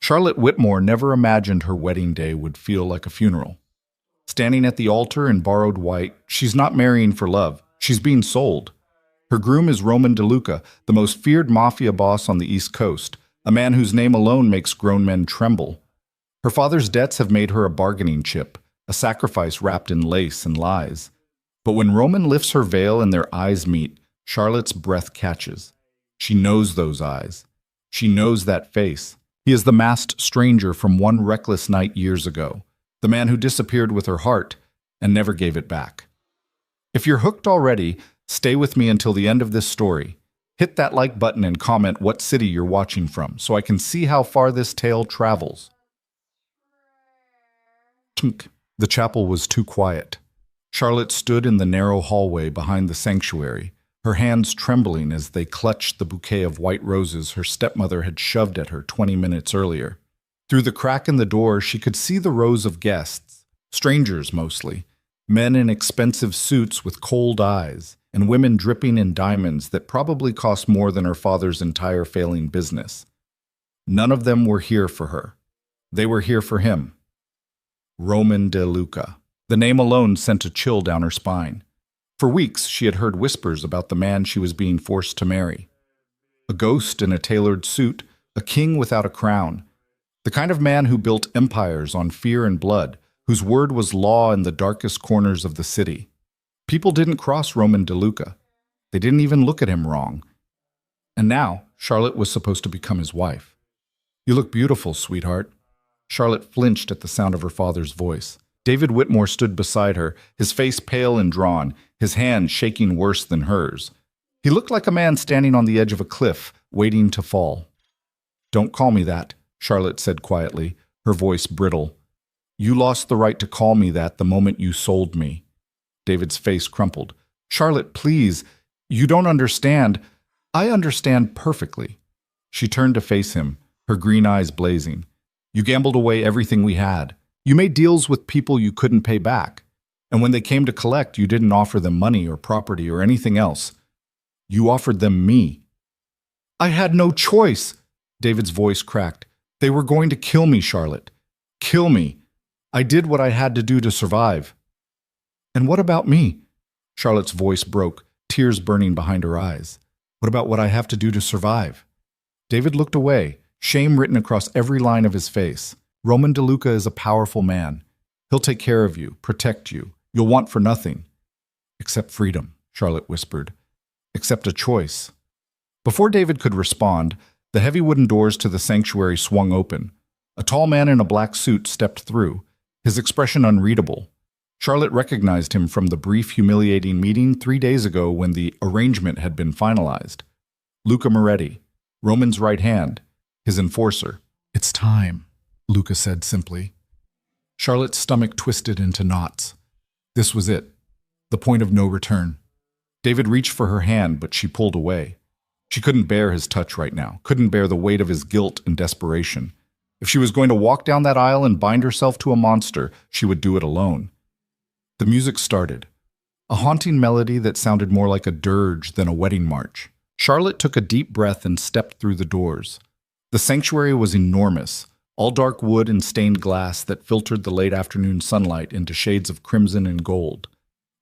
Charlotte Whitmore never imagined her wedding day would feel like a funeral. Standing at the altar in borrowed white, she's not marrying for love. She's being sold. Her groom is Roman DeLuca, the most feared mafia boss on the East Coast, a man whose name alone makes grown men tremble. Her father's debts have made her a bargaining chip, a sacrifice wrapped in lace and lies. But when Roman lifts her veil and their eyes meet, Charlotte's breath catches. She knows those eyes. She knows that face. He is the masked stranger from one reckless night years ago, the man who disappeared with her heart and never gave it back. If you're hooked already, stay with me until the end of this story. Hit that like button and comment what city you're watching from so I can see how far this tale travels. Tink. The chapel was too quiet. Charlotte stood in the narrow hallway behind the sanctuary, her hands trembling as they clutched the bouquet of white roses her stepmother had shoved at her 20 minutes earlier. Through the crack in the door, she could see the rows of guests, strangers mostly, men in expensive suits with cold eyes, and women dripping in diamonds that probably cost more than her father's entire failing business. None of them were here for her. They were here for him. Roman DeLuca. The name alone sent a chill down her spine. For weeks, she had heard whispers about the man she was being forced to marry. A ghost in a tailored suit, a king without a crown. The kind of man who built empires on fear and blood, whose word was law in the darkest corners of the city. People didn't cross Roman DeLuca. They didn't even look at him wrong. And now, Charlotte was supposed to become his wife. "You look beautiful, sweetheart." Charlotte flinched at the sound of her father's voice. David Whitmore stood beside her, his face pale and drawn, his hand shaking worse than hers. He looked like a man standing on the edge of a cliff, waiting to fall. "Don't call me that," Charlotte said quietly, her voice brittle. "You lost the right to call me that the moment you sold me." David's face crumpled. "Charlotte, please. You don't understand." "I understand perfectly." She turned to face him, her green eyes blazing. "You gambled away everything we had. You made deals with people you couldn't pay back. And when they came to collect, you didn't offer them money or property or anything else. You offered them me." "I had no choice." David's voice cracked. "They were going to kill me, Charlotte. Kill me. I did what I had to do to survive." "And what about me?" Charlotte's voice broke, tears burning behind her eyes. "What about what I have to do to survive?" David looked away, shame written across every line of his face. "Roman DeLuca is a powerful man. He'll take care of you, protect you. You'll want for nothing." "Except freedom," Charlotte whispered. "Except a choice." Before David could respond, the heavy wooden doors to the sanctuary swung open. A tall man in a black suit stepped through, his expression unreadable. Charlotte recognized him from the brief, humiliating meeting 3 days ago when the arrangement had been finalized. Luca Moretti, Roman's right hand, his enforcer. "It's time," Luca said simply. Charlotte's stomach twisted into knots. This was it, the point of no return. David reached for her hand, but she pulled away. She couldn't bear his touch right now, couldn't bear the weight of his guilt and desperation. If she was going to walk down that aisle and bind herself to a monster, she would do it alone. The music started, a haunting melody that sounded more like a dirge than a wedding march. Charlotte took a deep breath and stepped through the doors. The sanctuary was enormous, all dark wood and stained glass that filtered the late afternoon sunlight into shades of crimson and gold.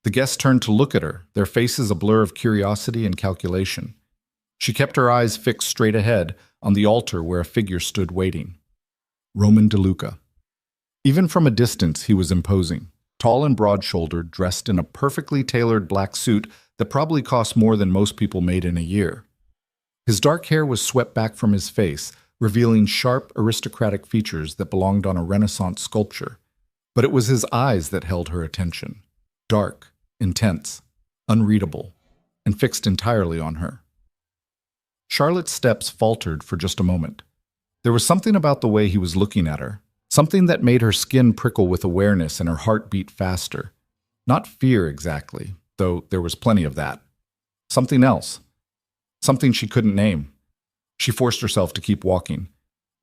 The guests turned to look at her, their faces a blur of curiosity and calculation. She kept her eyes fixed straight ahead on the altar where a figure stood waiting. Roman DeLuca. Even from a distance, he was imposing, tall and broad-shouldered, dressed in a perfectly tailored black suit that probably cost more than most people made in a year. His dark hair was swept back from his face, revealing sharp, aristocratic features that belonged on a Renaissance sculpture. But it was his eyes that held her attention. Dark, intense, unreadable, and fixed entirely on her. Charlotte's steps faltered for just a moment. There was something about the way he was looking at her, something that made her skin prickle with awareness and her heart beat faster. Not fear exactly, though there was plenty of that. Something else. Something she couldn't name. She forced herself to keep walking.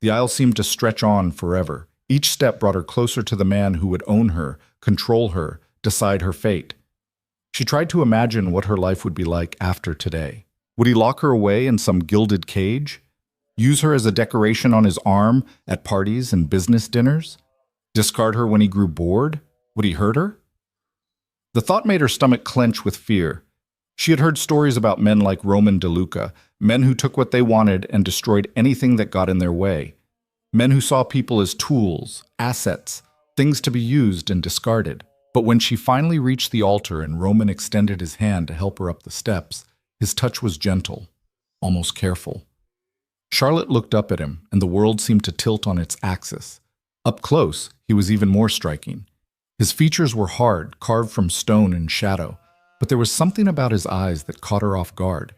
The aisle seemed to stretch on forever. Each step brought her closer to the man who would own her, control her, decide her fate. She tried to imagine what her life would be like after today. Would he lock her away in some gilded cage? Use her as a decoration on his arm at parties and business dinners? Discard her when he grew bored? Would he hurt her? The thought made her stomach clench with fear. She had heard stories about men like Roman DeLuca, men who took what they wanted and destroyed anything that got in their way. Men who saw people as tools, assets, things to be used and discarded. But when she finally reached the altar and Roman extended his hand to help her up the steps, his touch was gentle, almost careful. Charlotte looked up at him, and the world seemed to tilt on its axis. Up close, he was even more striking. His features were hard, carved from stone and shadow, but there was something about his eyes that caught her off guard.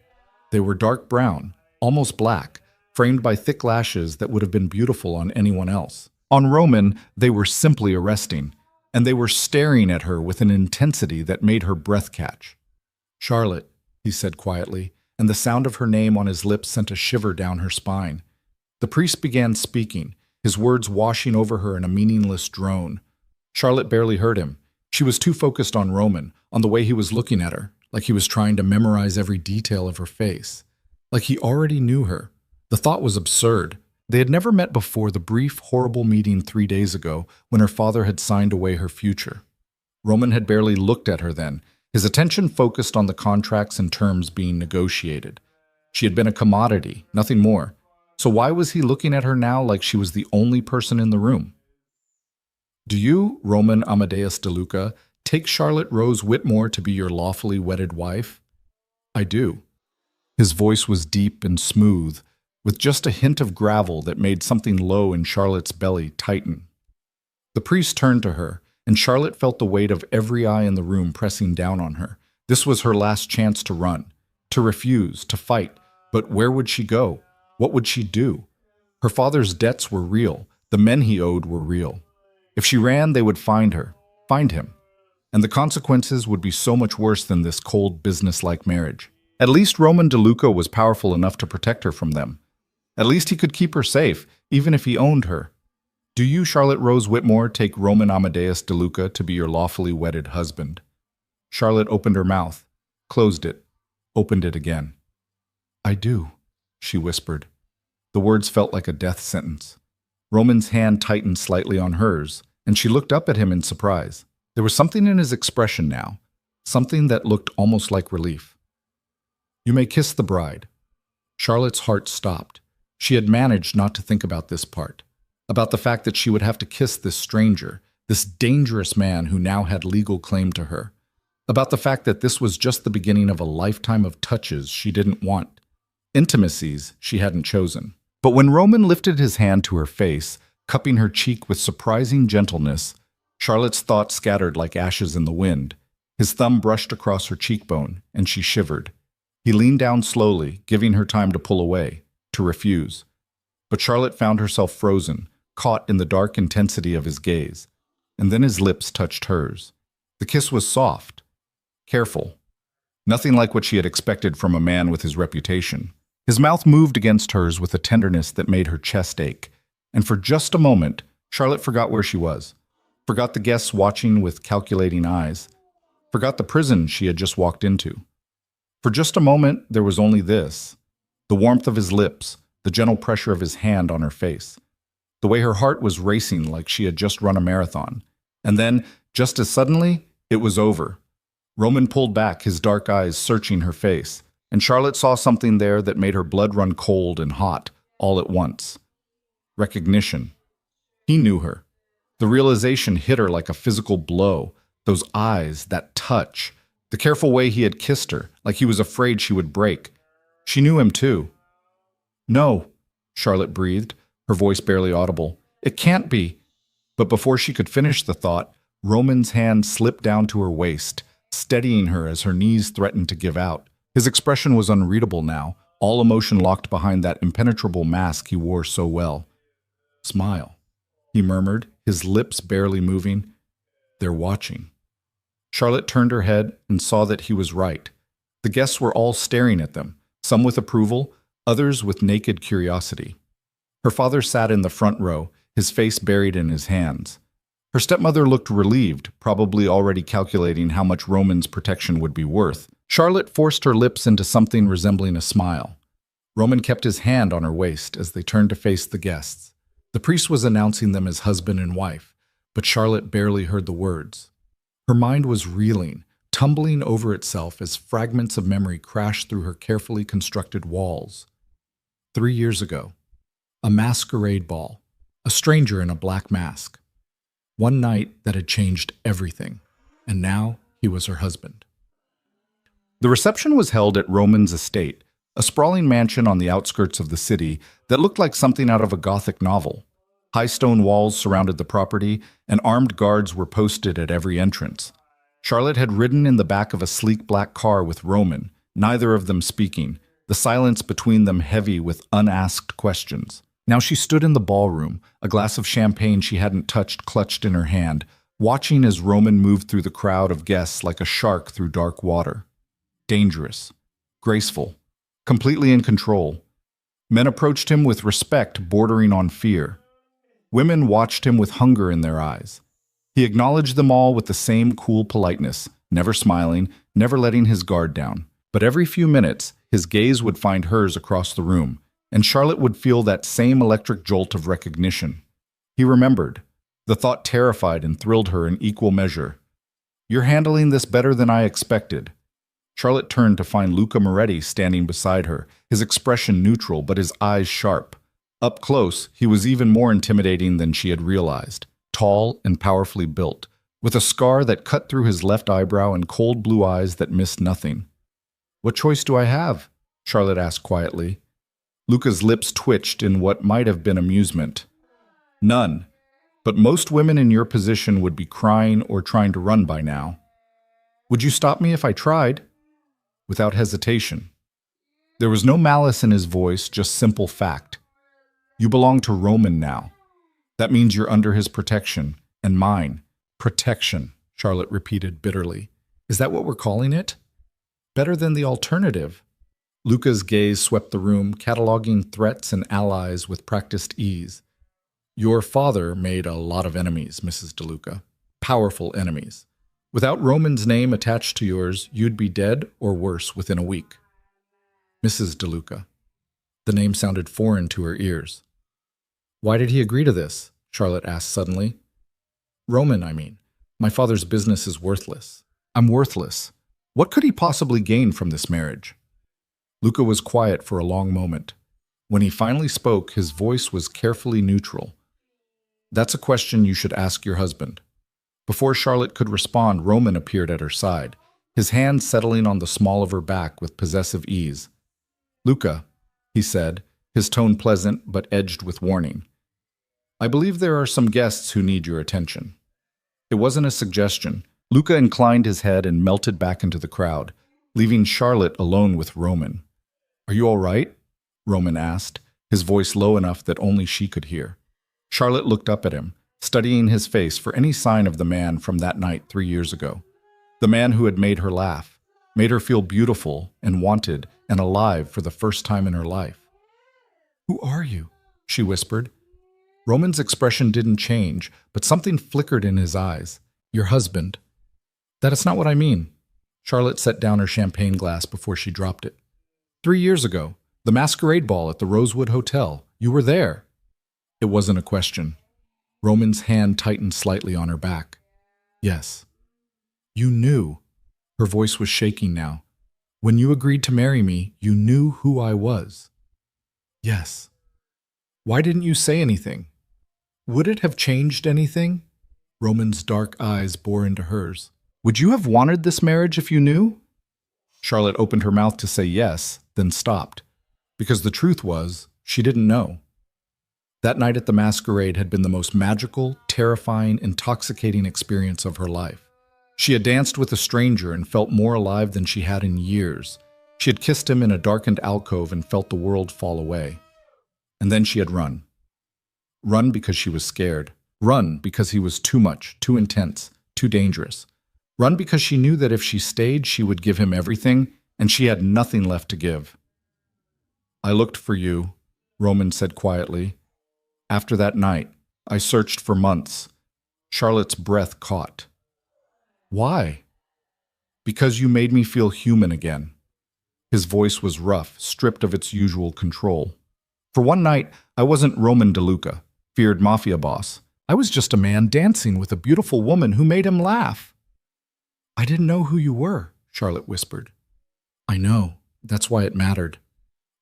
They were dark brown, almost black, framed by thick lashes that would have been beautiful on anyone else. On Roman, they were simply arresting, and they were staring at her with an intensity that made her breath catch. "Charlotte," he said quietly, and the sound of her name on his lips sent a shiver down her spine. The priest began speaking, his words washing over her in a meaningless drone. Charlotte barely heard him. She was too focused on Roman, on the way he was looking at her, like he was trying to memorize every detail of her face. Like he already knew her. The thought was absurd. They had never met before the brief, horrible meeting 3 days ago when her father had signed away her future. Roman had barely looked at her then, his attention focused on the contracts and terms being negotiated. She had been a commodity, nothing more. So why was he looking at her now like she was the only person in the room? "Do you, Roman Amadeus DeLuca, take Charlotte Rose Whitmore to be your lawfully wedded wife?" "I do." His voice was deep and smooth, with just a hint of gravel that made something low in Charlotte's belly tighten. The priest turned to her, and Charlotte felt the weight of every eye in the room pressing down on her. This was her last chance to run, to refuse, to fight. But where would she go? What would she do? Her father's debts were real. The men he owed were real. If she ran, they would find her, find him. And the consequences would be so much worse than this cold, business-like marriage. At least Roman DeLuca was powerful enough to protect her from them. At least he could keep her safe, even if he owned her. "Do you, Charlotte Rose Whitmore, take Roman Amadeus DeLuca to be your lawfully wedded husband?" Charlotte opened her mouth, closed it, opened it again. "I do," she whispered. The words felt like a death sentence. Roman's hand tightened slightly on hers, and she looked up at him in surprise. There was something in his expression now, something that looked almost like relief. "You may kiss the bride." Charlotte's heart stopped. She had managed not to think about this part, about the fact that she would have to kiss this stranger, this dangerous man who now had legal claim to her, about the fact that this was just the beginning of a lifetime of touches she didn't want, intimacies she hadn't chosen. But when Roman lifted his hand to her face, cupping her cheek with surprising gentleness, Charlotte's thoughts scattered like ashes in the wind. His thumb brushed across her cheekbone, and she shivered. He leaned down slowly, giving her time to pull away, to refuse. But Charlotte found herself frozen, caught in the dark intensity of his gaze. And then his lips touched hers. The kiss was soft, careful. Nothing like what she had expected from a man with his reputation. His mouth moved against hers with a tenderness that made her chest ache. And for just a moment, Charlotte forgot where she was. Forgot the guests watching with calculating eyes. Forgot the prison she had just walked into. For just a moment, there was only this. The warmth of his lips, the gentle pressure of his hand on her face. The way her heart was racing like she had just run a marathon. And then, just as suddenly, it was over. Roman pulled back, his dark eyes searching her face, and Charlotte saw something there that made her blood run cold and hot, all at once. Recognition. He knew her. The realization hit her like a physical blow. Those eyes, that touch, the careful way he had kissed her, like he was afraid she would break. She knew him too. "No," Charlotte breathed, her voice barely audible. "It can't be." But before she could finish the thought, Roman's hand slipped down to her waist, steadying her as her knees threatened to give out. His expression was unreadable now, all emotion locked behind that impenetrable mask he wore so well. "Smile," he murmured, his lips barely moving. "They're watching." Charlotte turned her head and saw that he was right. The guests were all staring at them, some with approval, others with naked curiosity. Her father sat in the front row, his face buried in his hands. Her stepmother looked relieved, probably already calculating how much Roman's protection would be worth. Charlotte forced her lips into something resembling a smile. Roman kept his hand on her waist as they turned to face the guests. The priest was announcing them as husband and wife, but Charlotte barely heard the words. Her mind was reeling, tumbling over itself as fragments of memory crashed through her carefully constructed walls. 3 years ago, a masquerade ball, a stranger in a black mask. One night that had changed everything, and now he was her husband. The reception was held at Roman's estate, a sprawling mansion on the outskirts of the city that looked like something out of a Gothic novel. High stone walls surrounded the property, and armed guards were posted at every entrance. Charlotte had ridden in the back of a sleek black car with Roman, neither of them speaking, the silence between them heavy with unasked questions. Now she stood in the ballroom, a glass of champagne she hadn't touched clutched in her hand, watching as Roman moved through the crowd of guests like a shark through dark water. Dangerous, graceful, completely in control. Men approached him with respect bordering on fear. Women watched him with hunger in their eyes. He acknowledged them all with the same cool politeness, never smiling, never letting his guard down. But every few minutes, his gaze would find hers across the room, and Charlotte would feel that same electric jolt of recognition. He remembered. The thought terrified and thrilled her in equal measure. "You're handling this better than I expected." Charlotte turned to find Luca Moretti standing beside her, his expression neutral but his eyes sharp. Up close, he was even more intimidating than she had realized. Tall and powerfully built, with a scar that cut through his left eyebrow and cold blue eyes that missed nothing. "What choice do I have?" Charlotte asked quietly. Luca's lips twitched in what might have been amusement. "None. But most women in your position would be crying or trying to run by now." "Would you stop me if I tried?" Without hesitation. There was no malice in his voice, just simple fact. "You belong to Roman now. That means you're under his protection, and mine." "Protection," Charlotte repeated bitterly. "Is that what we're calling it? Better than the alternative." Luca's gaze swept the room, cataloging threats and allies with practiced ease. "Your father made a lot of enemies, Mrs. DeLuca. Powerful enemies. Without Roman's name attached to yours, you'd be dead or worse within a week." Mrs. DeLuca. The name sounded foreign to her ears. "Why did he agree to this?" Charlotte asked suddenly. "Roman, I mean. My father's business is worthless. I'm worthless. What could he possibly gain from this marriage?" Luca was quiet for a long moment. When he finally spoke, his voice was carefully neutral. "That's a question you should ask your husband." Before Charlotte could respond, Roman appeared at her side, his hand settling on the small of her back with possessive ease. "Luca," he said, his tone pleasant but edged with warning. "I believe there are some guests who need your attention." It wasn't a suggestion. Luca inclined his head and melted back into the crowd, leaving Charlotte alone with Roman. "Are you all right?" Roman asked, his voice low enough that only she could hear. Charlotte looked up at him, studying his face for any sign of the man from that night 3 years ago. The man who had made her laugh, made her feel beautiful and wanted and alive for the first time in her life. "Who are you?" she whispered. Roman's expression didn't change, but something flickered in his eyes. "Your husband." "That is not what I mean." Charlotte set down her champagne glass before she dropped it. 3 years ago, the masquerade ball at the Rosewood Hotel. You were there." It wasn't a question. Roman's hand tightened slightly on her back. "Yes." "You knew." Her voice was shaking now. "When you agreed to marry me, you knew who I was." "Yes." "Why didn't you say anything?" "Would it have changed anything?" Roman's dark eyes bore into hers. "Would you have wanted this marriage if you knew?" Charlotte opened her mouth to say yes, then stopped, because the truth was, she didn't know. That night at the masquerade had been the most magical, terrifying, intoxicating experience of her life. She had danced with a stranger and felt more alive than she had in years. She had kissed him in a darkened alcove and felt the world fall away. And then she had run. Run because she was scared. Run because he was too much, too intense, too dangerous. Run because she knew that if she stayed, she would give him everything, and she had nothing left to give. "I looked for you," Roman said quietly. "After that night, I searched for months." Charlotte's breath caught. "Why?" "Because you made me feel human again." His voice was rough, stripped of its usual control. For one night, I wasn't Roman DeLuca, feared Mafia boss. I was just a man dancing with a beautiful woman who made him laugh. I didn't know who you were, Charlotte whispered. I know. That's why it mattered.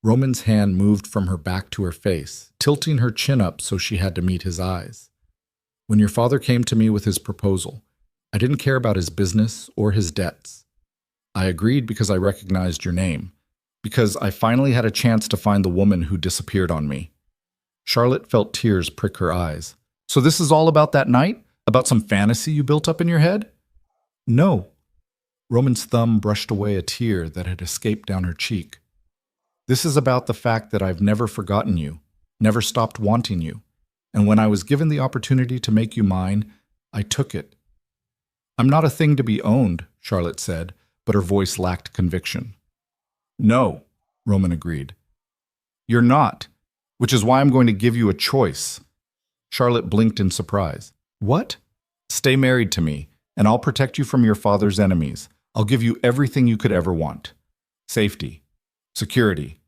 Roman's hand moved from her back to her face, tilting her chin up so she had to meet his eyes. When your father came to me with his proposal, I didn't care about his business or his debts. I agreed because I recognized your name, because I finally had a chance to find the woman who disappeared on me. Charlotte felt tears prick her eyes. So this is all about that night? About some fantasy you built up in your head? No. Roman's thumb brushed away a tear that had escaped down her cheek. This is about the fact that I've never forgotten you, never stopped wanting you, and when I was given the opportunity to make you mine, I took it. I'm not a thing to be owned, Charlotte said, but her voice lacked conviction. No, Roman agreed. You're not, which is why I'm going to give you a choice. Charlotte blinked in surprise. What? Stay married to me, and I'll protect you from your father's enemies. I'll give you everything you could ever want. Safety. Security.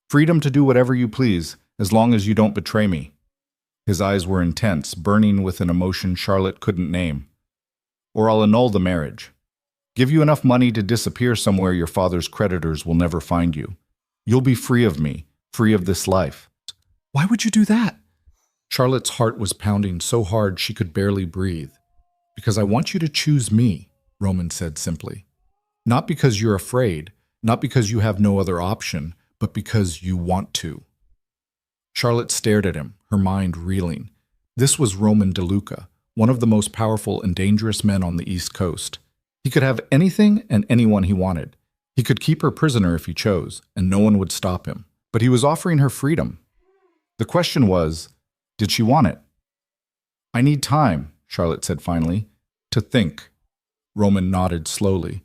Freedom to do whatever you please, as long as you don't betray me. His eyes were intense, burning with an emotion Charlotte couldn't name. Or I'll annul the marriage. Give you enough money to disappear somewhere your father's creditors will never find you. You'll be free of me, free of this life. Why would you do that? Charlotte's heart was pounding so hard she could barely breathe. Because I want you to choose me, Roman said simply. Not because you're afraid, not because you have no other option, but because you want to. Charlotte stared at him, her mind reeling. This was Roman DeLuca, one of the most powerful and dangerous men on the East Coast. He could have anything and anyone he wanted. He could keep her prisoner if he chose, and no one would stop him. But he was offering her freedom. The question was, did she want it? I need time, Charlotte said finally, to think. Roman nodded slowly.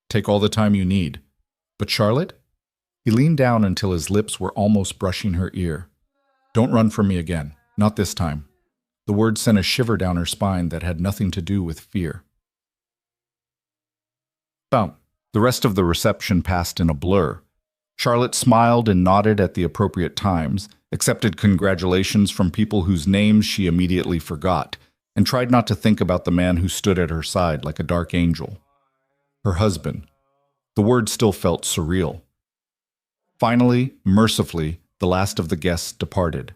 Take all the time you need. But Charlotte? He leaned down until his lips were almost brushing her ear. Don't run from me again. Not this time. The words sent a shiver down her spine that had nothing to do with fear. Bump. The rest of the reception passed in a blur. Charlotte smiled and nodded at the appropriate times, accepted congratulations from people whose names she immediately forgot, and tried not to think about the man who stood at her side like a dark angel. Her husband. The word still felt surreal. Finally, mercifully, the last of the guests departed.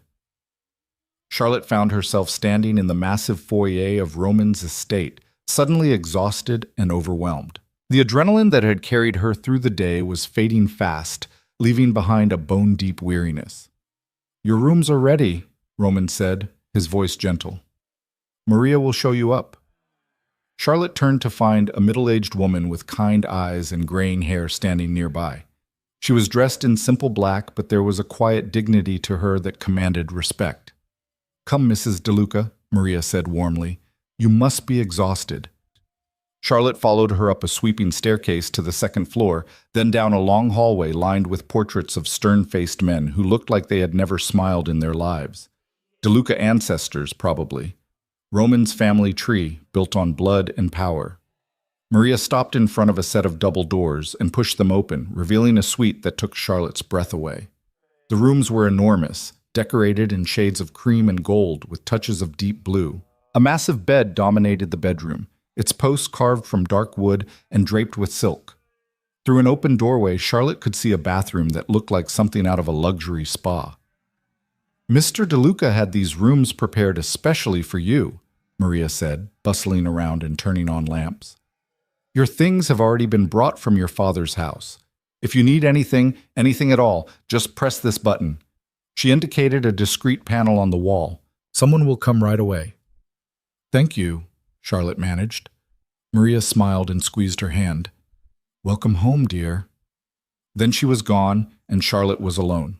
Charlotte found herself standing in the massive foyer of Roman's estate, suddenly exhausted and overwhelmed. The adrenaline that had carried her through the day was fading fast, leaving behind a bone-deep weariness. Your rooms are ready, Roman said, his voice gentle. Maria will show you up. Charlotte turned to find a middle-aged woman with kind eyes and graying hair standing nearby. She was dressed in simple black, but there was a quiet dignity to her that commanded respect. Come, Mrs. DeLuca, Maria said warmly. You must be exhausted. Charlotte followed her up a sweeping staircase to the second floor, then down a long hallway lined with portraits of stern-faced men who looked like they had never smiled in their lives. DeLuca ancestors, probably. Roman's family tree, built on blood and power. Maria stopped in front of a set of double doors and pushed them open, revealing a suite that took Charlotte's breath away. The rooms were enormous, decorated in shades of cream and gold with touches of deep blue. A massive bed dominated the bedroom, its posts carved from dark wood and draped with silk. Through an open doorway, Charlotte could see a bathroom that looked like something out of a luxury spa. Mr. DeLuca had these rooms prepared especially for you, Maria said, bustling around and turning on lamps. Your things have already been brought from your father's house. If you need anything, anything at all, just press this button. She indicated a discreet panel on the wall. Someone will come right away. Thank you, Charlotte managed. Maria smiled and squeezed her hand. Welcome home, dear. Then she was gone, and Charlotte was alone.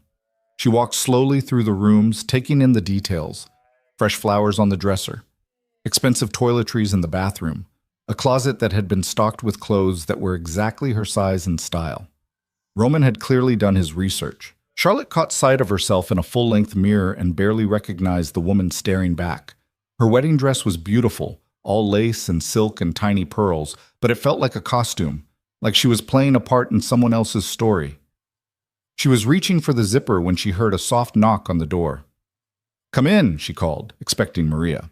She walked slowly through the rooms, taking in the details. Fresh flowers on the dresser. Expensive toiletries in the bathroom. A closet that had been stocked with clothes that were exactly her size and style. Roman had clearly done his research. Charlotte caught sight of herself in a full-length mirror and barely recognized the woman staring back. Her wedding dress was beautiful, all lace and silk and tiny pearls, but it felt like a costume. like she was playing a part in someone else's story. She was reaching for the zipper when she heard a soft knock on the door. "Come in," she called, expecting Maria.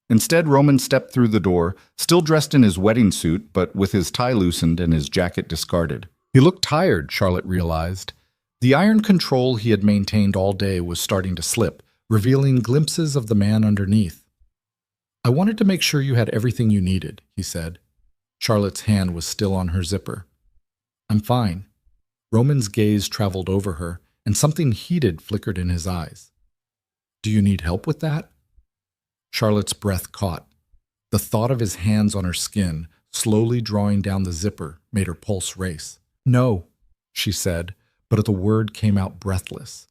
Instead, Roman stepped through the door, still dressed in his wedding suit, but with his tie loosened and his jacket discarded. He looked tired, Charlotte realized. The iron control he had maintained all day was starting to slip, revealing glimpses of the man underneath. "I wanted to make sure you had everything you needed," he said. Charlotte's hand was still on her zipper. "I'm fine." Roman's gaze traveled over her, and something heated flickered in his eyes. "Do you need help with that?" Charlotte's breath caught. The thought of his hands on her skin, slowly drawing down the zipper, made her pulse race. "No," she said, but the word came out breathless.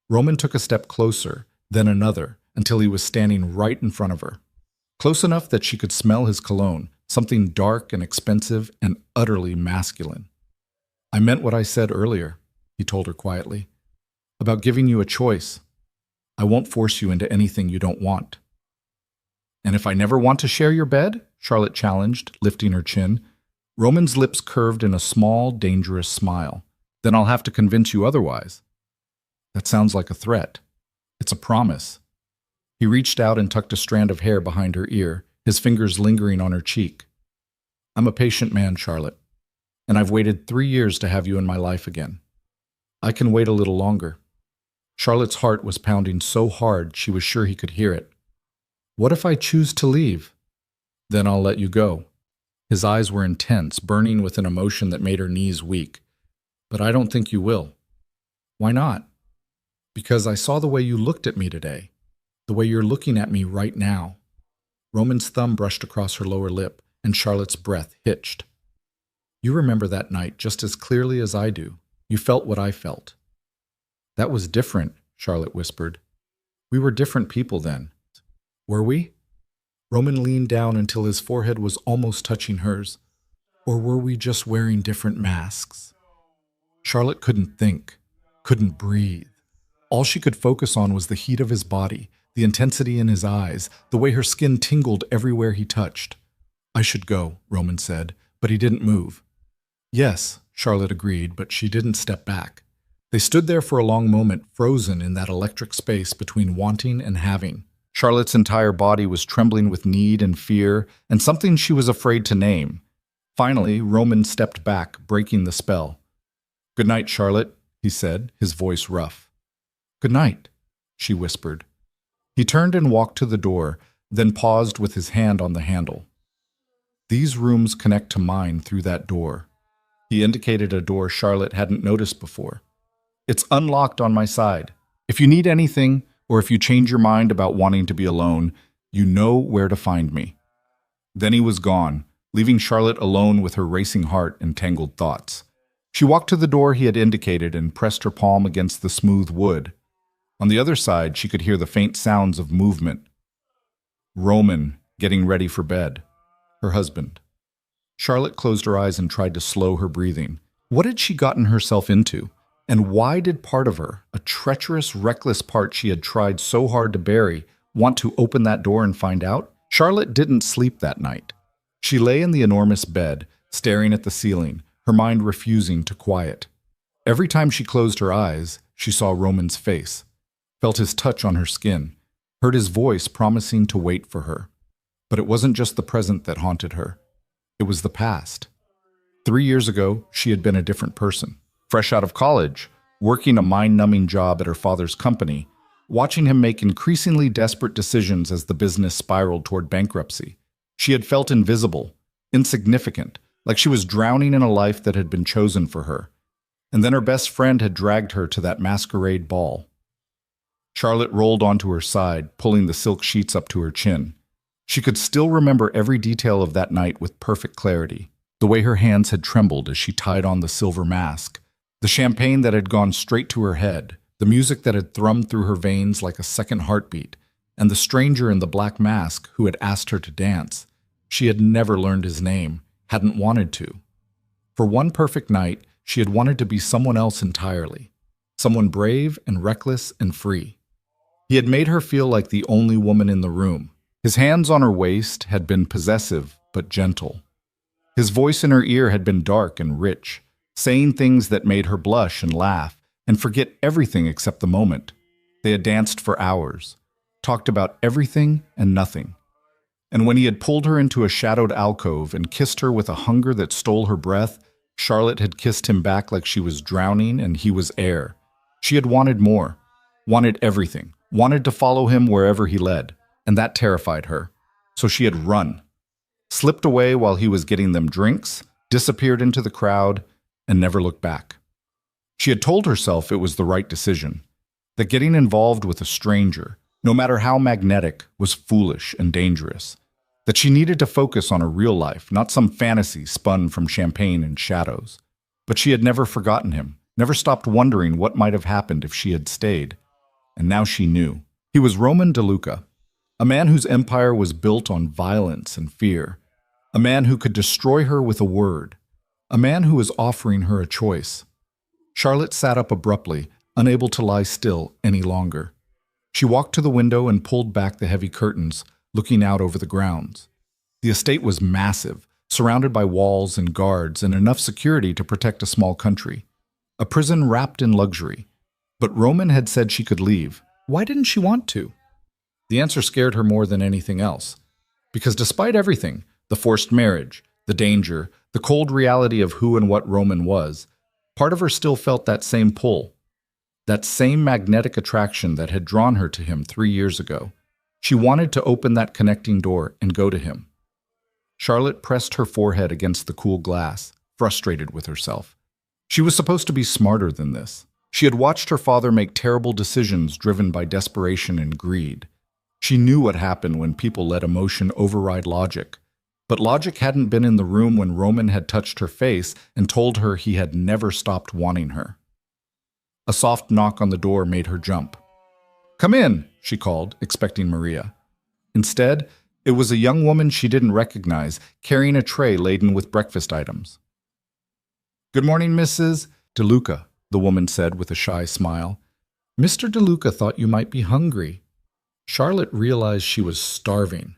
Roman took a step closer, then another, until he was standing right in front of her. Close enough that she could smell his cologne, something dark and expensive and utterly masculine. "I meant what I said earlier," he told her quietly, "about giving you a choice. I won't force you into anything you don't want." "And if I never want to share your bed?" Charlotte challenged, lifting her chin. Roman's lips curved in a small, dangerous smile. "Then I'll have to convince you otherwise." "That sounds like a threat." "It's a promise." He reached out and tucked a strand of hair behind her ear, his fingers lingering on her cheek. "I'm a patient man, Charlotte, and I've waited 3 years to have you in my life again. I can wait a little longer." Charlotte's heart was pounding so hard she was sure he could hear it. "What if I choose to leave?" "Then I'll let you go." His eyes were intense, burning with an emotion that made her knees weak. "But I don't think you will." "Why not?" "Because I saw the way you looked at me today, the way you're looking at me right now." Roman's thumb brushed across her lower lip, and Charlotte's breath hitched. "You remember that night just as clearly as I do. You felt what I felt." "That was different," Charlotte whispered. "We were different people then." "Were we?" Roman leaned down until his forehead was almost touching hers. "Or were we just wearing different masks?" Charlotte couldn't think, couldn't breathe. All she could focus on was the heat of his body, the intensity in his eyes, the way her skin tingled everywhere he touched. "I should go," Roman said, but he didn't move. "Yes," Charlotte agreed, but she didn't step back. They stood there for a long moment, frozen in that electric space between wanting and having. Charlotte's entire body was trembling with need and fear, and something she was afraid to name. Finally, Roman stepped back, breaking the spell. "Good night, Charlotte," he said, his voice rough. "Good night," she whispered. He turned and walked to the door, then paused with his hand on the handle. "These rooms connect to mine through that door." He indicated a door Charlotte hadn't noticed before. "It's unlocked on my side. If you need anything, or if you change your mind about wanting to be alone, you know where to find me." Then he was gone, leaving Charlotte alone with her racing heart and tangled thoughts. She walked to the door he had indicated and pressed her palm against the smooth wood. On the other side, she could hear the faint sounds of movement. Roman, getting ready for bed. Her husband. Charlotte closed her eyes and tried to slow her breathing. What had she gotten herself into? And why did part of her, a treacherous, reckless part she had tried so hard to bury, want to open that door and find out? Charlotte didn't sleep that night. She lay in the enormous bed, staring at the ceiling, her mind refusing to quiet. Every time she closed her eyes, she saw Roman's face, felt his touch on her skin, heard his voice promising to wait for her. But it wasn't just the present that haunted her. It was the past. 3 years ago, she had been a different person. Fresh out of college, working a mind-numbing job at her father's company, watching him make increasingly desperate decisions as the business spiraled toward bankruptcy. She had felt invisible, insignificant, like she was drowning in a life that had been chosen for her. And then her best friend had dragged her to that masquerade ball. Charlotte rolled onto her side, pulling the silk sheets up to her chin. She could still remember every detail of that night with perfect clarity. The way her hands had trembled as she tied on the silver mask, the champagne that had gone straight to her head, the music that had thrummed through her veins like a second heartbeat, and the stranger in the black mask who had asked her to dance. She had never learned his name, hadn't wanted to. For one perfect night, she had wanted to be someone else entirely, someone brave and reckless and free. He had made her feel like the only woman in the room. His hands on her waist had been possessive but gentle. His voice in her ear had been dark and rich, saying things that made her blush and laugh and forget everything except the moment. They had danced for hours, talked about everything and nothing. And when he had pulled her into a shadowed alcove and kissed her with a hunger that stole her breath, Charlotte had kissed him back like she was drowning and he was air. She had wanted more, wanted everything, wanted to follow him wherever he led, and that terrified her. So she had run, slipped away while he was getting them drinks, disappeared into the crowd, and never looked back. She had told herself it was the right decision, that getting involved with a stranger, no matter how magnetic, was foolish and dangerous, that she needed to focus on her real life, not some fantasy spun from champagne and shadows. But she had never forgotten him, never stopped wondering what might have happened if she had stayed. And now she knew. He was Roman DeLuca, a man whose empire was built on violence and fear, a man who could destroy her with a word, a man who was offering her a choice. Charlotte sat up abruptly, unable to lie still any longer. She walked to the window and pulled back the heavy curtains, looking out over the grounds. The estate was massive, surrounded by walls and guards and enough security to protect a small country. A prison wrapped in luxury. But Roman had said she could leave. Why didn't she want to? The answer scared her more than anything else. Because despite everything, the forced marriage, the danger, the cold reality of who and what Roman was, part of her still felt that same pull, that same magnetic attraction that had drawn her to him 3 years ago. She wanted to open that connecting door and go to him. Charlotte pressed her forehead against the cool glass, frustrated with herself. She was supposed to be smarter than this. She had watched her father make terrible decisions driven by desperation and greed. She knew what happened when people let emotion override logic. But logic hadn't been in the room when Roman had touched her face and told her he had never stopped wanting her. A soft knock on the door made her jump. "Come in," she called, expecting Maria. Instead, it was a young woman she didn't recognize, carrying a tray laden with breakfast items. "Good morning, Mrs. DeLuca," the woman said with a shy smile. "Mr. DeLuca thought you might be hungry." Charlotte realized she was starving.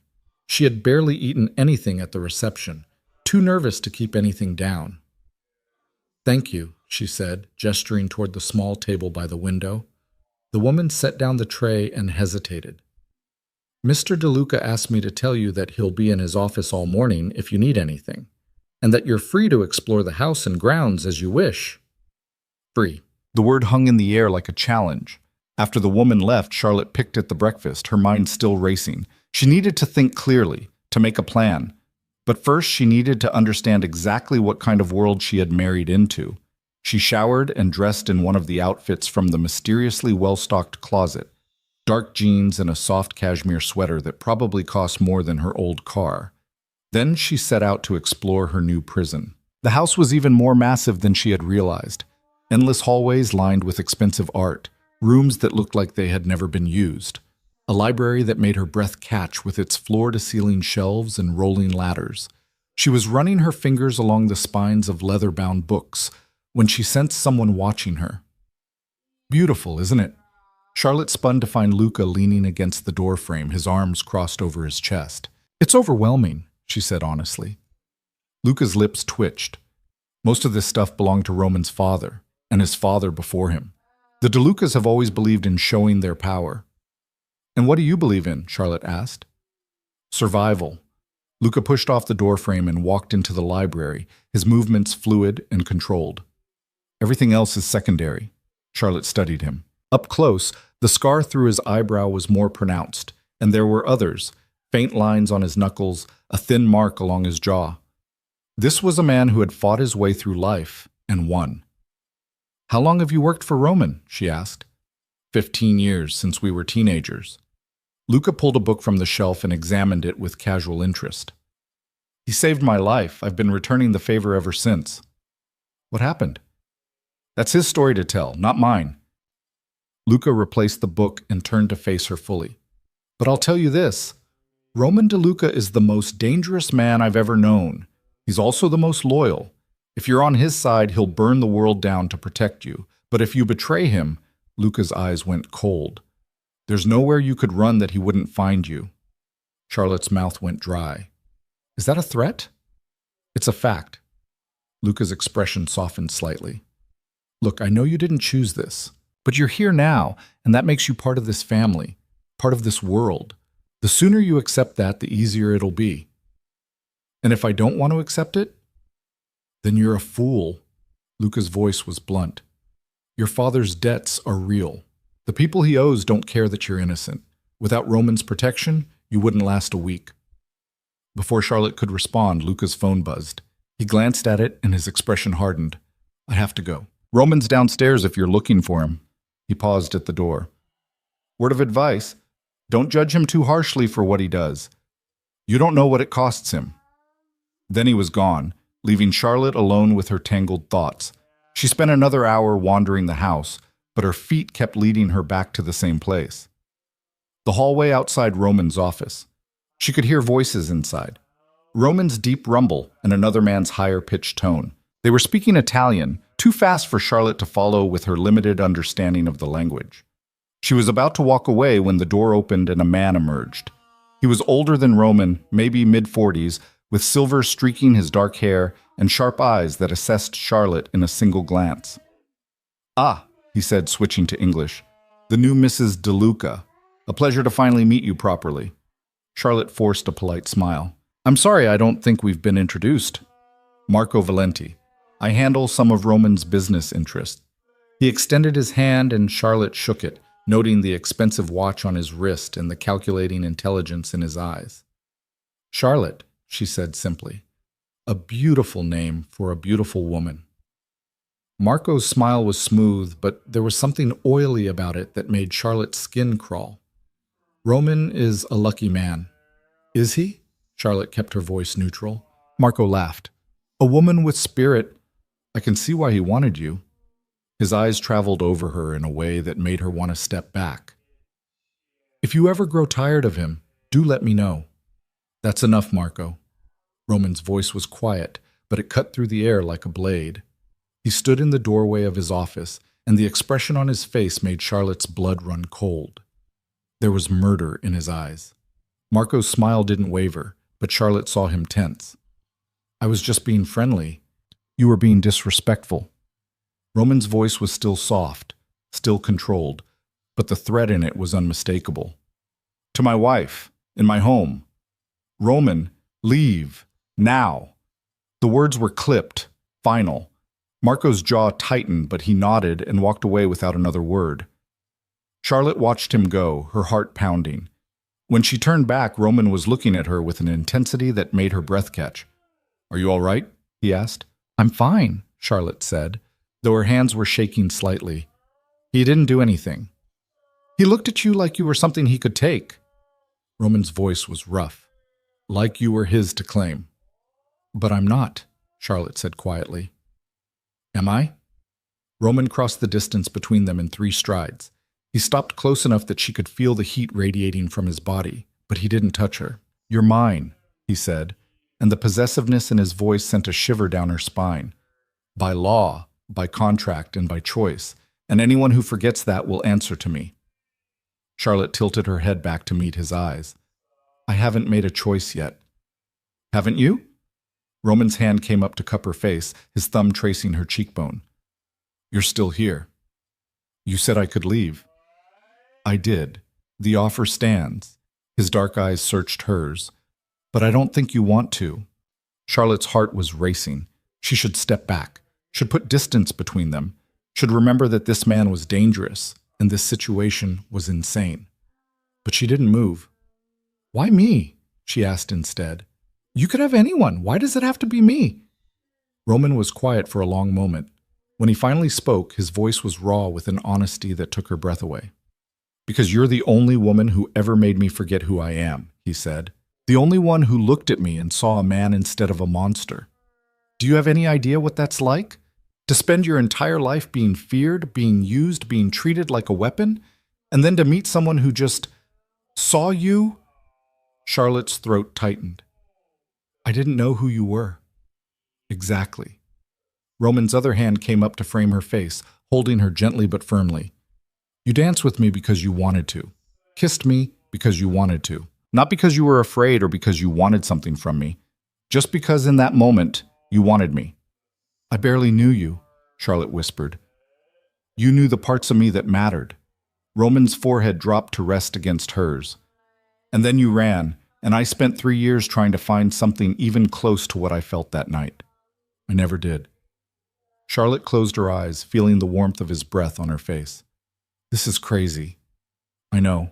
She had barely eaten anything at the reception, too nervous to keep anything down. "Thank you," she said, gesturing toward the small table by the window. The woman set down the tray and hesitated. "Mr. DeLuca asked me to tell you that he'll be in his office all morning if you need anything, and that you're free to explore the house and grounds as you wish." Free. The word hung in the air like a challenge. After the woman left, Charlotte picked at the breakfast, her mind still racing. She needed to think clearly, to make a plan. But first, she needed to understand exactly what kind of world she had married into. She showered and dressed in one of the outfits from the mysteriously well-stocked closet, dark jeans and a soft cashmere sweater that probably cost more than her old car. Then she set out to explore her new prison. The house was even more massive than she had realized. Endless hallways lined with expensive art, rooms that looked like they had never been used, a library that made her breath catch with its floor-to-ceiling shelves and rolling ladders. She was running her fingers along the spines of leather-bound books when she sensed someone watching her. Beautiful, isn't it? Charlotte spun to find Luca leaning against the doorframe, his arms crossed over his chest. "It's overwhelming," she said honestly. Luca's lips twitched. Most of this stuff belonged to Roman's father, and his father before him. The DeLucas have always believed in showing their power. "And what do you believe in?" Charlotte asked. "Survival." Luca pushed off the doorframe and walked into the library, his movements fluid and controlled. "Everything else is secondary." Charlotte studied him. Up close, the scar through his eyebrow was more pronounced, and there were others, faint lines on his knuckles, a thin mark along his jaw. This was a man who had fought his way through life and won. "How long have you worked for Roman?" she asked. 15 years, since we were teenagers." Luca pulled a book from the shelf and examined it with casual interest. "He saved my life. I've been returning the favor ever since." "What happened?" "That's his story to tell, not mine." Luca replaced the book and turned to face her fully. "But I'll tell you this. Roman DeLuca is the most dangerous man I've ever known. He's also the most loyal. If you're on his side, he'll burn the world down to protect you. But if you betray him," Luca's eyes went cold, "there's nowhere you could run that he wouldn't find you." Charlotte's mouth went dry. "Is that a threat?" It's a fact. Luca's expression softened slightly. Look, I know you didn't choose this, but you're here now, and that makes you part of this family, part of this world. The sooner you accept that, the easier it'll be. And if I don't want to accept it, then you're a fool. Luca's voice was blunt. Your father's debts are real. The people he owes don't care that you're innocent. Without Roman's protection, you wouldn't last a week. Before Charlotte could respond, Luca's phone buzzed. He glanced at it and his expression hardened. I have to go. Roman's downstairs if you're looking for him. He paused at the door. Word of advice, don't judge him too harshly for what he does. You don't know what it costs him. Then he was gone, leaving Charlotte alone with her tangled thoughts. She spent another hour wandering the house, but her feet kept leading her back to the same place. The hallway outside Roman's office. She could hear voices inside. Roman's deep rumble and another man's higher-pitched tone. They were speaking Italian, too fast for Charlotte to follow with her limited understanding of the language. She was about to walk away when the door opened and a man emerged. He was older than Roman, maybe mid-40s, with silver streaking his dark hair and sharp eyes that assessed Charlotte in a single glance. Ah, he said, switching to English. The new Mrs. DeLuca. A pleasure to finally meet you properly. Charlotte forced a polite smile. I'm sorry, I don't think we've been introduced. Marco Valenti. I handle some of Roman's business interests. He extended his hand and Charlotte shook it, noting the expensive watch on his wrist and the calculating intelligence in his eyes. Charlotte, she said simply. A beautiful name for a beautiful woman. Marco's smile was smooth, but there was something oily about it that made Charlotte's skin crawl. Roman is a lucky man. Is he? Charlotte kept her voice neutral. Marco laughed. A woman with spirit. I can see why he wanted you. His eyes traveled over her in a way that made her want to step back. If you ever grow tired of him, do let me know. That's enough, Marco. Roman's voice was quiet, but it cut through the air like a blade. He stood in the doorway of his office, and the expression on his face made Charlotte's blood run cold. There was murder in his eyes. Marco's smile didn't waver, but Charlotte saw him tense. I was just being friendly. You were being disrespectful. Roman's voice was still soft, still controlled, but the threat in it was unmistakable. To my wife, in my home. Roman, leave, now. The words were clipped, final. Marco's jaw tightened, but he nodded and walked away without another word. Charlotte watched him go, her heart pounding. When she turned back, Roman was looking at her with an intensity that made her breath catch. Are you all right? He asked. I'm fine, Charlotte said, though her hands were shaking slightly. He didn't do anything. He looked at you like you were something he could take. Roman's voice was rough, like you were his to claim. But I'm not, Charlotte said quietly. Am I? Roman crossed the distance between them in 3 strides. He stopped close enough that she could feel the heat radiating from his body, but he didn't touch her. You're mine, he said, and the possessiveness in his voice sent a shiver down her spine. By law, by contract, and by choice, and anyone who forgets that will answer to me. Charlotte tilted her head back to meet his eyes. I haven't made a choice yet. Haven't you? Roman's hand came up to cup her face, his thumb tracing her cheekbone. You're still here. You said I could leave. I did. The offer stands. His dark eyes searched hers. But I don't think you want to. Charlotte's heart was racing. She should step back, should put distance between them, should remember that this man was dangerous and this situation was insane. But she didn't move. Why me? She asked instead. You could have anyone. Why does it have to be me? Roman was quiet for a long moment. When he finally spoke, his voice was raw with an honesty that took her breath away. Because you're the only woman who ever made me forget who I am, he said. The only one who looked at me and saw a man instead of a monster. Do you have any idea what that's like? To spend your entire life being feared, being used, being treated like a weapon, and then to meet someone who just saw you? Charlotte's throat tightened. I didn't know who you were. Exactly. Roman's other hand came up to frame her face, holding her gently but firmly. You danced with me because you wanted to. Kissed me because you wanted to. Not because you were afraid or because you wanted something from me. Just because in that moment you wanted me. I barely knew you, Charlotte whispered. You knew the parts of me that mattered. Roman's forehead dropped to rest against hers. And then you ran, and I spent 3 years trying to find something even close to what I felt that night. I never did. Charlotte closed her eyes, feeling the warmth of his breath on her face. This is crazy. I know.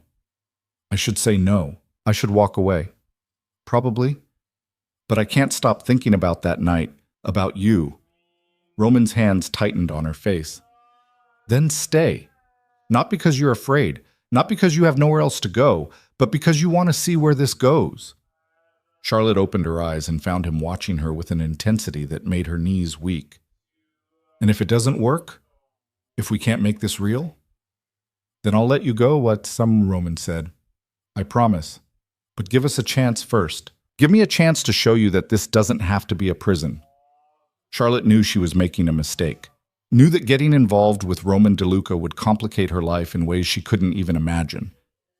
I should say no. I should walk away. Probably. But I can't stop thinking about that night, about you. Roman's hands tightened on her face. Then stay. Not because you're afraid, not because you have nowhere else to go, but because you want to see where this goes. Charlotte opened her eyes and found him watching her with an intensity that made her knees weak. And if it doesn't work? If we can't make this real? Then I'll let you go, Roman said. I promise. But give us a chance first. Give me a chance to show you that this doesn't have to be a prison. Charlotte knew she was making a mistake. Knew that getting involved with Roman DeLuca would complicate her life in ways she couldn't even imagine.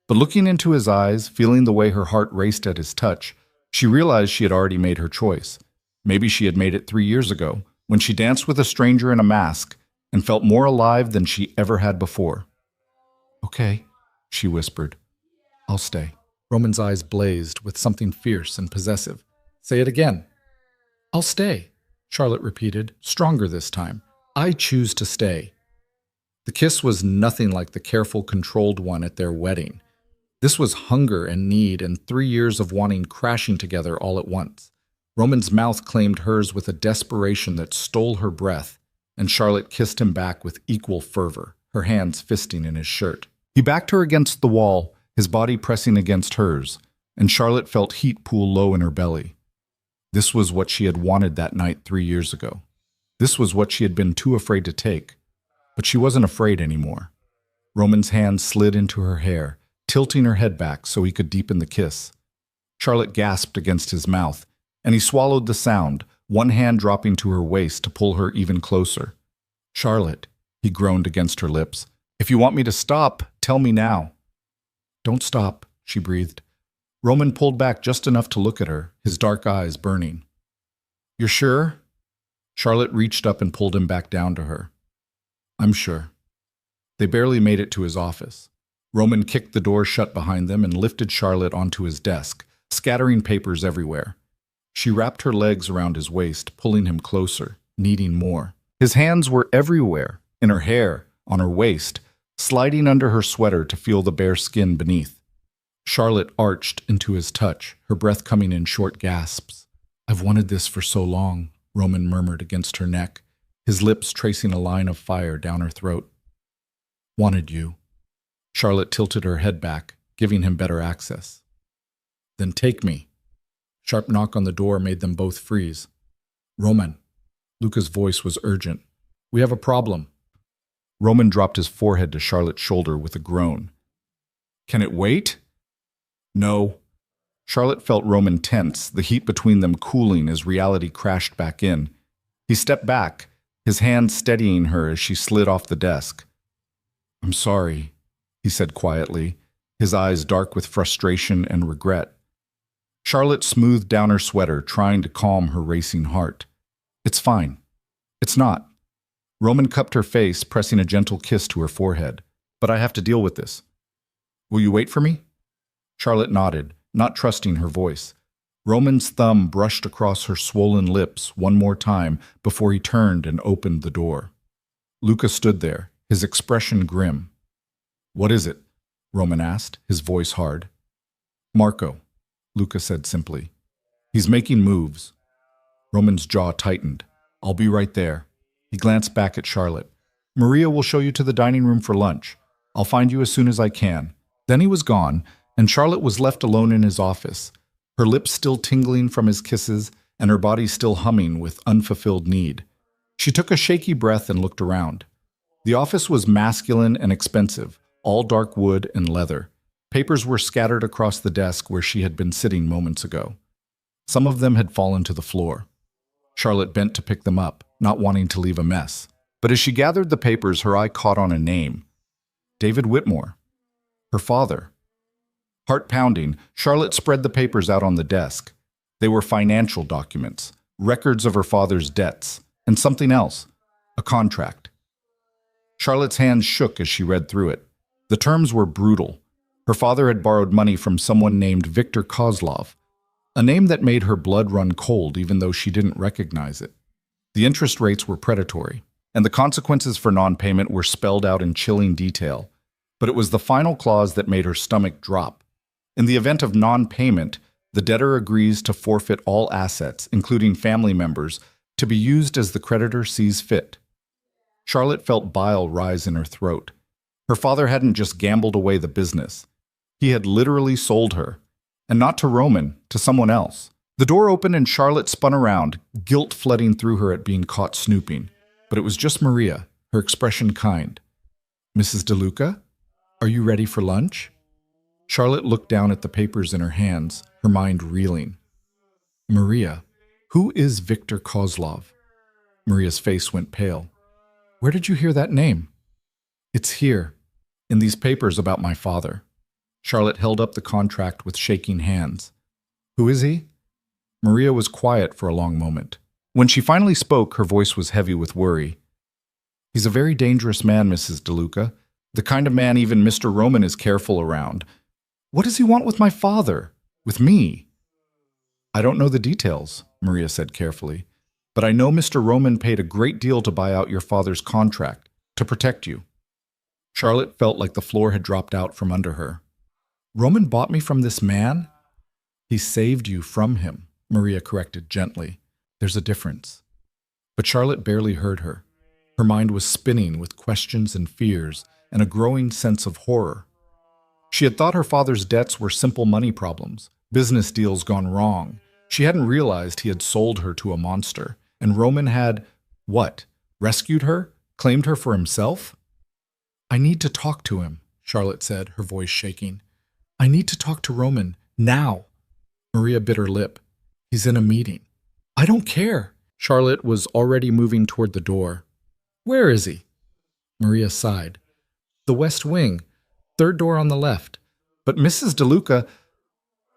But looking into his eyes, feeling the way her heart raced at his touch, she realized she had already made her choice. Maybe she had made it 3 years ago, when she danced with a stranger in a mask and felt more alive than she ever had before. Okay, she whispered. I'll stay. Roman's eyes blazed with something fierce and possessive. Say it again. I'll stay, Charlotte repeated, stronger this time. I choose to stay. The kiss was nothing like the careful, controlled one at their wedding. This was hunger and need and 3 years of wanting crashing together all at once. Roman's mouth claimed hers with a desperation that stole her breath, and Charlotte kissed him back with equal fervor, her hands fisting in his shirt. He backed her against the wall, his body pressing against hers, and Charlotte felt heat pool low in her belly. This was what she had wanted that night 3 years ago. This was what she had been too afraid to take. But she wasn't afraid anymore. Roman's hand slid into her hair, tilting her head back so he could deepen the kiss. Charlotte gasped against his mouth, and he swallowed the sound, one hand dropping to her waist to pull her even closer. Charlotte, he groaned against her lips. If you want me to stop, tell me now. Don't stop, she breathed. Roman pulled back just enough to look at her, his dark eyes burning. You're sure? Charlotte reached up and pulled him back down to her. I'm sure. They barely made it to his office. Roman kicked the door shut behind them and lifted Charlotte onto his desk, scattering papers everywhere. She wrapped her legs around his waist, pulling him closer, needing more. His hands were everywhere, in her hair, on her waist, sliding under her sweater to feel the bare skin beneath. Charlotte arched into his touch, her breath coming in short gasps. I've wanted this for so long, Roman murmured against her neck, his lips tracing a line of fire down her throat. Wanted you. Charlotte tilted her head back, giving him better access. Then take me. Sharp knock on the door made them both freeze. Roman. Luca's voice was urgent. We have a problem. Roman dropped his forehead to Charlotte's shoulder with a groan. Can it wait? No. Charlotte felt Roman tense, the heat between them cooling as reality crashed back in. He stepped back, his hand steadying her as she slid off the desk. I'm sorry, he said quietly, his eyes dark with frustration and regret. Charlotte smoothed down her sweater, trying to calm her racing heart. It's fine. It's not. Roman cupped her face, pressing a gentle kiss to her forehead. But I have to deal with this. Will you wait for me? Charlotte nodded, not trusting her voice. Roman's thumb brushed across her swollen lips one more time before he turned and opened the door. Luca stood there, his expression grim. What is it? Roman asked, his voice hard. Marco, Luca said simply. He's making moves. Roman's jaw tightened. I'll be right there. He glanced back at Charlotte. Maria will show you to the dining room for lunch. I'll find you as soon as I can. Then he was gone, and Charlotte was left alone in his office, her lips still tingling from his kisses and her body still humming with unfulfilled need. She took a shaky breath and looked around. The office was masculine and expensive, all dark wood and leather. Papers were scattered across the desk where she had been sitting moments ago. Some of them had fallen to the floor. Charlotte bent to pick them up, not wanting to leave a mess. But as she gathered the papers, her eye caught on a name. David Whitmore. Her father. Heart pounding, Charlotte spread the papers out on the desk. They were financial documents, records of her father's debts, and something else, a contract. Charlotte's hands shook as she read through it. The terms were brutal. Her father had borrowed money from someone named Viktor Kozlov, a name that made her blood run cold even though she didn't recognize it. The interest rates were predatory, and the consequences for non-payment were spelled out in chilling detail. But it was the final clause that made her stomach drop. In the event of non-payment, the debtor agrees to forfeit all assets, including family members, to be used as the creditor sees fit. Charlotte felt bile rise in her throat. Her father hadn't just gambled away the business. He had literally sold her. And not to Roman, to someone else. The door opened and Charlotte spun around, guilt flooding through her at being caught snooping. But it was just Maria, her expression kind. "Mrs. DeLuca, are you ready for lunch?" Charlotte looked down at the papers in her hands, her mind reeling. "Maria, who is Viktor Kozlov?" Maria's face went pale. "Where did you hear that name?" "It's here, in these papers about my father." Charlotte held up the contract with shaking hands. "Who is he?" Maria was quiet for a long moment. When she finally spoke, her voice was heavy with worry. "He's a very dangerous man, Mrs. DeLuca. The kind of man even Mr. Roman is careful around. What does he want with my father? With me?" "I don't know the details," Maria said carefully, "but I know Mr. Roman paid a great deal to buy out your father's contract, to protect you." Charlotte felt like the floor had dropped out from under her. "Roman bought me from this man?" "He saved you from him," Maria corrected gently. "There's a difference." But Charlotte barely heard her. Her mind was spinning with questions and fears and a growing sense of horror. She had thought her father's debts were simple money problems, business deals gone wrong. She hadn't realized he had sold her to a monster, and Roman had, what, rescued her, claimed her for himself? "I need to talk to him," Charlotte said, her voice shaking. "I need to talk to Roman, now." Maria bit her lip. "He's in a meeting." "I don't care." Charlotte was already moving toward the door. "Where is he?" Maria sighed. "The West Wing, third door on the left." "But Mrs. DeLuca—"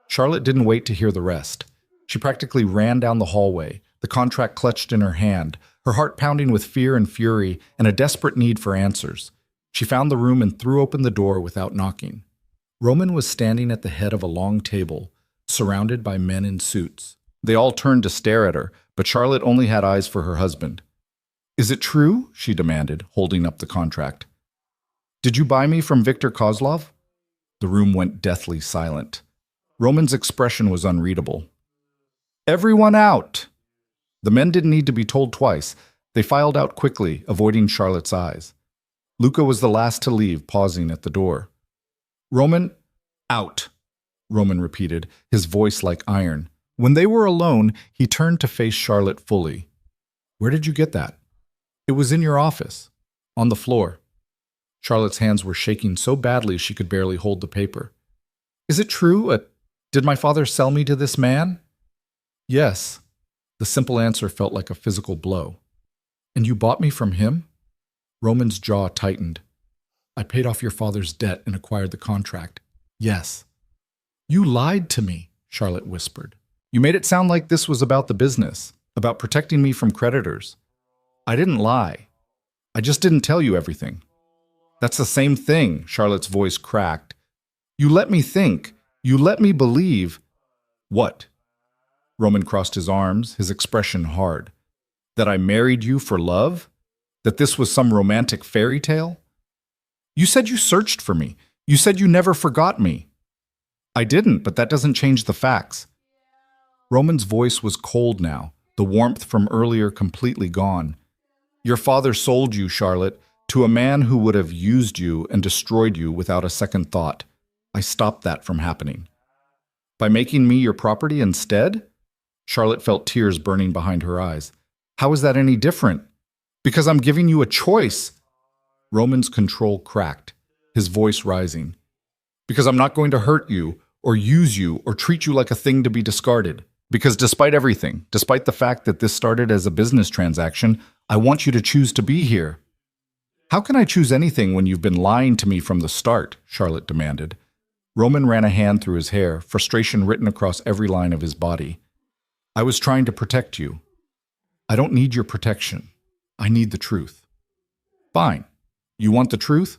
Charlotte didn't wait to hear the rest. She practically ran down the hallway, the contract clutched in her hand, her heart pounding with fear and fury and a desperate need for answers. She found the room and threw open the door without knocking. Roman was standing at the head of a long table, surrounded by men in suits. They all turned to stare at her, but Charlotte only had eyes for her husband. "Is it true?" she demanded, holding up the contract. "Did you buy me from Viktor Kozlov?" The room went deathly silent. Roman's expression was unreadable. "Everyone out!" The men didn't need to be told twice. They filed out quickly, avoiding Charlotte's eyes. Luca was the last to leave, pausing at the door. "Roman, out," Roman repeated, his voice like iron. When they were alone, he turned to face Charlotte fully. "Where did you get that?" "It was in your office, on the floor." Charlotte's hands were shaking so badly she could barely hold the paper. "Is it true? Did my father sell me to this man?" "Yes." The simple answer felt like a physical blow. "And you bought me from him?" Roman's jaw tightened. "I paid off your father's debt and acquired the contract. Yes." "You lied to me," Charlotte whispered. "You made it sound like this was about the business, about protecting me from creditors." "I didn't lie. I just didn't tell you everything." "That's the same thing," Charlotte's voice cracked. "You let me think. You let me believe." "What?" Roman crossed his arms, his expression hard. "That I married you for love? That this was some romantic fairy tale? You said you searched for me. You said you never forgot me." "I didn't, but that doesn't change the facts." Roman's voice was cold now, the warmth from earlier completely gone. "Your father sold you, Charlotte, to a man who would have used you and destroyed you without a second thought. I stopped that from happening. By making me your property instead?" Charlotte felt tears burning behind her eyes. "How is that any different? Because I'm giving you a choice." Roman's control cracked, his voice rising. "Because I'm not going to hurt you, or use you, or treat you like a thing to be discarded. Because despite everything, despite the fact that this started as a business transaction, I want you to choose to be here." "How can I choose anything when you've been lying to me from the start?" Charlotte demanded. Roman ran a hand through his hair, frustration written across every line of his body. I was trying to protect you. I don't need your protection. I need the truth. Fine. You want the truth?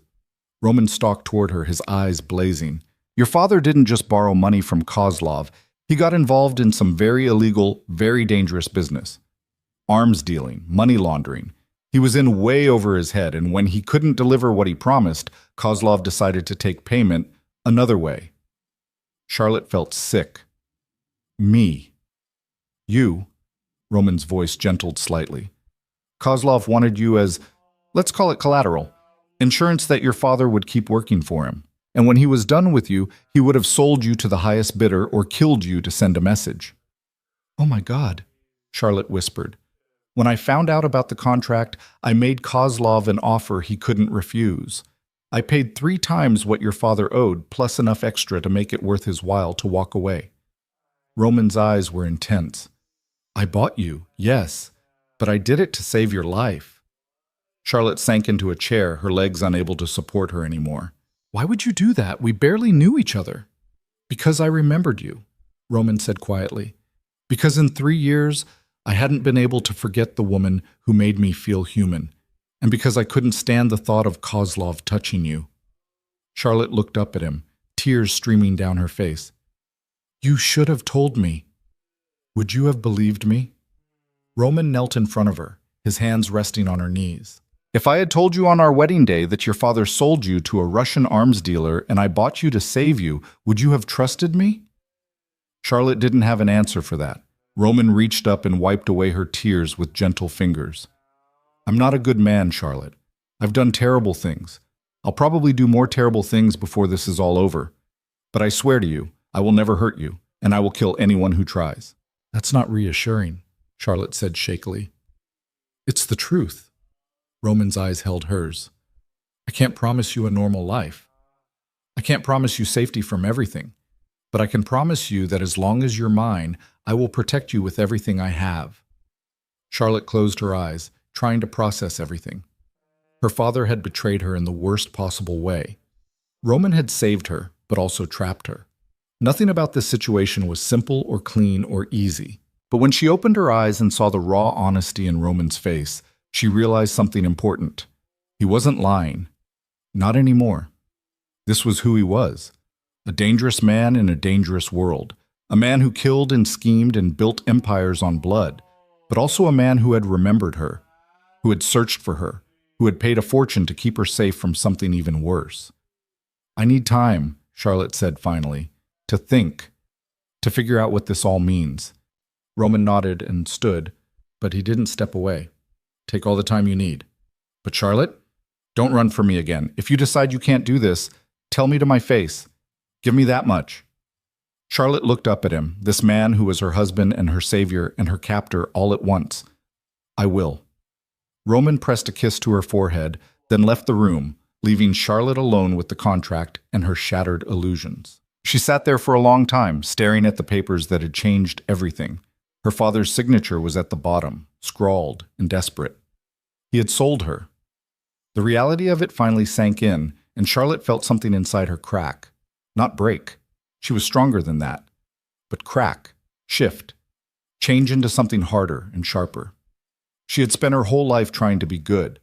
Roman stalked toward her, his eyes blazing. Your father didn't just borrow money from Kozlov. He got involved in some very illegal, very dangerous business. Arms dealing, money laundering. He was in way over his head, and when he couldn't deliver what he promised, Kozlov decided to take payment another way. Charlotte felt sick. Me. You. Roman's voice gentled slightly. Kozlov wanted you as, let's call it collateral, insurance that your father would keep working for him. And when he was done with you, he would have sold you to the highest bidder or killed you to send a message. Oh my God, Charlotte whispered. When I found out about the contract, I made Kozlov an offer he couldn't refuse. I paid 3 times what your father owed, plus enough extra to make it worth his while to walk away. Roman's eyes were intense. I bought you, yes, but I did it to save your life. Charlotte sank into a chair, her legs unable to support her anymore. Why would you do that? We barely knew each other. Because I remembered you, Roman said quietly. Because in 3 years, I hadn't been able to forget the woman who made me feel human, and because I couldn't stand the thought of Kozlov touching you. Charlotte looked up at him, tears streaming down her face. You should have told me. Would you have believed me? Roman knelt in front of her, his hands resting on her knees. If I had told you on our wedding day that your father sold you to a Russian arms dealer and I bought you to save you, would you have trusted me? Charlotte didn't have an answer for that. Roman reached up and wiped away her tears with gentle fingers. I'm not a good man, Charlotte. I've done terrible things. I'll probably do more terrible things before this is all over. But I swear to you, I will never hurt you, and I will kill anyone who tries. That's not reassuring, Charlotte said shakily. It's the truth. Roman's eyes held hers. I can't promise you a normal life. I can't promise you safety from everything. But I can promise you that as long as you're mine, I will protect you with everything I have. Charlotte closed her eyes, trying to process everything. Her father had betrayed her in the worst possible way. Roman had saved her, but also trapped her. Nothing about this situation was simple or clean or easy. But when she opened her eyes and saw the raw honesty in Roman's face, she realized something important. He wasn't lying. Not anymore. This was who he was. A dangerous man in a dangerous world. A man who killed and schemed and built empires on blood. But also a man who had remembered her. Who had searched for her. Who had paid a fortune to keep her safe from something even worse. I need time, Charlotte said finally. To think. To figure out what this all means. Roman nodded and stood, but he didn't step away. Take all the time you need. But Charlotte, don't run for me again. If you decide you can't do this, tell me to my face. Give me that much. Charlotte looked up at him, this man who was her husband and her savior and her captor all at once. I will. Roman pressed a kiss to her forehead, then left the room, leaving Charlotte alone with the contract and her shattered illusions. She sat there for a long time, staring at the papers that had changed everything. Her father's signature was at the bottom, scrawled and desperate. He had sold her. The reality of it finally sank in, and Charlotte felt something inside her crack. Not break. She was stronger than that. But crack, shift, change into something harder and sharper. She had spent her whole life trying to be good,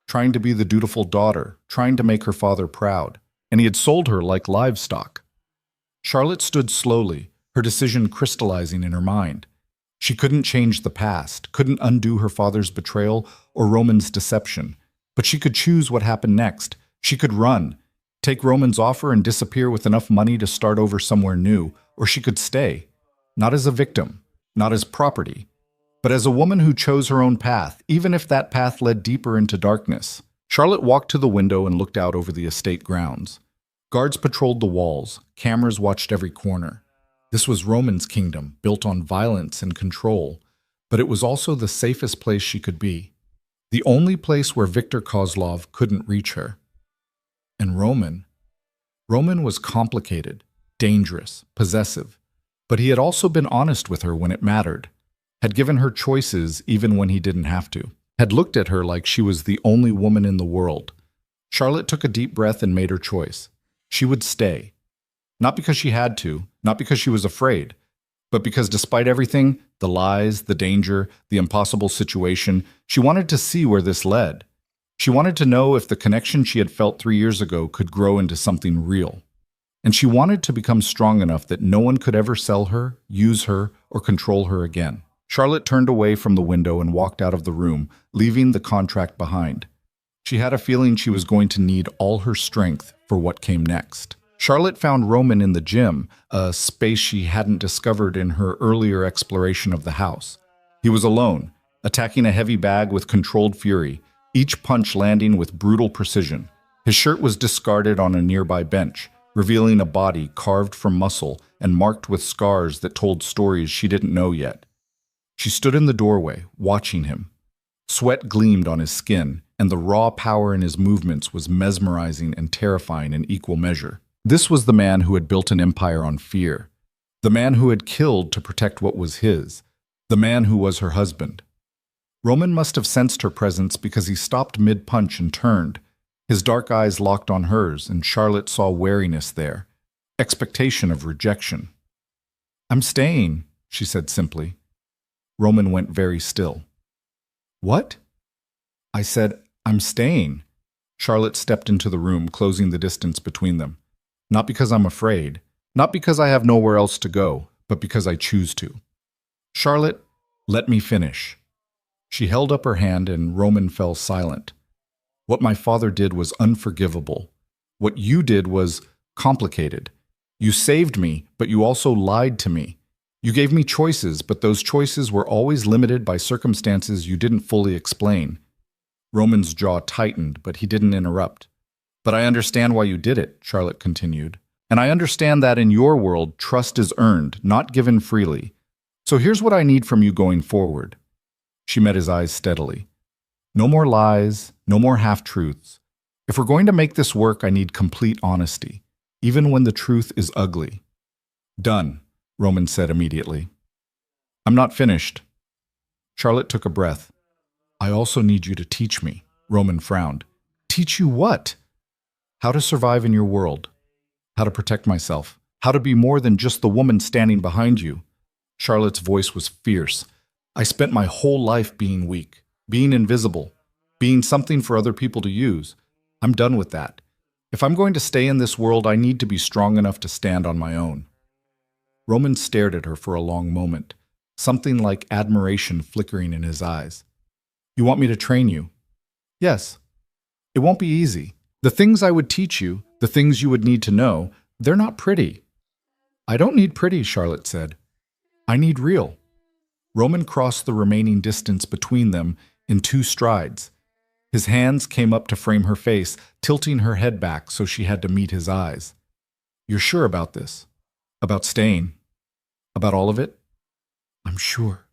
trying to be the dutiful daughter, trying to make her father proud, and he had sold her like livestock. Charlotte stood slowly, her decision crystallizing in her mind. She couldn't change the past, couldn't undo her father's betrayal or Roman's deception, but she could choose what happened next. She could run, take Roman's offer and disappear with enough money to start over somewhere new, or she could stay, not as a victim, not as property, but as a woman who chose her own path, even if that path led deeper into darkness. Charlotte walked to the window and looked out over the estate grounds. Guards patrolled the walls, cameras watched every corner. This was Roman's kingdom, built on violence and control, but it was also the safest place she could be. The only place where Viktor Kozlov couldn't reach her. And Roman was complicated, dangerous, possessive, but he had also been honest with her when it mattered, had given her choices even when he didn't have to, had looked at her like she was the only woman in the world. Charlotte took a deep breath and made her choice. She would stay. Not because she had to, not because she was afraid, but because despite everything, The lies, the danger, the impossible situation. She wanted to see where this led. She wanted to know if the connection she had felt 3 years ago could grow into something real. And she wanted to become strong enough that no one could ever sell her, use her, or control her again. Charlotte turned away from the window and walked out of the room, leaving the contract behind. She had a feeling she was going to need all her strength for what came next. Charlotte found Roman in the gym, a space she hadn't discovered in her earlier exploration of the house. He was alone, attacking a heavy bag with controlled fury, each punch landing with brutal precision. His shirt was discarded on a nearby bench, revealing a body carved from muscle and marked with scars that told stories she didn't know yet. She stood in the doorway, watching him. Sweat gleamed on his skin, and the raw power in his movements was mesmerizing and terrifying in equal measure. This was the man who had built an empire on fear, the man who had killed to protect what was his, the man who was her husband. Roman must have sensed her presence because he stopped mid-punch and turned. His dark eyes locked on hers, and Charlotte saw wariness there, expectation of rejection. "I'm staying," she said simply. Roman went very still. "What?" "I said, I'm staying." Charlotte stepped into the room, closing the distance between them. "Not because I'm afraid, not because I have nowhere else to go, but because I choose to." "Charlotte, let me finish." She held up her hand and Roman fell silent. "What my father did was unforgivable. What you did was complicated. You saved me, but you also lied to me. You gave me choices, but those choices were always limited by circumstances you didn't fully explain." Roman's jaw tightened, but he didn't interrupt. "But I understand why you did it," Charlotte continued. "And I understand that in your world, trust is earned, not given freely. So here's what I need from you going forward." She met his eyes steadily. "No more lies, no more half-truths. If we're going to make this work, I need complete honesty, even when the truth is ugly." "Done," Roman said immediately. "I'm not finished." Charlotte took a breath. "I also need you to teach me," Roman frowned. "Teach you what?" "How to survive in your world. How to protect myself. How to be more than just the woman standing behind you." Charlotte's voice was fierce. "I spent my whole life being weak, being invisible, being something for other people to use. I'm done with that. If I'm going to stay in this world, I need to be strong enough to stand on my own." Roman stared at her for a long moment, something like admiration flickering in his eyes. "You want me to train you?" "Yes. It won't be easy. The things I would teach you, the things you would need to know, they're not pretty." "I don't need pretty," Charlotte said. "I need real." Roman crossed the remaining distance between them in 2 strides. His hands came up to frame her face, tilting her head back so she had to meet his eyes. "You're sure about this? About staying? About all of it?" "I'm sure,"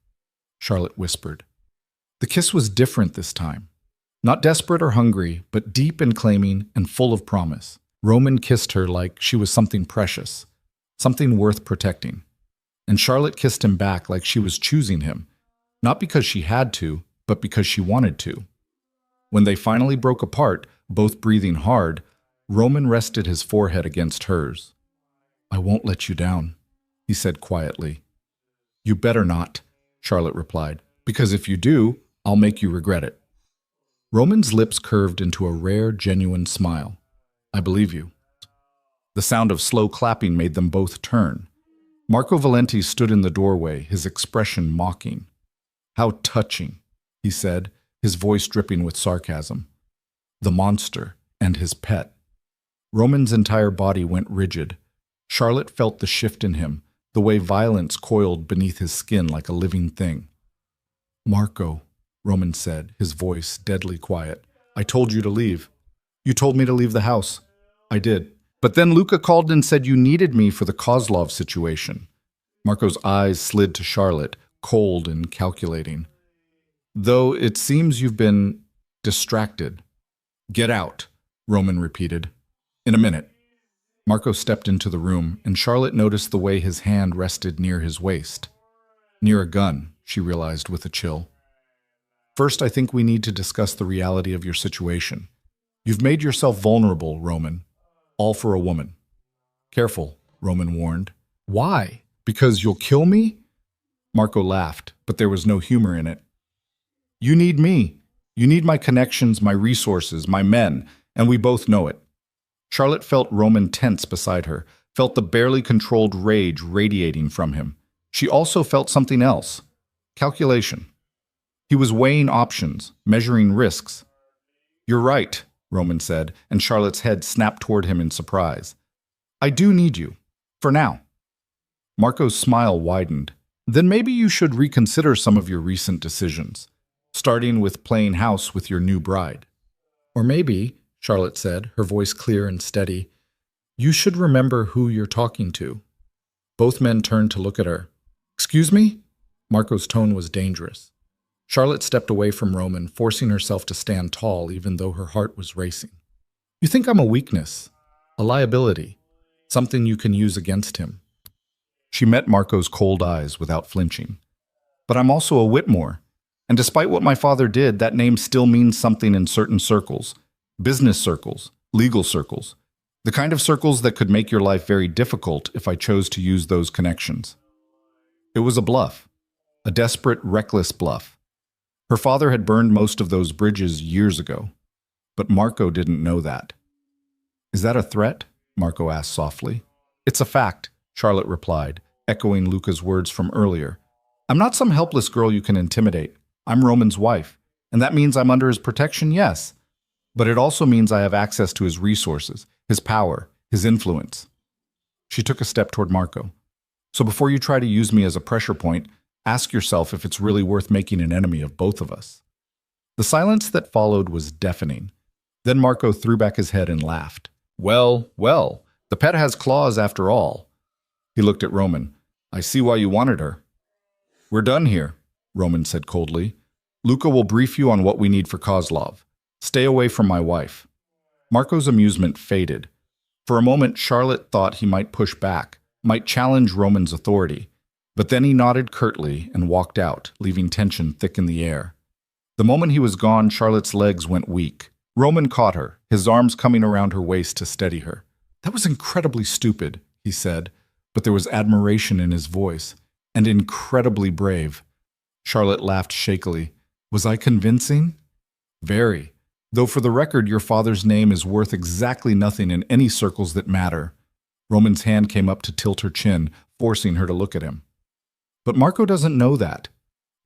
Charlotte whispered. The kiss was different this time. Not desperate or hungry, but deep and claiming and full of promise. Roman kissed her like she was something precious, something worth protecting. And Charlotte kissed him back like she was choosing him, not because she had to, but because she wanted to. When they finally broke apart, both breathing hard, Roman rested his forehead against hers. "I won't let you down," he said quietly. "You better not," Charlotte replied, "because if you do, I'll make you regret it." Roman's lips curved into a rare, genuine smile. "I believe you." The sound of slow clapping made them both turn. Marco Valenti stood in the doorway, his expression mocking. "How touching," he said, his voice dripping with sarcasm. "The monster and his pet." Roman's entire body went rigid. Charlotte felt the shift in him, the way violence coiled beneath his skin like a living thing. "Marco," Roman said, his voice deadly quiet, "I told you to leave. You told me to leave the house. I did. But then Luca called and said you needed me for the Kozlov situation." Marco's eyes slid to Charlotte, cold and calculating. "Though it seems you've been distracted." "Get out," Roman repeated. "In a minute." Marco stepped into the room, and Charlotte noticed the way his hand rested near his waist. Near a gun, she realized with a chill. "First, I think we need to discuss the reality of your situation. You've made yourself vulnerable, Roman. All for a woman." "Careful," Roman warned. "Why? Because you'll kill me?" Marco laughed, but there was no humor in it. You need me. You need my connections, my resources, my men, and we both know it. Charlotte felt Roman tense beside her, felt the barely controlled rage radiating from him. She also felt something else. Calculation. He was weighing options, measuring risks. You're right, Roman said, and Charlotte's head snapped toward him in surprise. I do need you. For now. Marco's smile widened. Then maybe you should reconsider some of your recent decisions, starting with playing house with your new bride. Or maybe, Charlotte said, her voice clear and steady, you should remember who you're talking to. Both men turned to look at her. Excuse me? Marco's tone was dangerous. Charlotte stepped away from Roman, forcing herself to stand tall even though her heart was racing. You think I'm a weakness, a liability, something you can use against him. She met Marco's cold eyes without flinching. But I'm also a Whitmore, and despite what my father did, that name still means something in certain circles. Business circles, legal circles. The kind of circles that could make your life very difficult if I chose to use those connections. It was a bluff. A desperate, reckless bluff. Her father had burned most of those bridges years ago. But Marco didn't know that. Is that a threat? Marco asked softly. It's a fact, Charlotte replied, echoing Luca's words from earlier. I'm not some helpless girl you can intimidate. I'm Roman's wife, and that means I'm under his protection, yes. But it also means I have access to his resources, his power, his influence. She took a step toward Marco. So before you try to use me as a pressure point, ask yourself if it's really worth making an enemy of both of us. The silence that followed was deafening. Then Marco threw back his head and laughed. Well, the pet has claws after all. He looked at Roman. I see why you wanted her. We're done here, Roman said coldly. Luca will brief you on what we need for Kozlov. Stay away from my wife. Marco's amusement faded. For a moment, Charlotte thought he might push back, might challenge Roman's authority. But then he nodded curtly and walked out, leaving tension thick in the air. The moment he was gone, Charlotte's legs went weak. Roman caught her, his arms coming around her waist to steady her. That was incredibly stupid, he said, but there was admiration in his voice, and incredibly brave. Charlotte laughed shakily. Was I convincing? Very. Though for the record, your father's name is worth exactly nothing in any circles that matter. Roman's hand came up to tilt her chin, forcing her to look at him. But Marco doesn't know that,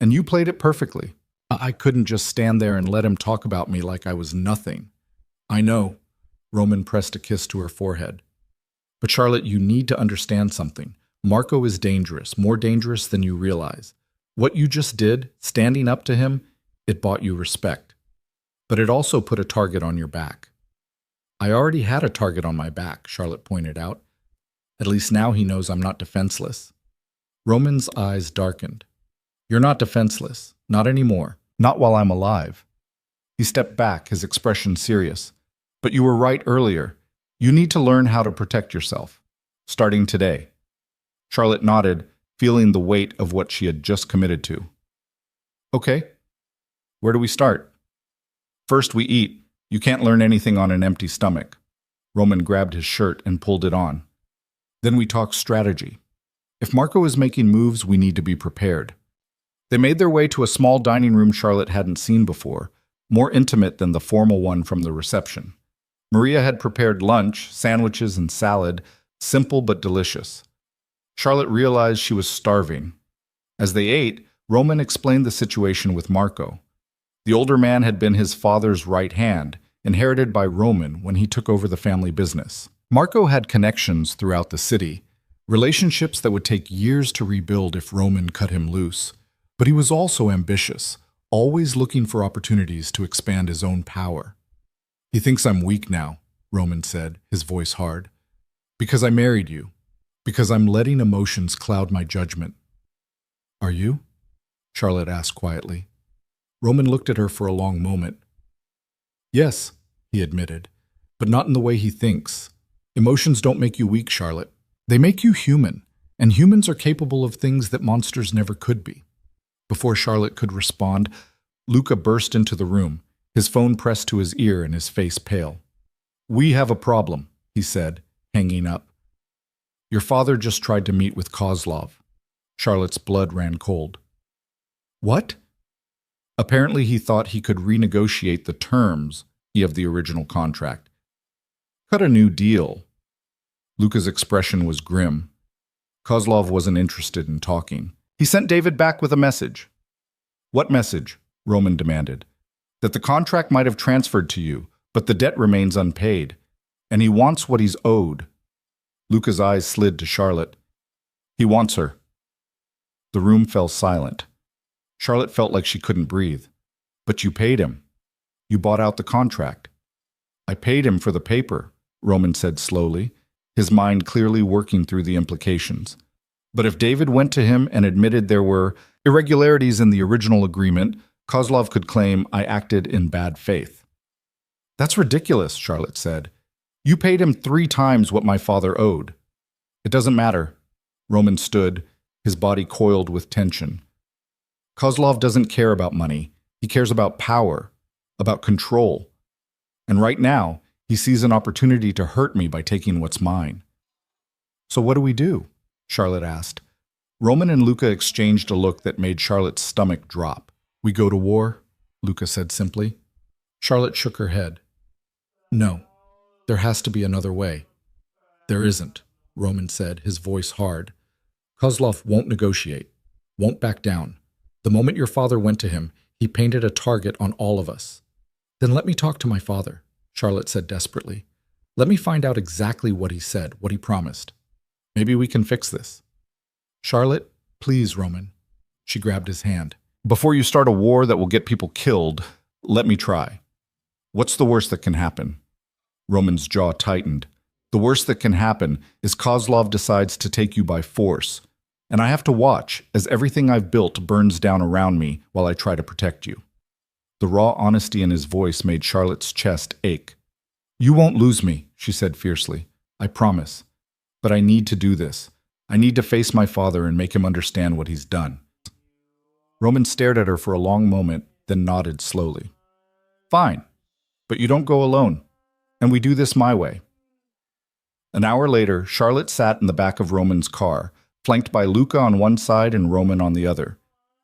and you played it perfectly. I couldn't just stand there and let him talk about me like I was nothing. I know. Roman pressed a kiss to her forehead. But Charlotte, you need to understand something. Marco is dangerous, more dangerous than you realize. What you just did, standing up to him, it bought you respect. But it also put a target on your back. I already had a target on my back, Charlotte pointed out. At least now he knows I'm not defenseless. Roman's eyes darkened. You're not defenseless. Not anymore. Not while I'm alive. He stepped back, his expression serious. But you were right earlier. You need to learn how to protect yourself. Starting today. Charlotte nodded, feeling the weight of what she had just committed to. Okay. Where do we start? First we eat. You can't learn anything on an empty stomach. Roman grabbed his shirt and pulled it on. Then we talk strategy. If Marco is making moves, we need to be prepared. They made their way to a small dining room Charlotte hadn't seen before, more intimate than the formal one from the reception. Maria had prepared lunch, sandwiches and salad, simple but delicious. Charlotte realized she was starving. As they ate, Roman explained the situation with Marco. The older man had been his father's right hand, inherited by Roman when he took over the family business. Marco had connections throughout the city, relationships that would take years to rebuild if Roman cut him loose. But he was also ambitious, always looking for opportunities to expand his own power. He thinks I'm weak now, Roman said, his voice hard. Because I married you. Because I'm letting emotions cloud my judgment. Are you? Charlotte asked quietly. Roman looked at her for a long moment. Yes, he admitted, but not in the way he thinks. Emotions don't make you weak, Charlotte. They make you human, and humans are capable of things that monsters never could be. Before Charlotte could respond, Luca burst into the room, his phone pressed to his ear and his face pale. We have a problem, he said, hanging up. Your father just tried to meet with Kozlov. Charlotte's blood ran cold. What? Apparently he thought he could renegotiate the terms of the original contract. Cut a new deal. Luca's expression was grim. Kozlov wasn't interested in talking. He sent David back with a message. What message? Roman demanded. That the contract might have transferred to you, but the debt remains unpaid, and he wants what he's owed. Luca's eyes slid to Charlotte. He wants her. The room fell silent. Charlotte felt like she couldn't breathe. But you paid him. You bought out the contract. I paid him for the paper, Roman said slowly, his mind clearly working through the implications. But if David went to him and admitted there were irregularities in the original agreement, Kozlov could claim I acted in bad faith. That's ridiculous, Charlotte said. You paid him 3 times what my father owed. It doesn't matter. Roman stood, his body coiled with tension. Kozlov doesn't care about money. He cares about power, about control. And right now, he sees an opportunity to hurt me by taking what's mine. So what do we do? Charlotte asked. Roman and Luca exchanged a look that made Charlotte's stomach drop. We go to war, Luca said simply. Charlotte shook her head. No, there has to be another way. There isn't, Roman said, his voice hard. Kozlov won't negotiate, won't back down. The moment your father went to him, he painted a target on all of us. Then let me talk to my father, Charlotte said desperately. Let me find out exactly what he said, what he promised. Maybe we can fix this. Charlotte, please, Roman. She grabbed his hand. Before you start a war that will get people killed, let me try. What's the worst that can happen? Roman's jaw tightened. The worst that can happen is Kozlov decides to take you by force, and I have to watch as everything I've built burns down around me while I try to protect you. The raw honesty in his voice made Charlotte's chest ache. You won't lose me, she said fiercely. I promise. But I need to do this. I need to face my father and make him understand what he's done. Roman stared at her for a long moment, then nodded slowly. Fine, but you don't go alone, and we do this my way. An hour later, Charlotte sat in the back of Roman's car, flanked by Luca on one side and Roman on the other.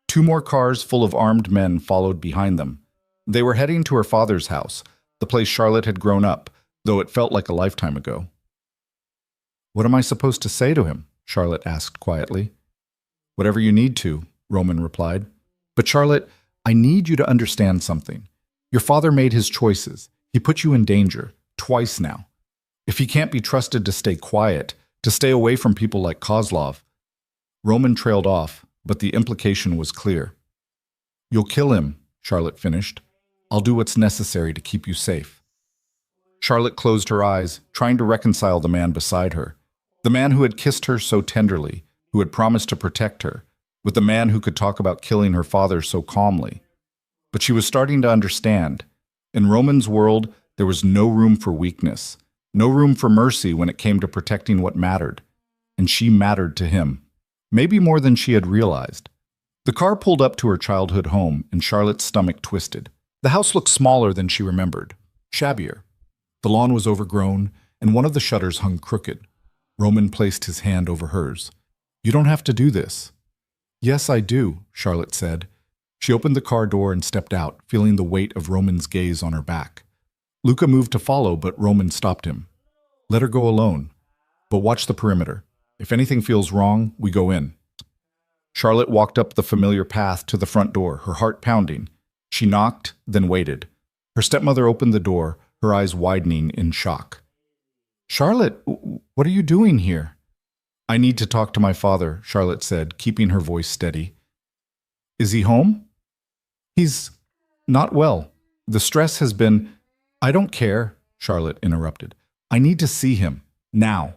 2 more cars full of armed men followed behind them. They were heading to her father's house, the place Charlotte had grown up, though it felt like a lifetime ago. What am I supposed to say to him? Charlotte asked quietly. Whatever you need to, Roman replied. But Charlotte, I need you to understand something. Your father made his choices. He put you in danger, twice now. If he can't be trusted to stay quiet, to stay away from people like Kozlov. Roman trailed off, but the implication was clear. You'll kill him, Charlotte finished. I'll do what's necessary to keep you safe. Charlotte closed her eyes, trying to reconcile the man beside her. The man who had kissed her so tenderly, who had promised to protect her, with the man who could talk about killing her father so calmly. But she was starting to understand. In Roman's world, there was no room for weakness, no room for mercy when it came to protecting what mattered. And she mattered to him, maybe more than she had realized. The car pulled up to her childhood home, and Charlotte's stomach twisted. The house looked smaller than she remembered, shabbier. The lawn was overgrown, and one of the shutters hung crooked. Roman placed his hand over hers. You don't have to do this. Yes, I do, Charlotte said. She opened the car door and stepped out, feeling the weight of Roman's gaze on her back. Luca moved to follow, but Roman stopped him. Let her go alone, but watch the perimeter. If anything feels wrong, we go in. Charlotte walked up the familiar path to the front door, her heart pounding. She knocked, then waited. Her stepmother opened the door, her eyes widening in shock. Charlotte, what are you doing here? I need to talk to my father, Charlotte said, keeping her voice steady. Is he home? He's not well. The stress has been... I don't care, Charlotte interrupted. I need to see him, now.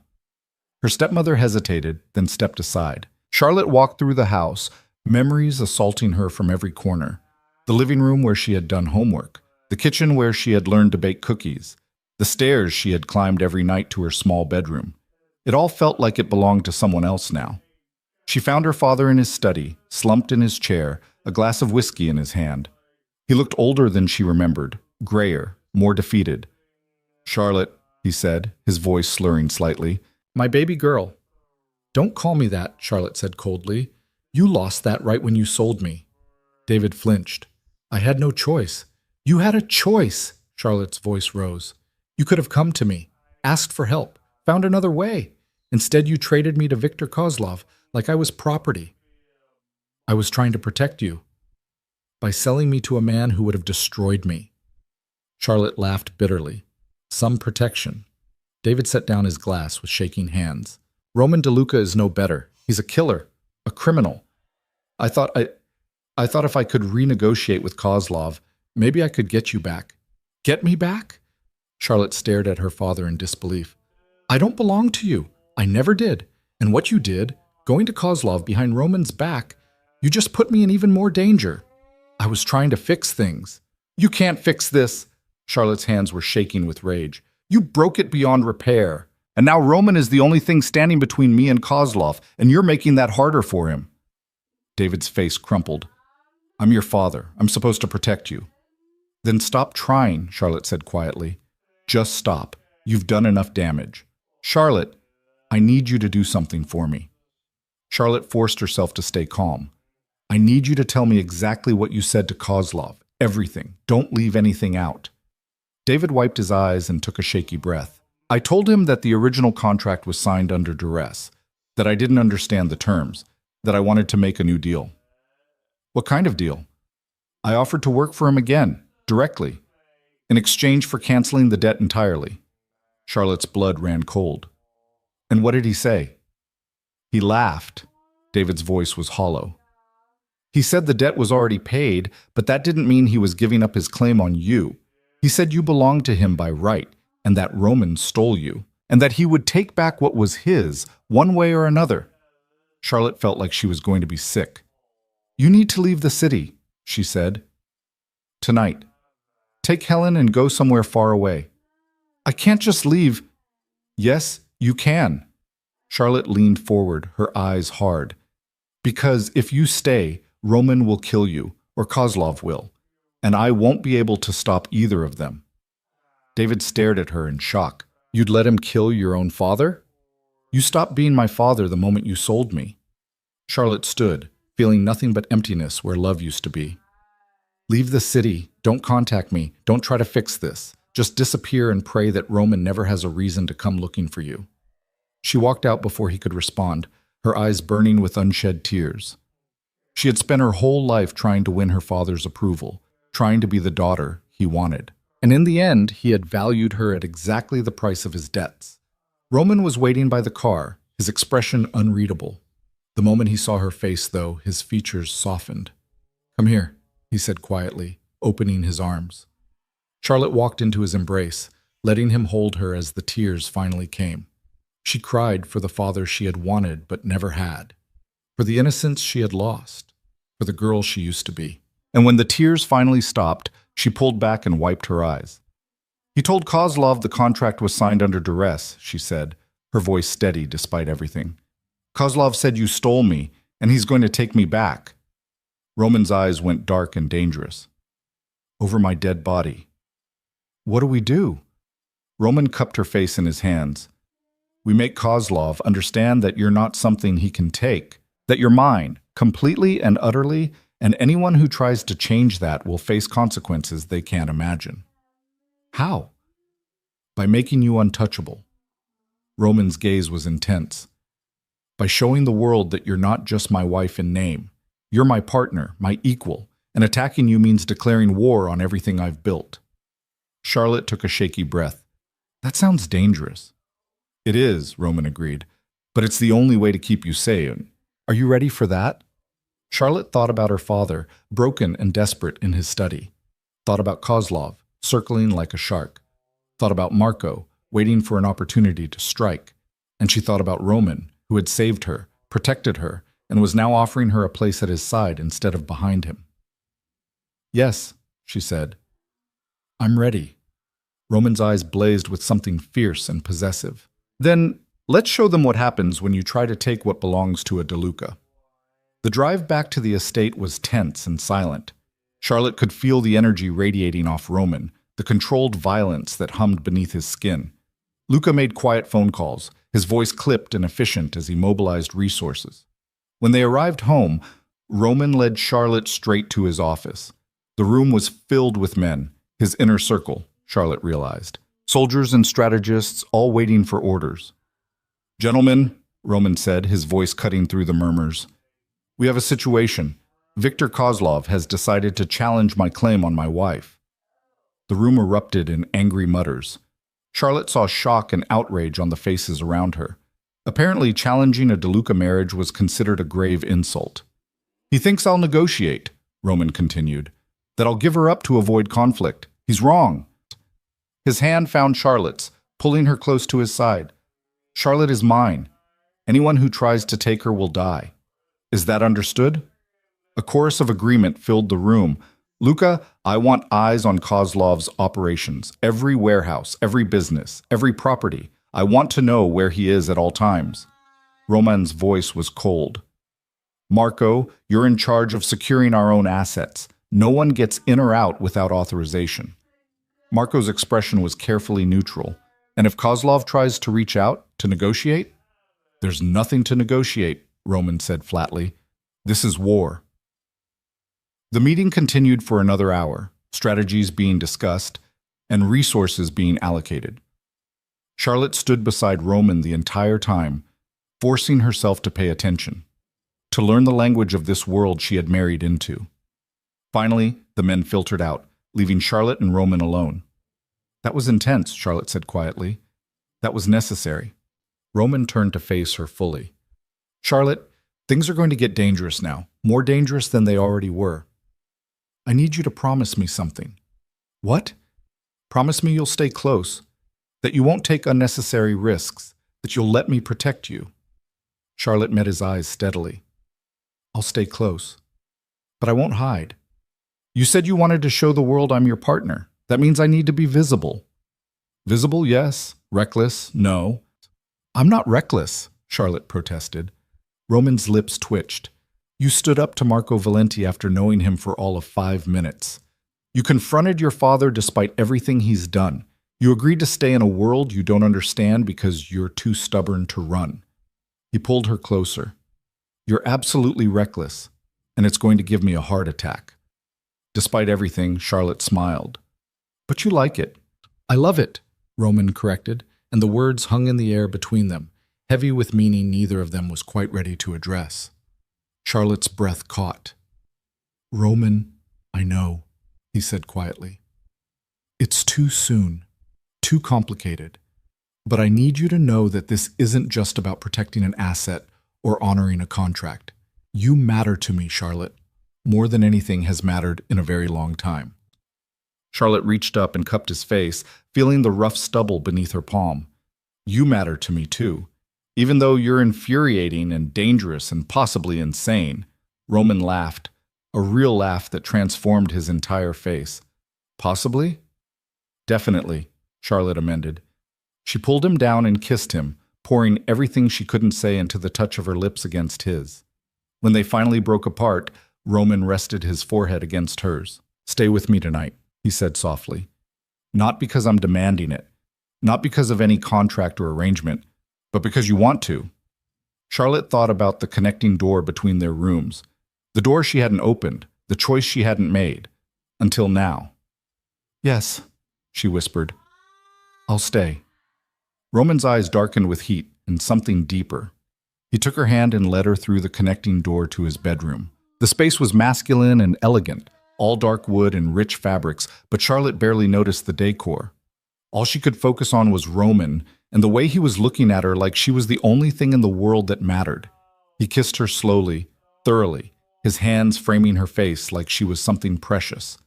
Her stepmother hesitated, then stepped aside. Charlotte walked through the house, memories assaulting her from every corner. The living room where she had done homework, the kitchen where she had learned to bake cookies, the stairs she had climbed every night to her small bedroom. It all felt like it belonged to someone else now. She found her father in his study, slumped in his chair, a glass of whiskey in his hand. He looked older than she remembered, grayer, more defeated. Charlotte, he said, his voice slurring slightly. My baby girl. Don't call me that, Charlotte said coldly. You lost that right when you sold me. David flinched. I had no choice. You had a choice, Charlotte's voice rose. You could have come to me, asked for help, found another way. Instead, you traded me to Viktor Kozlov like I was property. I was trying to protect you by selling me to a man who would have destroyed me. Charlotte laughed bitterly. Some protection. David set down his glass with shaking hands. Roman DeLuca is no better. He's a killer, a criminal. I thought if I could renegotiate with Kozlov, maybe I could get you back. Get me back? Charlotte stared at her father in disbelief. I don't belong to you. I never did. And what you did, going to Kozlov behind Roman's back, you just put me in even more danger. I was trying to fix things. You can't fix this. Charlotte's hands were shaking with rage. You broke it beyond repair. And now Roman is the only thing standing between me and Kozlov, and you're making that harder for him. David's face crumpled. I'm your father. I'm supposed to protect you. Then stop trying, Charlotte said quietly. Just stop. You've done enough damage. Charlotte, I need you to do something for me. Charlotte forced herself to stay calm. I need you to tell me exactly what you said to Kozlov. Everything. Don't leave anything out. David wiped his eyes and took a shaky breath. I told him that the original contract was signed under duress, that I didn't understand the terms, that I wanted to make a new deal. What kind of deal? I offered to work for him again, directly, in exchange for canceling the debt entirely. Charlotte's blood ran cold. And what did he say? He laughed. David's voice was hollow. He said the debt was already paid, but that didn't mean he was giving up his claim on you. He said you belonged to him by right, and that Roman stole you, and that he would take back what was his, one way or another. Charlotte felt like she was going to be sick. You need to leave the city, she said. Tonight. Take Helen and go somewhere far away. I can't just leave. Yes, you can. Charlotte leaned forward, her eyes hard. Because if you stay, Roman will kill you, or Kozlov will, and I won't be able to stop either of them. David stared at her in shock. You'd let him kill your own father? You stopped being my father the moment you sold me. Charlotte stood, feeling nothing but emptiness where love used to be. Leave the city. Don't contact me. Don't try to fix this. Just disappear and pray that Roman never has a reason to come looking for you. She walked out before he could respond, her eyes burning with unshed tears. She had spent her whole life trying to win her father's approval, trying to be the daughter he wanted. And in the end, he had valued her at exactly the price of his debts. Roman was waiting by the car, his expression unreadable. The moment he saw her face, though, his features softened. Come here, he said quietly, opening his arms. Charlotte walked into his embrace, letting him hold her as the tears finally came. She cried for the father she had wanted but never had, for the innocence she had lost, for the girl she used to be. And when the tears finally stopped, she pulled back and wiped her eyes. He told Kozlov the contract was signed under duress, she said, her voice steady despite everything. Kozlov said you stole me, and he's going to take me back. Roman's eyes went dark and dangerous. Over my dead body. What do we do? Roman cupped her face in his hands. We make Kozlov understand that you're not something he can take, that you're mine, completely and utterly, and anyone who tries to change that will face consequences they can't imagine. How? By making you untouchable. Roman's gaze was intense. By showing the world that you're not just my wife in name. You're my partner, my equal, and attacking you means declaring war on everything I've built. Charlotte took a shaky breath. That sounds dangerous. It is, Roman agreed, but it's the only way to keep you sane. Are you ready for that? Charlotte thought about her father, broken and desperate in his study. Thought about Kozlov, circling like a shark. Thought about Marco, waiting for an opportunity to strike. And she thought about Roman, who had saved her, protected her, and was now offering her a place at his side instead of behind him. Yes, she said. I'm ready. Roman's eyes blazed with something fierce and possessive. Then, let's show them what happens when you try to take what belongs to a DeLuca. The drive back to the estate was tense and silent. Charlotte could feel the energy radiating off Roman, the controlled violence that hummed beneath his skin. Luca made quiet phone calls, his voice clipped and efficient as he mobilized resources. When they arrived home, Roman led Charlotte straight to his office. The room was filled with men, his inner circle, Charlotte realized. Soldiers and strategists all waiting for orders. "Gentlemen," Roman said, his voice cutting through the murmurs, "we have a situation. Viktor Kozlov has decided to challenge my claim on my wife." The room erupted in angry mutters. Charlotte saw shock and outrage on the faces around her. Apparently, challenging a DeLuca marriage was considered a grave insult. "He thinks I'll negotiate," Roman continued, "that I'll give her up to avoid conflict. He's wrong." His hand found Charlotte's, pulling her close to his side. "Charlotte is mine. Anyone who tries to take her will die. Is that understood?" A chorus of agreement filled the room. "Luca, I want eyes on Kozlov's operations, every warehouse, every business, every property. I want to know where he is at all times." Roman's voice was cold. "Marco, you're in charge of securing our own assets. No one gets in or out without authorization." Marco's expression was carefully neutral. "And if Kozlov tries to reach out, to negotiate?" "There's nothing to negotiate," Roman said flatly. "This is war." The meeting continued for another hour, strategies being discussed, and resources being allocated. Charlotte stood beside Roman the entire time, forcing herself to pay attention, to learn the language of this world she had married into. Finally, the men filtered out, leaving Charlotte and Roman alone. "That was intense," Charlotte said quietly. "That was necessary." Roman turned to face her fully. "Charlotte, things are going to get dangerous now, more dangerous than they already were. I need you to promise me something." "What?" "Promise me you'll stay close, that you won't take unnecessary risks, that you'll let me protect you." Charlotte met his eyes steadily. "I'll stay close, but I won't hide. You said you wanted to show the world I'm your partner. That means I need to be visible." "Visible, yes. Reckless, no." "I'm not reckless," Charlotte protested. Roman's lips twitched. "You stood up to Marco Valenti after knowing him for all of 5 minutes. You confronted your father despite everything he's done. You agreed to stay in a world you don't understand because you're too stubborn to run." He pulled her closer. "You're absolutely reckless, and it's going to give me a heart attack." Despite everything, Charlotte smiled. "But you like it." "I love it," Roman corrected, and the words hung in the air between them, heavy with meaning neither of them was quite ready to address. Charlotte's breath caught. "Roman, I know," he said quietly. "It's too soon, too complicated, but I need you to know that this isn't just about protecting an asset or honoring a contract. You matter to me, Charlotte, more than anything has mattered in a very long time." Charlotte reached up and cupped his face, feeling the rough stubble beneath her palm. "You matter to me, too. Even though you're infuriating and dangerous and possibly insane." Roman laughed, a real laugh that transformed his entire face. "Possibly?" "Definitely," Charlotte amended. She pulled him down and kissed him, pouring everything she couldn't say into the touch of her lips against his. When they finally broke apart, Roman rested his forehead against hers. "Stay with me tonight," he said softly. "Not because I'm demanding it, not because of any contract or arrangement, but because you want to." Charlotte thought about the connecting door between their rooms, the door she hadn't opened, the choice she hadn't made, until now. "Yes," she whispered. "I'll stay." Roman's eyes darkened with heat and something deeper. He took her hand and led her through the connecting door to his bedroom. The space was masculine and elegant, all dark wood and rich fabrics, but Charlotte barely noticed the decor. All she could focus on was Roman, and the way he was looking at her like she was the only thing in the world that mattered. He kissed her slowly, thoroughly, his hands framing her face like she was something precious.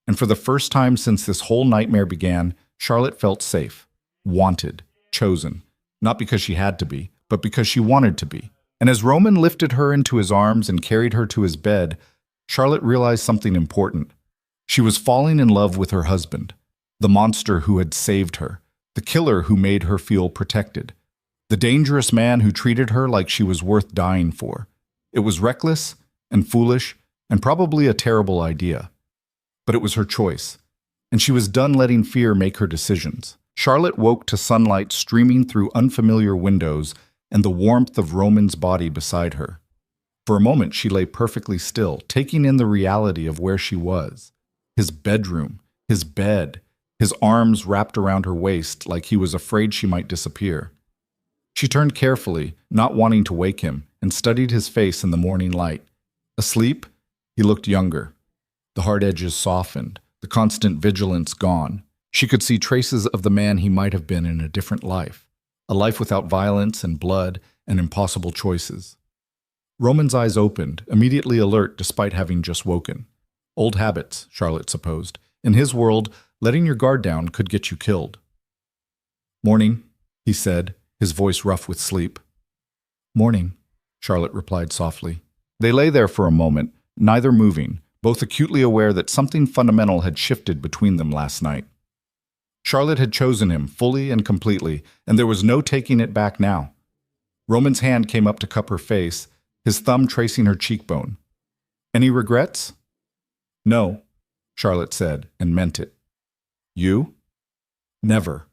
And for the first time since this whole nightmare began, Charlotte felt safe, wanted, chosen, not because she had to be, but because she wanted to be. And as Roman lifted her into his arms and carried her to his bed, Charlotte realized something important. She was falling in love with her husband, the monster who had saved her, the killer who made her feel protected, the dangerous man who treated her like she was worth dying for. It was reckless and foolish and probably a terrible idea. But it was her choice, and she was done letting fear make her decisions. Charlotte woke to sunlight streaming through unfamiliar windows and the warmth of Roman's body beside her. For a moment, she lay perfectly still, taking in the reality of where she was. His bedroom, his bed, his arms wrapped around her waist like he was afraid she might disappear. She turned carefully, not wanting to wake him, and studied his face in the morning light. Asleep, he looked younger. The hard edges softened, the constant vigilance gone. She could see traces of the man he might have been in a different life, a life without violence and blood and impossible choices. Roman's eyes opened, immediately alert despite having just woken. Old habits, Charlotte supposed. In his world, letting your guard down could get you killed. "Morning," he said, his voice rough with sleep. "Morning," Charlotte replied softly. They lay there for a moment, neither moving, both acutely aware that something fundamental had shifted between them last night. Charlotte had chosen him fully and completely, and there was no taking it back now. Roman's hand came up to cup her face, his thumb tracing her cheekbone. "Any regrets?" "No," Charlotte said, and meant it. "You?" "Never."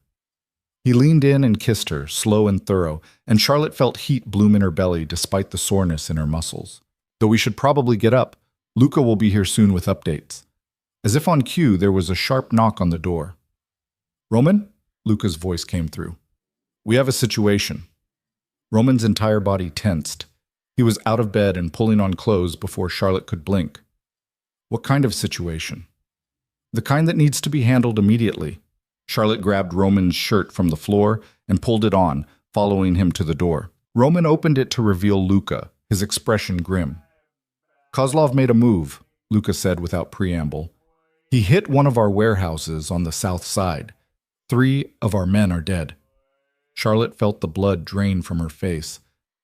He leaned in and kissed her, slow and thorough, and Charlotte felt heat bloom in her belly despite the soreness in her muscles. "Though we should probably get up. Luca will be here soon with updates." As if on cue, there was a sharp knock on the door. "Roman?" Luca's voice came through. "We have a situation." Roman's entire body tensed. He was out of bed and pulling on clothes before Charlotte could blink. "What kind of situation?" "The kind that needs to be handled immediately." Charlotte grabbed Roman's shirt from the floor and pulled it on, following him to the door. Roman opened it to reveal Luca, his expression grim. "Kozlov made a move," Luca said without preamble. "He hit one of our warehouses on the south side. 3 of our men are dead." Charlotte felt the blood drain from her face.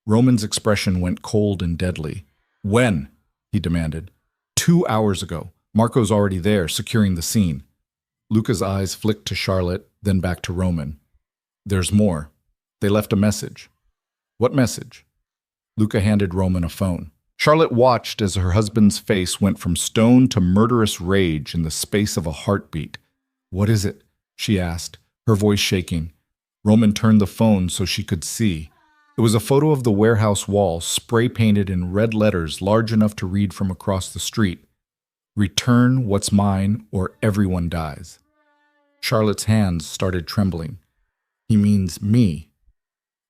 Roman's expression went cold and deadly. "When?" he demanded. 2 hours ago. Marco's already there, securing the scene." Luca's eyes flicked to Charlotte, then back to Roman. "There's more. They left a message." "What message?" Luca handed Roman a phone. Charlotte watched as her husband's face went from stone to murderous rage in the space of a heartbeat. "What is it?" she asked, her voice shaking. Roman turned the phone so she could see. It was a photo of the warehouse wall, spray-painted in red letters large enough to read from across the street. "Return what's mine or everyone dies." Charlotte's hands started trembling. "He means me."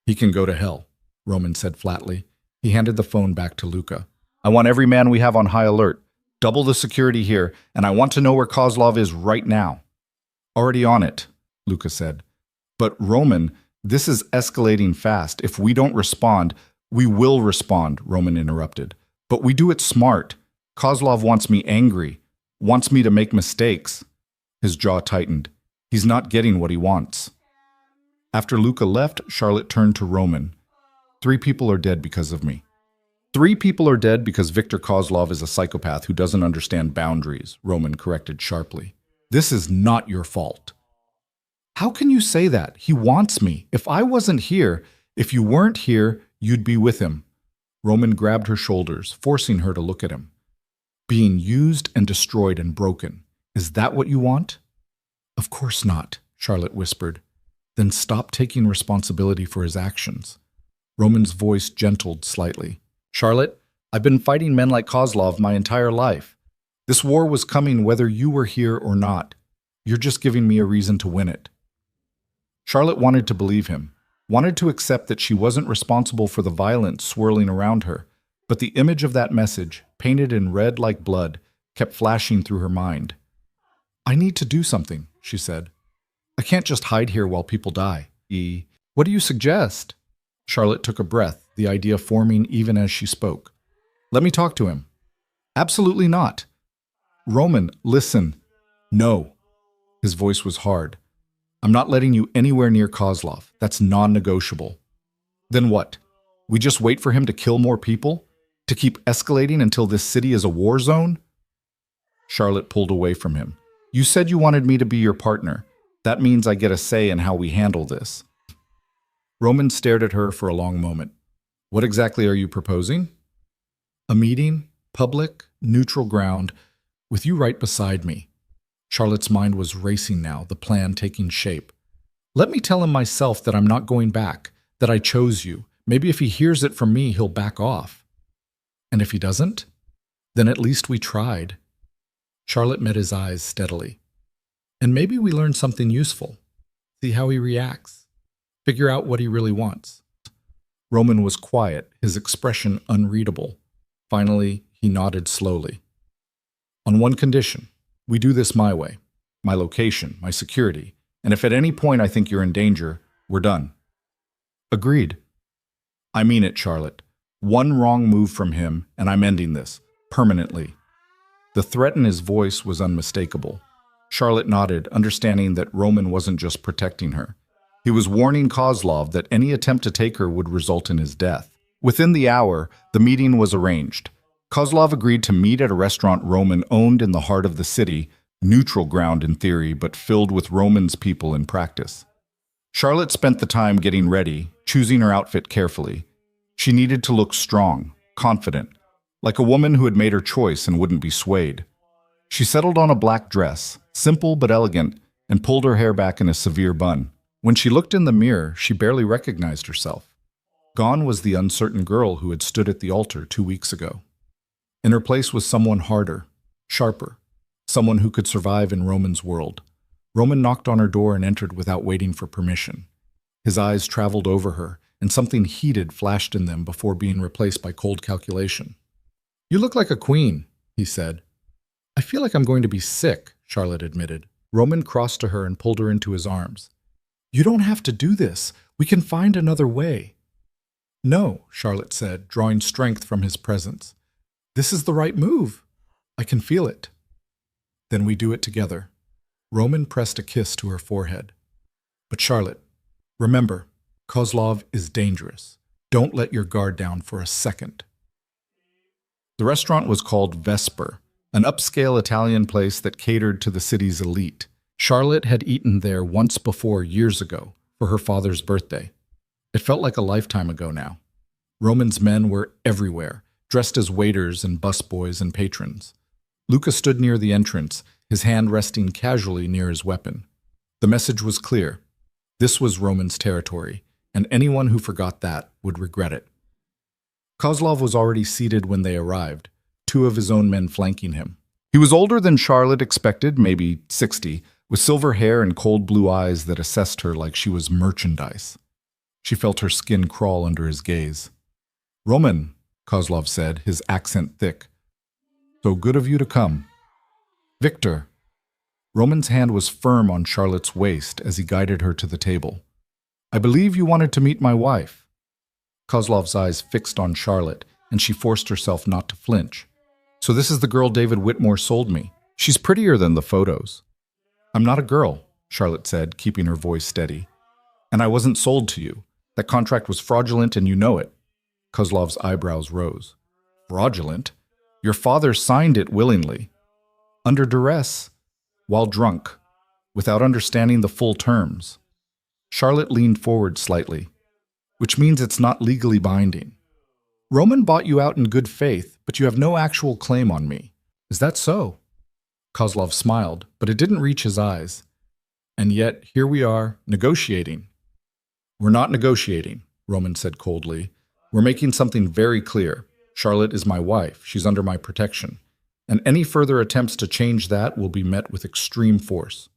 "He can go to hell," Roman said flatly. He handed the phone back to Luca. "I want every man we have on high alert. Double the security here, and I want to know where Kozlov is right now." "Already on it," Luca said. "But Roman, this is escalating fast. If we don't respond—" "We will respond," Roman interrupted. "But we do it smart. Kozlov wants me angry, wants me to make mistakes." His jaw tightened. He's not getting what he wants. After Luca left, Charlotte turned to Roman. 3 people are dead because of me." 3 people are dead because Viktor Kozlov is a psychopath who doesn't understand boundaries, Roman corrected sharply. "This is not your fault." "How can you say that? He wants me. If I wasn't here, if you weren't here, you'd be with him." Roman grabbed her shoulders, forcing her to look at him. "Being used and destroyed and broken. Is that what you want?" "Of course not," Charlotte whispered. "Then stop taking responsibility for his actions." Roman's voice gentled slightly. "Charlotte, I've been fighting men like Kozlov my entire life. This war was coming whether you were here or not. You're just giving me a reason to win it." Charlotte wanted to believe him, wanted to accept that she wasn't responsible for the violence swirling around her, but the image of that message, painted in red like blood, kept flashing through her mind. "I need to do something," she said. "I can't just hide here while people die." "What do you suggest?" Charlotte took a breath, the idea forming even as she spoke. "Let me talk to him." "Absolutely not." "Roman, listen." "No." His voice was hard. "I'm not letting you anywhere near Kozlov. That's non-negotiable." "Then what? We just wait for him to kill more people? To keep escalating until this city is a war zone?" Charlotte pulled away from him. "You said you wanted me to be your partner. That means I get a say in how we handle this." Roman stared at her for a long moment. "What exactly are you proposing?" "A meeting, public, neutral ground, with you right beside me." Charlotte's mind was racing now, the plan taking shape. "Let me tell him myself that I'm not going back, that I chose you. Maybe if he hears it from me, he'll back off." And if he doesn't, then at least we tried. Charlotte met his eyes steadily. And maybe we learn something useful. See how he reacts. Figure out what he really wants. Roman was quiet, his expression unreadable. Finally, he nodded slowly. On one condition, we do this my way. My location, my security. And if at any point I think you're in danger, we're done. Agreed. I mean it, Charlotte. One wrong move from him, and I'm ending this. Permanently. The threat in his voice was unmistakable. Charlotte nodded, understanding that Roman wasn't just protecting her. He was warning Kozlov that any attempt to take her would result in his death. Within the hour, the meeting was arranged. Kozlov agreed to meet at a restaurant Roman owned in the heart of the city, neutral ground in theory, but filled with Roman's people in practice. Charlotte spent the time getting ready, choosing her outfit carefully. She needed to look strong, confident, like a woman who had made her choice and wouldn't be swayed. She settled on a black dress, simple but elegant, and pulled her hair back in a severe bun. When she looked in the mirror, she barely recognized herself. Gone was the uncertain girl who had stood at the altar 2 weeks ago. In her place was someone harder, sharper, someone who could survive in Roman's world. Roman knocked on her door and entered without waiting for permission. His eyes traveled over her, and something heated flashed in them before being replaced by cold calculation. "You look like a queen," he said. "I feel like I'm going to be sick," Charlotte admitted. Roman crossed to her and pulled her into his arms. "You don't have to do this. We can find another way." "No," Charlotte said, drawing strength from his presence. "This is the right move. I can feel it." "Then we do it together." Roman pressed a kiss to her forehead. "But Charlotte, remember, Kozlov is dangerous. Don't let your guard down for a second." The restaurant was called Vesper, an upscale Italian place that catered to the city's elite. Charlotte had eaten there once before years ago, for her father's birthday. It felt like a lifetime ago now. Roman's men were everywhere, dressed as waiters and busboys and patrons. Luca stood near the entrance, his hand resting casually near his weapon. The message was clear. This was Roman's territory, and anyone who forgot that would regret it. Kozlov was already seated when they arrived, 2 of his own men flanking him. He was older than Charlotte expected, maybe 60, with silver hair and cold blue eyes that assessed her like she was merchandise. She felt her skin crawl under his gaze. "Roman," Kozlov said, his accent thick. "So good of you to come." "Victor." Roman's hand was firm on Charlotte's waist as he guided her to the table. "I believe you wanted to meet my wife." Kozlov's eyes fixed on Charlotte, and she forced herself not to flinch. "So this is the girl David Whitmore sold me. She's prettier than the photos." "I'm not a girl," Charlotte said, keeping her voice steady. "And I wasn't sold to you. That contract was fraudulent and you know it." Kozlov's eyebrows rose. "Fraudulent? Your father signed it willingly." "Under duress, while drunk, without understanding the full terms." Charlotte leaned forward slightly. "Which means it's not legally binding. Roman bought you out in good faith, but you have no actual claim on me. Is that so?" Kozlov smiled, but it didn't reach his eyes. "And yet, here we are, negotiating." "We're not negotiating," Roman said coldly. "We're making something very clear. Charlotte is my wife. She's under my protection. And any further attempts to change that will be met with extreme force."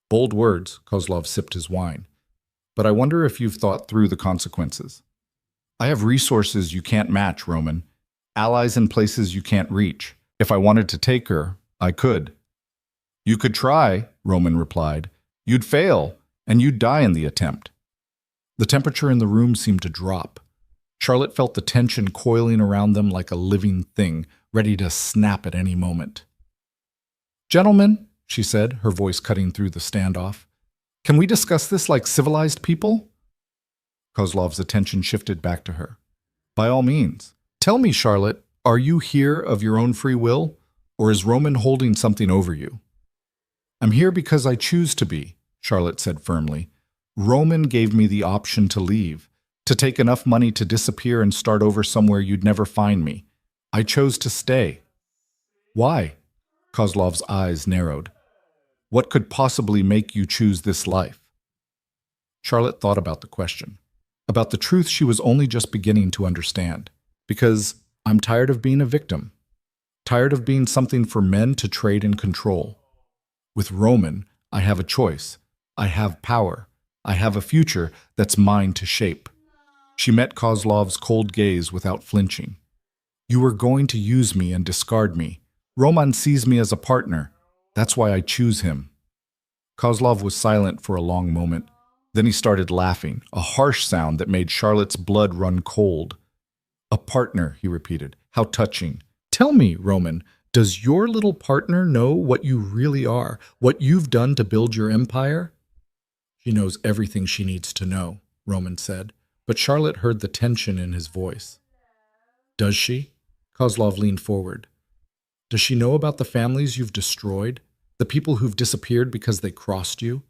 "Bold words," Kozlov sipped his wine. "But I wonder if you've thought through the consequences. I have resources you can't match, Roman. Allies in places you can't reach. If I wanted to take her, I could." "You could try," Roman replied. "You'd fail, and you'd die in the attempt." The temperature in the room seemed to drop. Charlotte felt the tension coiling around them like a living thing, ready to snap at any moment. "Gentlemen," she said, her voice cutting through the standoff, "can we discuss this like civilized people?" Kozlov's attention shifted back to her. "By all means. Tell me, Charlotte, are you here of your own free will, or is Roman holding something over you?" "I'm here because I choose to be," Charlotte said firmly. "Roman gave me the option to leave, to take enough money to disappear and start over somewhere you'd never find me. I chose to stay." "Why?" Kozlov's eyes narrowed. "What could possibly make you choose this life?" Charlotte thought about the question, about the truth she was only just beginning to understand. "Because I'm tired of being a victim. Tired of being something for men to trade and control. With Roman, I have a choice. I have power. I have a future that's mine to shape. She met Kozlov's cold gaze without flinching. You are going to use me and discard me. Roman sees me as a partner. That's why I choose him. Kozlov was silent for a long moment. Then he started laughing, a harsh sound that made Charlotte's blood run cold. A partner, he repeated. How touching. Tell me, Roman, does your little partner know what you really are, what you've done to build your empire? She knows everything she needs to know, Roman said, but Charlotte heard the tension in his voice. Does she? Kozlov leaned forward. Does she know about the families you've destroyed, the people who've disappeared because they crossed you?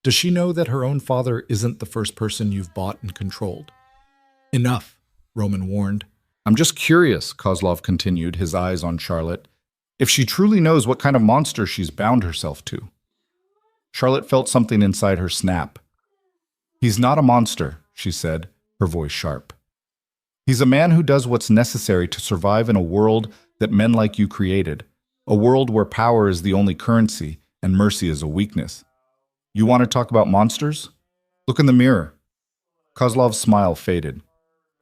Does she know that her own father isn't the first person you've bought and controlled? Enough, Roman warned. I'm just curious, Kozlov continued, his eyes on Charlotte, if she truly knows what kind of monster she's bound herself to. Charlotte felt something inside her snap. He's not a monster, she said, her voice sharp. He's a man who does what's necessary to survive in a world that men like you created, a world where power is the only currency and mercy is a weakness. You want to talk about monsters? Look in the mirror. Kozlov's smile faded.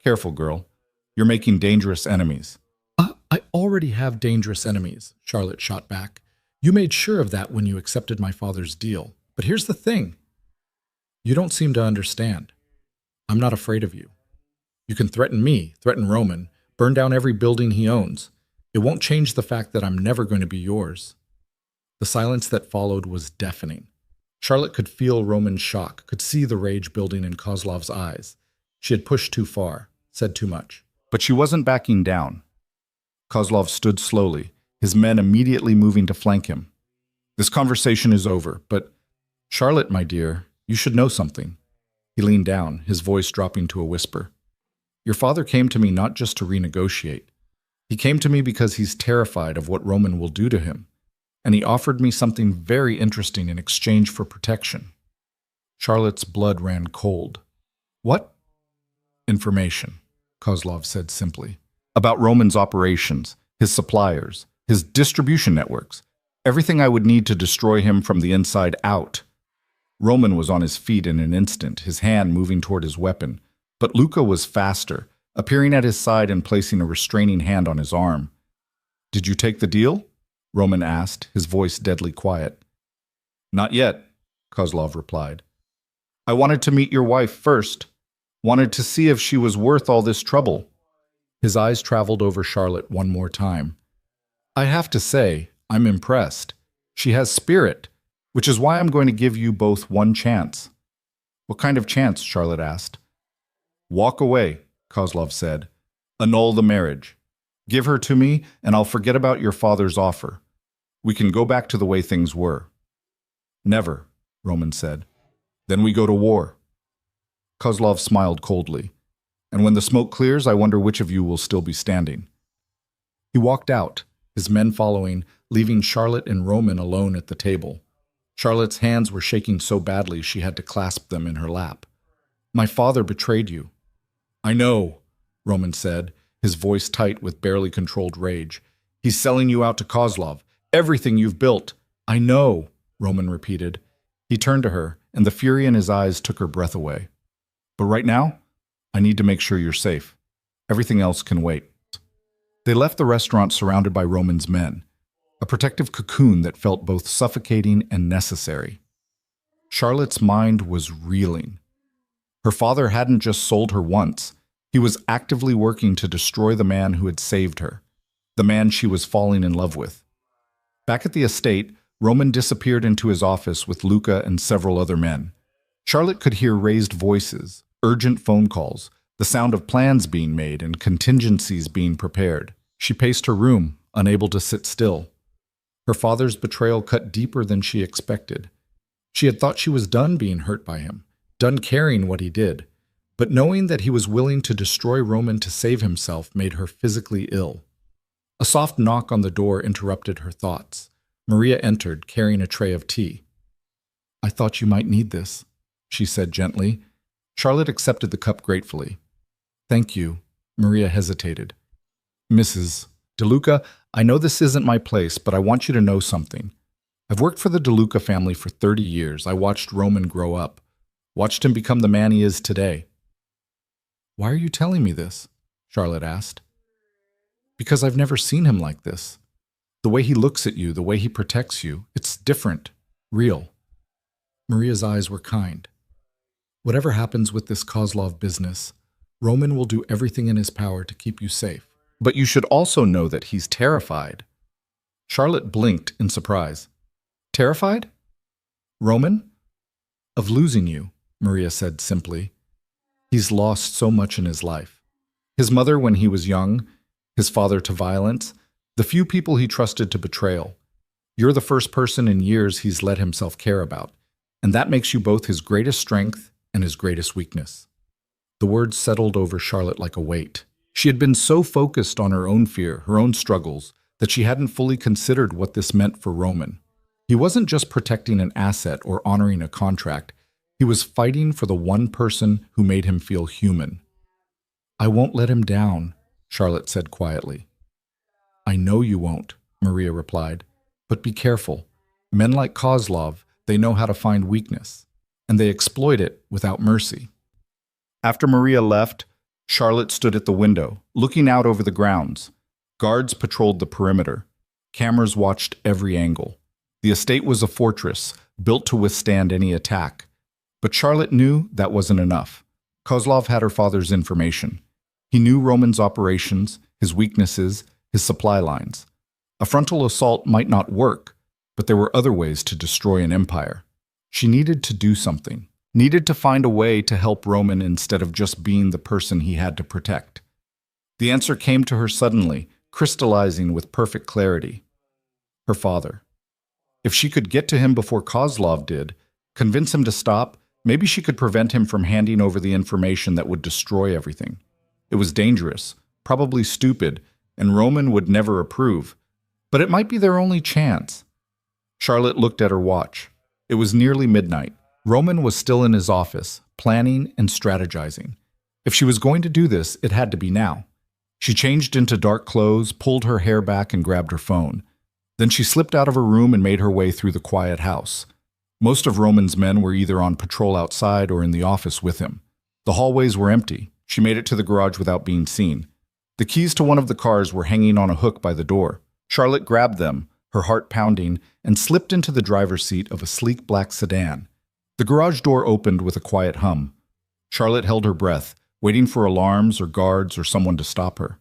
Careful, girl. You're making dangerous enemies. I already have dangerous enemies, Charlotte shot back. You made sure of that when you accepted my father's deal. But here's the thing. You don't seem to understand. I'm not afraid of you. You can threaten me, threaten Roman, burn down every building he owns. It won't change the fact that I'm never going to be yours. The silence that followed was deafening. Charlotte could feel Roman's shock, could see the rage building in Kozlov's eyes. She had pushed too far, said too much. But she wasn't backing down. Kozlov stood slowly, his men immediately moving to flank him. This conversation is over, but Charlotte, my dear, you should know something. He leaned down, his voice dropping to a whisper. Your father came to me not just to renegotiate. He came to me because he's terrified of what Roman will do to him, and he offered me something very interesting in exchange for protection. Charlotte's blood ran cold. What? Information, Kozlov said simply. About Roman's operations, his suppliers, his distribution networks, everything I would need to destroy him from the inside out. Roman was on his feet in an instant, his hand moving toward his weapon, but Luca was faster, appearing at his side and placing a restraining hand on his arm. Did you take the deal? Roman asked, his voice deadly quiet. Not yet, Kozlov replied. I wanted to meet your wife first, wanted to see if she was worth all this trouble. His eyes traveled over Charlotte one more time. I have to say, I'm impressed. She has spirit, which is why I'm going to give you both one chance. What kind of chance? Charlotte asked. Walk away, Kozlov said. Annul the marriage. Give her to me, and I'll forget about your father's offer. We can go back to the way things were. Never, Roman said. Then we go to war. Kozlov smiled coldly. And when the smoke clears, I wonder which of you will still be standing. He walked out, his men following, leaving Charlotte and Roman alone at the table. Charlotte's hands were shaking so badly she had to clasp them in her lap. My father betrayed you. I know, Roman said, his voice tight with barely controlled rage. He's selling you out to Kozlov. Everything you've built. I know, Roman repeated. He turned to her, and the fury in his eyes took her breath away. But right now, I need to make sure you're safe. Everything else can wait. They left the restaurant surrounded by Roman's men, a protective cocoon that felt both suffocating and necessary. Charlotte's mind was reeling. Her father hadn't just sold her once. He was actively working to destroy the man who had saved her, the man she was falling in love with. Back at the estate, Roman disappeared into his office with Luca and several other men. Charlotte could hear raised voices, urgent phone calls, the sound of plans being made and contingencies being prepared. She paced her room, unable to sit still. Her father's betrayal cut deeper than she expected. She had thought she was done being hurt by him, done caring what he did, but knowing that he was willing to destroy Roman to save himself made her physically ill. A soft knock on the door interrupted her thoughts. Maria entered, carrying a tray of tea. I thought you might need this, she said gently. Charlotte accepted the cup gratefully. Thank you. Maria hesitated. Mrs. DeLuca, I know this isn't my place, but I want you to know something. I've worked for the DeLuca family for 30 years. I watched Roman grow up, watched him become the man he is today. Why are you telling me this? Charlotte asked. Because I've never seen him like this. The way he looks at you, the way he protects you, it's different, real. Maria's eyes were kind. Whatever happens with this Kozlov business, Roman will do everything in his power to keep you safe. But you should also know that he's terrified. Charlotte blinked in surprise. Terrified? Roman? Of losing you, Maria said simply. He's lost so much in his life. His mother when he was young, his father to violence, the few people he trusted to betrayal. You're the first person in years he's let himself care about, and that makes you both his greatest strength and his greatest weakness. The words settled over Charlotte like a weight. She had been so focused on her own fear, her own struggles, that she hadn't fully considered what this meant for Roman. He wasn't just protecting an asset or honoring a contract. He was fighting for the one person who made him feel human. I won't let him down, Charlotte said quietly. I know you won't, Maria replied, but be careful. Men like Kozlov, they know how to find weakness, and they exploit it without mercy. After Maria left, Charlotte stood at the window, looking out over the grounds. Guards patrolled the perimeter. Cameras watched every angle. The estate was a fortress, built to withstand any attack. But Charlotte knew that wasn't enough. Kozlov had her father's information. He knew Roman's operations, his weaknesses, his supply lines. A frontal assault might not work, but there were other ways to destroy an empire. She needed to do something, needed to find a way to help Roman instead of just being the person he had to protect. The answer came to her suddenly, crystallizing with perfect clarity. Her father. If she could get to him before Kozlov did, convince him to stop, maybe she could prevent him from handing over the information that would destroy everything. It was dangerous, probably stupid, and Roman would never approve. But it might be their only chance. Charlotte looked at her watch. It was nearly midnight. Roman was still in his office, planning and strategizing. If she was going to do this, it had to be now. She changed into dark clothes, pulled her hair back, and grabbed her phone. Then she slipped out of her room and made her way through the quiet house. Most of Roman's men were either on patrol outside or in the office with him. The hallways were empty. She made it to the garage without being seen. The keys to one of the cars were hanging on a hook by the door. Charlotte grabbed them, her heart pounding, and slipped into the driver's seat of a sleek black sedan. The garage door opened with a quiet hum. Charlotte held her breath, waiting for alarms or guards or someone to stop her.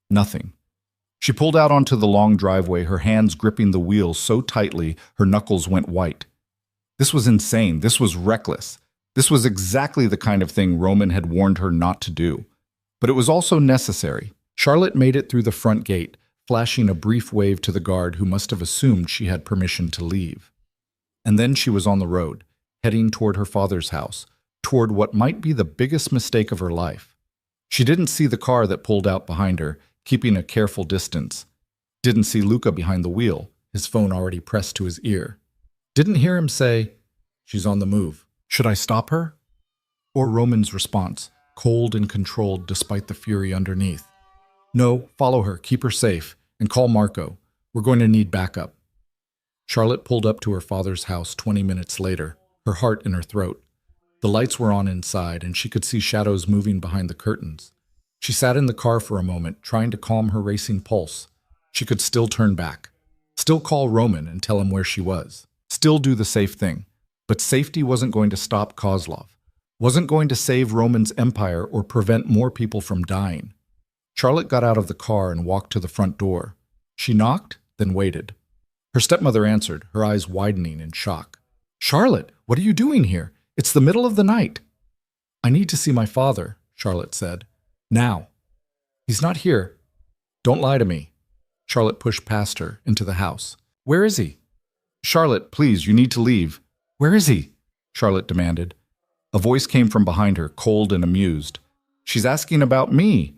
Nothing. She pulled out onto the long driveway, her hands gripping the wheel so tightly her knuckles went white. This was insane. This was reckless. This was exactly the kind of thing Roman had warned her not to do. But it was also necessary. Charlotte made it through the front gate, flashing a brief wave to the guard who must have assumed she had permission to leave. And then she was on the road, heading toward her father's house, toward what might be the biggest mistake of her life. She didn't see the car that pulled out behind her, keeping a careful distance. Didn't see Luca behind the wheel, his phone already pressed to his ear. Didn't hear him say, "She's on the move. Should I stop her?" Or Roman's response, cold and controlled despite the fury underneath. "No, follow her, keep her safe, and call Marco. We're going to need backup." Charlotte pulled up to her father's house 20 minutes later, her heart in her throat. The lights were on inside, and she could see shadows moving behind the curtains. She sat in the car for a moment, trying to calm her racing pulse. She could still turn back, still call Roman and tell him where she was, still do the safe thing. But safety wasn't going to stop Kozlov, wasn't going to save Roman's empire or prevent more people from dying. Charlotte got out of the car and walked to the front door. She knocked, then waited. Her stepmother answered, her eyes widening in shock. "Charlotte, what are you doing here? It's the middle of the night." "I need to see my father," Charlotte said. "Now." "He's not here." "Don't lie to me." Charlotte pushed past her into the house. "Where is he?" "Charlotte, please, you need to leave." "Where is he?" Charlotte demanded. A voice came from behind her, cold and amused. "She's asking about me."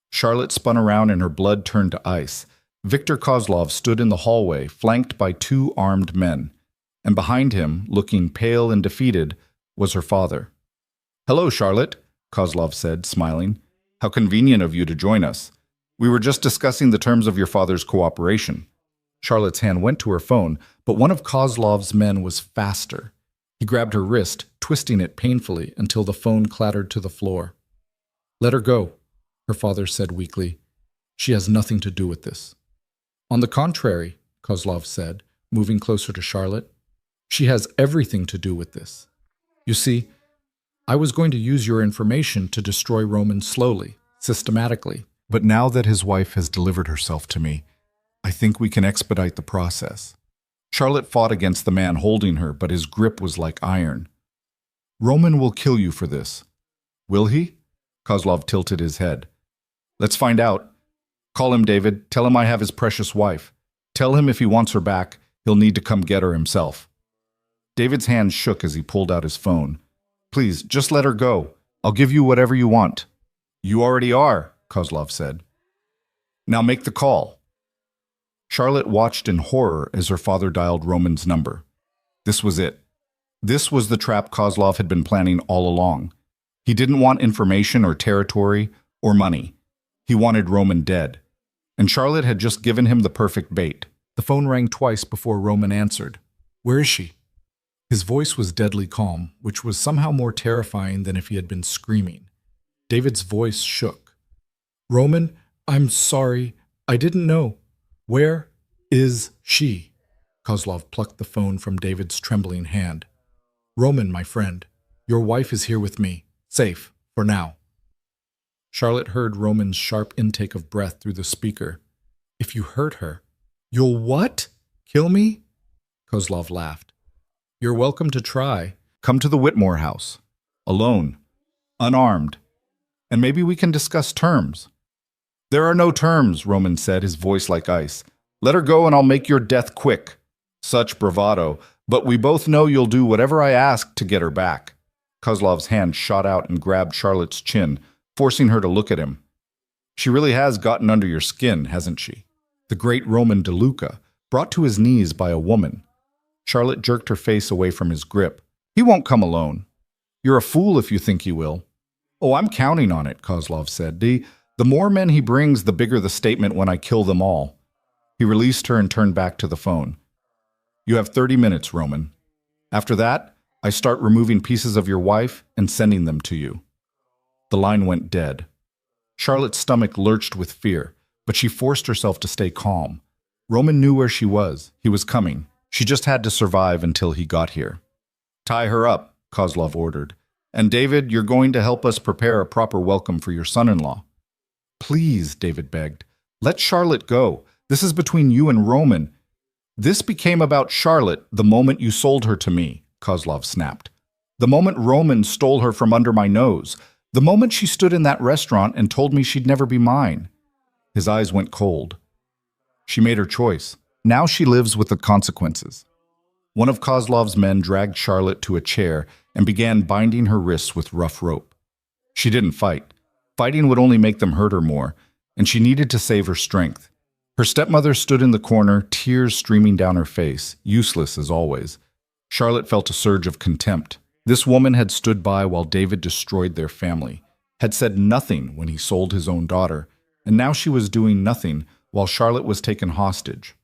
Charlotte spun around and her blood turned to ice. Viktor Kozlov stood in the hallway, flanked by 2 armed men. And behind him, looking pale and defeated, was her father. "Hello, Charlotte," Kozlov said, smiling. "How convenient of you to join us. We were just discussing the terms of your father's cooperation. Charlotte's hand went to her phone, but one of Kozlov's men was faster. He grabbed her wrist, twisting it painfully until the phone clattered to the floor. Let her go, her father said weakly. She has nothing to do with this. On the contrary, Kozlov said, moving closer to Charlotte, she has everything to do with this. You see, I was going to use your information to destroy Roman slowly, systematically. But now that his wife has delivered herself to me, I think we can expedite the process. Charlotte fought against the man holding her, but his grip was like iron. Roman will kill you for this. Will he? Kozlov tilted his head. Let's find out. Call him, David. Tell him I have his precious wife. Tell him if he wants her back, he'll need to come get her himself. David's hand shook as he pulled out his phone. Please, just let her go. I'll give you whatever you want. You already are, Kozlov said. Now make the call. Charlotte watched in horror as her father dialed Roman's number. This was it. This was the trap Kozlov had been planning all along. He didn't want information or territory or money. He wanted Roman dead. And Charlotte had just given him the perfect bait. The phone rang twice before Roman answered. Where is she? His voice was deadly calm, which was somehow more terrifying than if he had been screaming. David's voice shook. Roman, I'm sorry. I didn't know. Where is she? Kozlov plucked the phone from David's trembling hand. Roman, my friend, your wife is here with me. Safe, for now. Charlotte heard Roman's sharp intake of breath through the speaker. If you hurt her, you'll what? Kill me? Kozlov laughed. You're welcome to try. Come to the Whitmore house. Alone. Unarmed. And maybe we can discuss terms. There are no terms, Roman said, his voice like ice. Let her go and I'll make your death quick. Such bravado, but we both know you'll do whatever I ask to get her back. Kozlov's hand shot out and grabbed Charlotte's chin, forcing her to look at him. She really has gotten under your skin, hasn't she? The great Roman DeLuca, brought to his knees by a woman. Charlotte jerked her face away from his grip. He won't come alone. You're a fool if you think he will. Oh, I'm counting on it, Kozlov said. The more men he brings, the bigger the statement when I kill them all. He released her and turned back to the phone. You have 30 minutes, Roman. After that, I start removing pieces of your wife and sending them to you. The line went dead. Charlotte's stomach lurched with fear, but she forced herself to stay calm. Roman knew where she was. He was coming. She just had to survive until he got here. Tie her up, Kozlov ordered. And David, you're going to help us prepare a proper welcome for your son-in-law. Please, David begged. Let Charlotte go. This is between you and Roman. This became about Charlotte the moment you sold her to me, Kozlov snapped. The moment Roman stole her from under my nose. The moment she stood in that restaurant and told me she'd never be mine. His eyes went cold. She made her choice. Now she lives with the consequences. One of Kozlov's men dragged Charlotte to a chair and began binding her wrists with rough rope. She didn't fight. Fighting would only make them hurt her more, and she needed to save her strength. Her stepmother stood in the corner, tears streaming down her face, useless as always. Charlotte felt a surge of contempt. This woman had stood by while David destroyed their family, had said nothing when he sold his own daughter, and now she was doing nothing while Charlotte was taken hostage.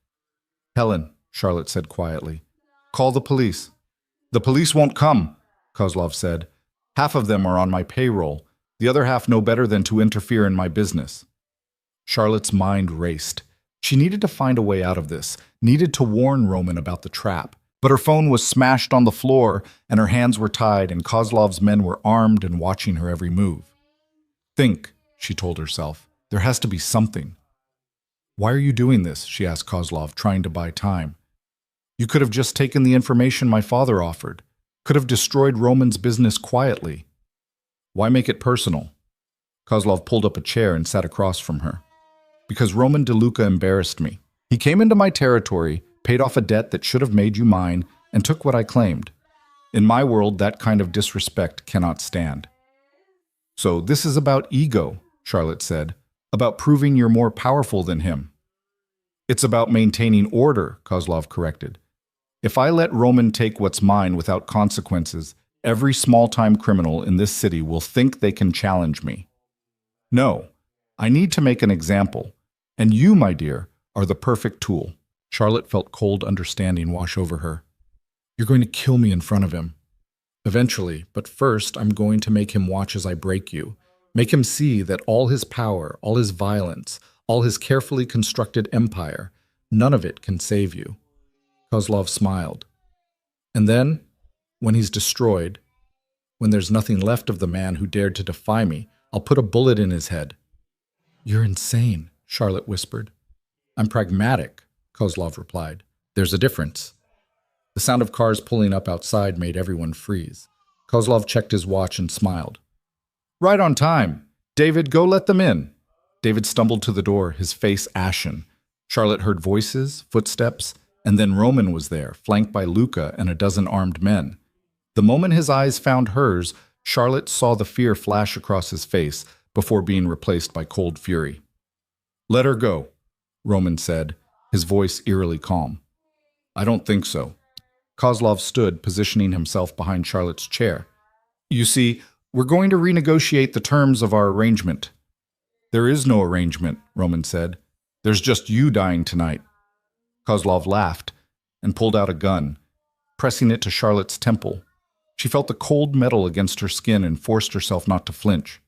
Helen, Charlotte said quietly, call the police. The police won't come, Kozlov said. Half of them are on my payroll. The other half know better than to interfere in my business. Charlotte's mind raced. She needed to find a way out of this, needed to warn Roman about the trap. But her phone was smashed on the floor, and her hands were tied, and Kozlov's men were armed and watching her every move. Think, she told herself. There has to be something. Why are you doing this? She asked Kozlov, trying to buy time. You could have just taken the information my father offered. Could have destroyed Roman's business quietly. Why make it personal? Kozlov pulled up a chair and sat across from her. Because Roman DeLuca embarrassed me. He came into my territory, paid off a debt that should have made you mine, and took what I claimed. In my world, that kind of disrespect cannot stand. So this is about ego, Charlotte said, about proving you're more powerful than him. It's about maintaining order, Kozlov corrected. If I let Roman take what's mine without consequences, every small-time criminal in this city will think they can challenge me. No, I need to make an example. And you, my dear, are the perfect tool. Charlotte felt cold understanding wash over her. You're going to kill me in front of him. Eventually, but first I'm going to make him watch as I break you. Make him see that all his power, all his violence, all his carefully constructed empire, none of it can save you. Kozlov smiled. And then, when he's destroyed, when there's nothing left of the man who dared to defy me, I'll put a bullet in his head. You're insane, Charlotte whispered. I'm pragmatic, Kozlov replied. There's a difference. The sound of cars pulling up outside made everyone freeze. Kozlov checked his watch and smiled. Right on time. David, go let them in. David stumbled to the door, his face ashen. Charlotte heard voices, footsteps, and then Roman was there, flanked by Luca and a dozen armed men. The moment his eyes found hers, Charlotte saw the fear flash across his face before being replaced by cold fury. Let her go, Roman said, his voice eerily calm. I don't think so. Kozlov stood, positioning himself behind Charlotte's chair. You see, we're going to renegotiate the terms of our arrangement. There is no arrangement, Roman said. There's just you dying tonight. Kozlov laughed and pulled out a gun, pressing it to Charlotte's temple. She felt the cold metal against her skin and forced herself not to flinch.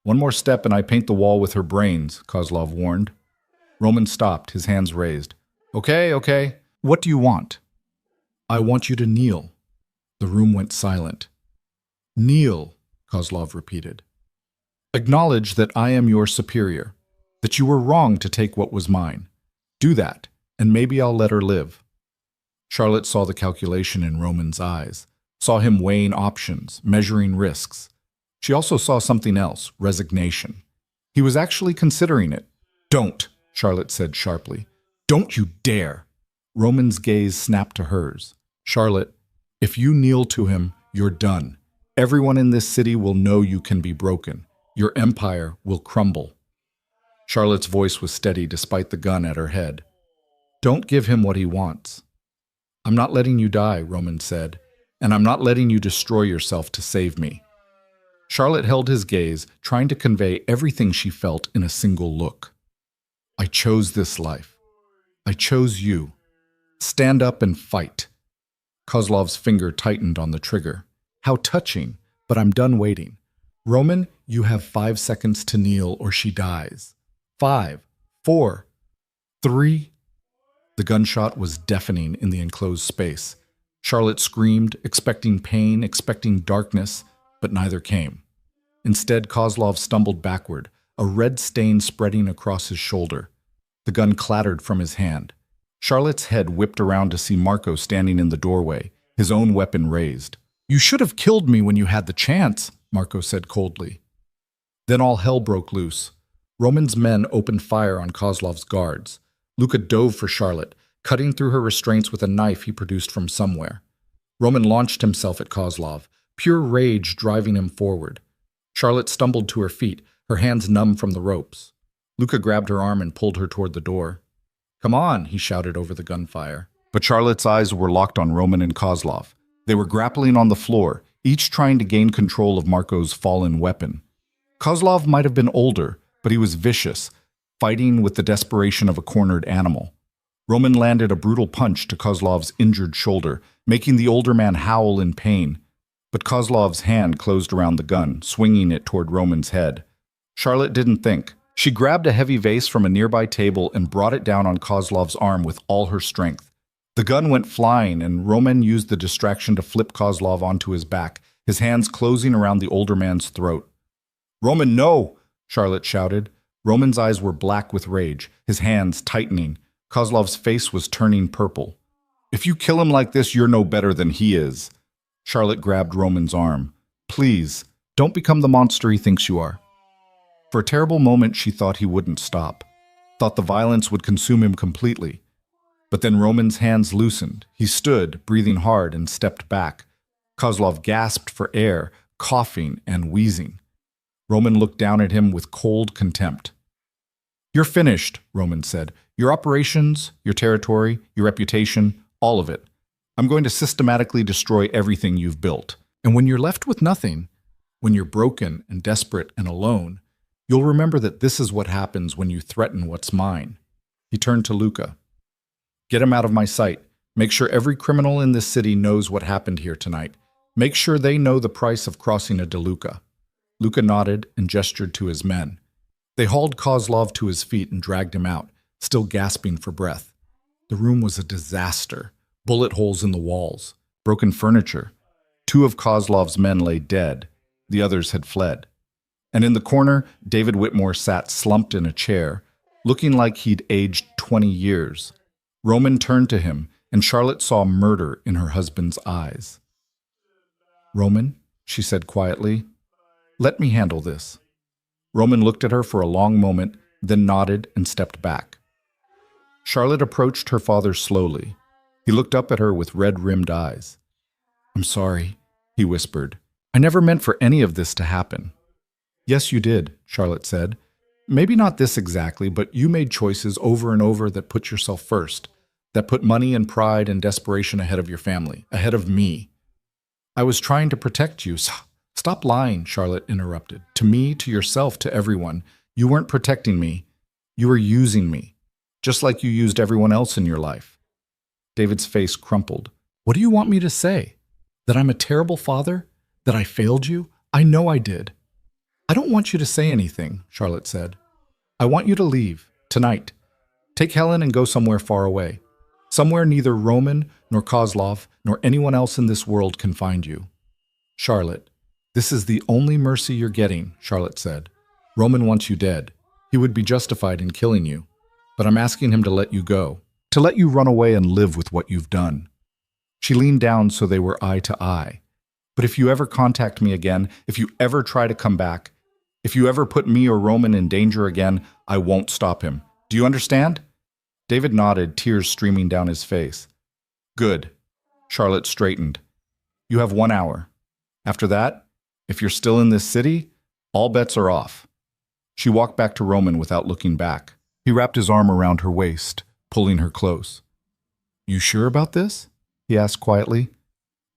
One more step and I paint the wall with her brains, Kozlov warned. Roman stopped, his hands raised. Okay. What do you want? I want you to kneel. The room went silent. Kneel, Kozlov repeated. Acknowledge that I am your superior, that you were wrong to take what was mine. Do that, and maybe I'll let her live. Charlotte saw the calculation in Roman's eyes, saw him weighing options, measuring risks. She also saw something else, resignation. He was actually considering it. Don't, Charlotte said sharply. Don't you dare. Roman's gaze snapped to hers. Charlotte, if you kneel to him, you're done. Everyone in this city will know you can be broken. Your empire will crumble. Charlotte's voice was steady despite the gun at her head. Don't give him what he wants. I'm not letting you die, Roman said, and I'm not letting you destroy yourself to save me. Charlotte held his gaze, trying to convey everything she felt in a single look. I chose this life. I chose you. Stand up and fight. Kozlov's finger tightened on the trigger. How touching, but I'm done waiting. Roman, you have 5 seconds to kneel or she dies. 5, 4, 3. The gunshot was deafening in the enclosed space. Charlotte screamed, expecting pain, expecting darkness, but neither came. Instead, Kozlov stumbled backward, a red stain spreading across his shoulder. The gun clattered from his hand. Charlotte's head whipped around to see Marco standing in the doorway, his own weapon raised. You should have killed me when you had the chance, Marco said coldly. Then all hell broke loose. Roman's men opened fire on Kozlov's guards. Luca dove for Charlotte, cutting through her restraints with a knife he produced from somewhere. Roman launched himself at Kozlov, pure rage driving him forward. Charlotte stumbled to her feet, her hands numb from the ropes. Luca grabbed her arm and pulled her toward the door. Come on, he shouted over the gunfire. But Charlotte's eyes were locked on Roman and Kozlov. They were grappling on the floor, each trying to gain control of Marco's fallen weapon. Kozlov might have been older, but he was vicious, fighting with the desperation of a cornered animal. Roman landed a brutal punch to Kozlov's injured shoulder, making the older man howl in pain. But Kozlov's hand closed around the gun, swinging it toward Roman's head. Charlotte didn't think. She grabbed a heavy vase from a nearby table and brought it down on Kozlov's arm with all her strength. The gun went flying, and Roman used the distraction to flip Kozlov onto his back, his hands closing around the older man's throat. Roman, no! Charlotte shouted. Roman's eyes were black with rage, his hands tightening. Kozlov's face was turning purple. If you kill him like this, you're no better than he is. Charlotte grabbed Roman's arm. Please, don't become the monster he thinks you are. For a terrible moment, she thought he wouldn't stop, thought the violence would consume him completely. But then Roman's hands loosened. He stood, breathing hard, and stepped back. Kozlov gasped for air, coughing and wheezing. Roman looked down at him with cold contempt. You're finished, Roman said. Your operations, your territory, your reputation, all of it. I'm going to systematically destroy everything you've built. And when you're left with nothing, when you're broken and desperate and alone, You'll remember that this is what happens when you threaten what's mine." He turned to Luca. "Get him out of my sight. Make sure every criminal in this city knows what happened here tonight. Make sure they know the price of crossing a DeLuca." Luca nodded and gestured to his men. They hauled Kozlov to his feet and dragged him out, still gasping for breath. The room was a disaster. Bullet holes in the walls, broken furniture. 2 of Kozlov's men lay dead. The others had fled. And in the corner, David Whitmore sat slumped in a chair, looking like he'd aged 20 years. Roman turned to him, and Charlotte saw murder in her husband's eyes. "Roman," she said quietly, "let me handle this." Roman looked at her for a long moment, then nodded and stepped back. Charlotte approached her father slowly. He looked up at her with red-rimmed eyes. "I'm sorry," he whispered. "I never meant for any of this to happen." "Yes, you did," Charlotte said. "Maybe not this exactly, but you made choices over and over that put yourself first, that put money and pride and desperation ahead of your family, ahead of me. I was trying to protect you." "Stop lying," Charlotte interrupted. "To me, to yourself, to everyone. You weren't protecting me. You were using me, just like you used everyone else in your life." David's face crumpled. "What do you want me to say? That I'm a terrible father? That I failed you? I know I did." "I don't want you to say anything," Charlotte said. "I want you to leave, tonight. Take Helen and go somewhere far away. Somewhere neither Roman, nor Kozlov, nor anyone else in this world can find you." "Charlotte, this is the only mercy you're getting," Charlotte said. "Roman wants you dead. He would be justified in killing you. But I'm asking him to let you go, to let you run away and live with what you've done." She leaned down so they were eye to eye. "But if you ever contact me again, if you ever try to come back, if you ever put me or Roman in danger again, I won't stop him. Do you understand?" David nodded, tears streaming down his face. "Good." Charlotte straightened. "You have 1 hour. After that, if you're still in this city, all bets are off." She walked back to Roman without looking back. He wrapped his arm around her waist, pulling her close. "You sure about this?" he asked quietly.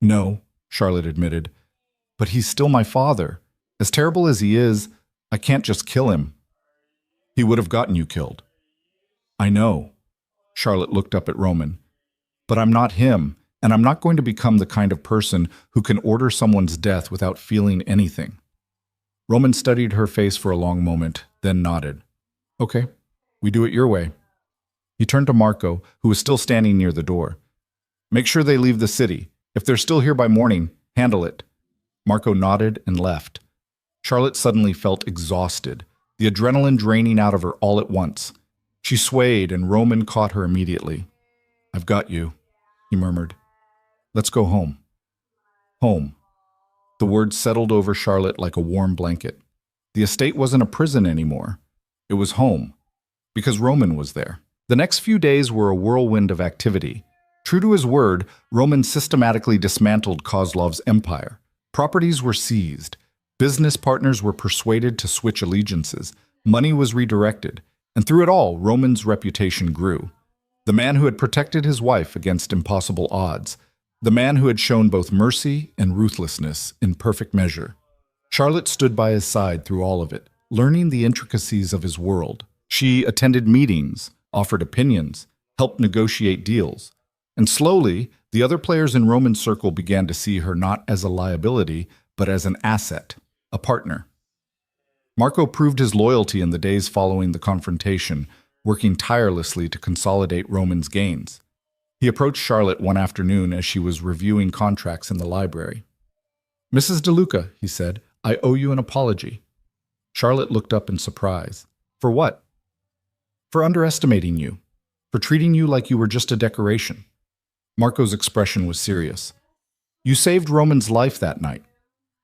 "No," Charlotte admitted. "But he's still my father. As terrible as he is, I can't just kill him." "He would have gotten you killed." "I know." Charlotte looked up at Roman. "But I'm not him, and I'm not going to become the kind of person who can order someone's death without feeling anything." Roman studied her face for a long moment, then nodded. "Okay, we do it your way." He turned to Marco, who was still standing near the door. "Make sure they leave the city. If they're still here by morning, handle it." Marco nodded and left. Charlotte suddenly felt exhausted, the adrenaline draining out of her all at once. She swayed, and Roman caught her immediately. "I've got you," he murmured. "Let's go home." Home. The word settled over Charlotte like a warm blanket. The estate wasn't a prison anymore. It was home, because Roman was there. The next few days were a whirlwind of activity. True to his word, Roman systematically dismantled Kozlov's empire. Properties were seized. Business partners were persuaded to switch allegiances. Money was redirected. And through it all, Roman's reputation grew. The man who had protected his wife against impossible odds. The man who had shown both mercy and ruthlessness in perfect measure. Charlotte stood by his side through all of it, learning the intricacies of his world. She attended meetings, offered opinions, helped negotiate deals. And slowly, the other players in Roman's circle began to see her not as a liability, but as an asset, a partner. Marco proved his loyalty in the days following the confrontation, working tirelessly to consolidate Roman's gains. He approached Charlotte one afternoon as she was reviewing contracts in the library. "Mrs. DeLuca," he said, "I owe you an apology." Charlotte looked up in surprise. "For what?" "For underestimating you. For treating you like you were just a decoration." Marco's expression was serious. "You saved Roman's life that night.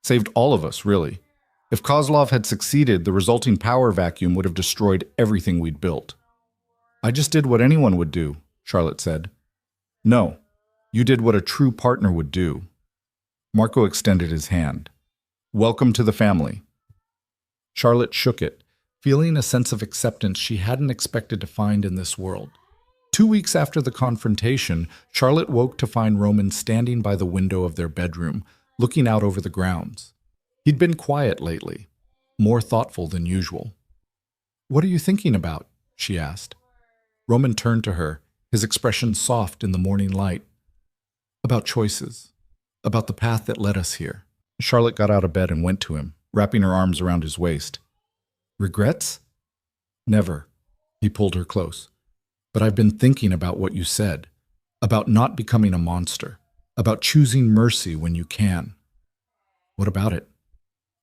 Saved all of us, really. If Kozlov had succeeded, the resulting power vacuum would have destroyed everything we'd built." "I just did what anyone would do," Charlotte said. "No, you did what a true partner would do." Marco extended his hand. "Welcome to the family." Charlotte shook it, feeling a sense of acceptance she hadn't expected to find in this world. 2 weeks after the confrontation, Charlotte woke to find Roman standing by the window of their bedroom, looking out over the grounds. He'd been quiet lately. more thoughtful than usual. "What are you thinking about?" she asked. Roman turned to her, his expression soft in the morning light. "About choices. About the path that led us here." Charlotte got out of bed and went to him, wrapping her arms around his waist. "Regrets?" "Never." He pulled her close. "But I've been thinking about what you said, about not becoming a monster, about choosing mercy when you can." "What about it?"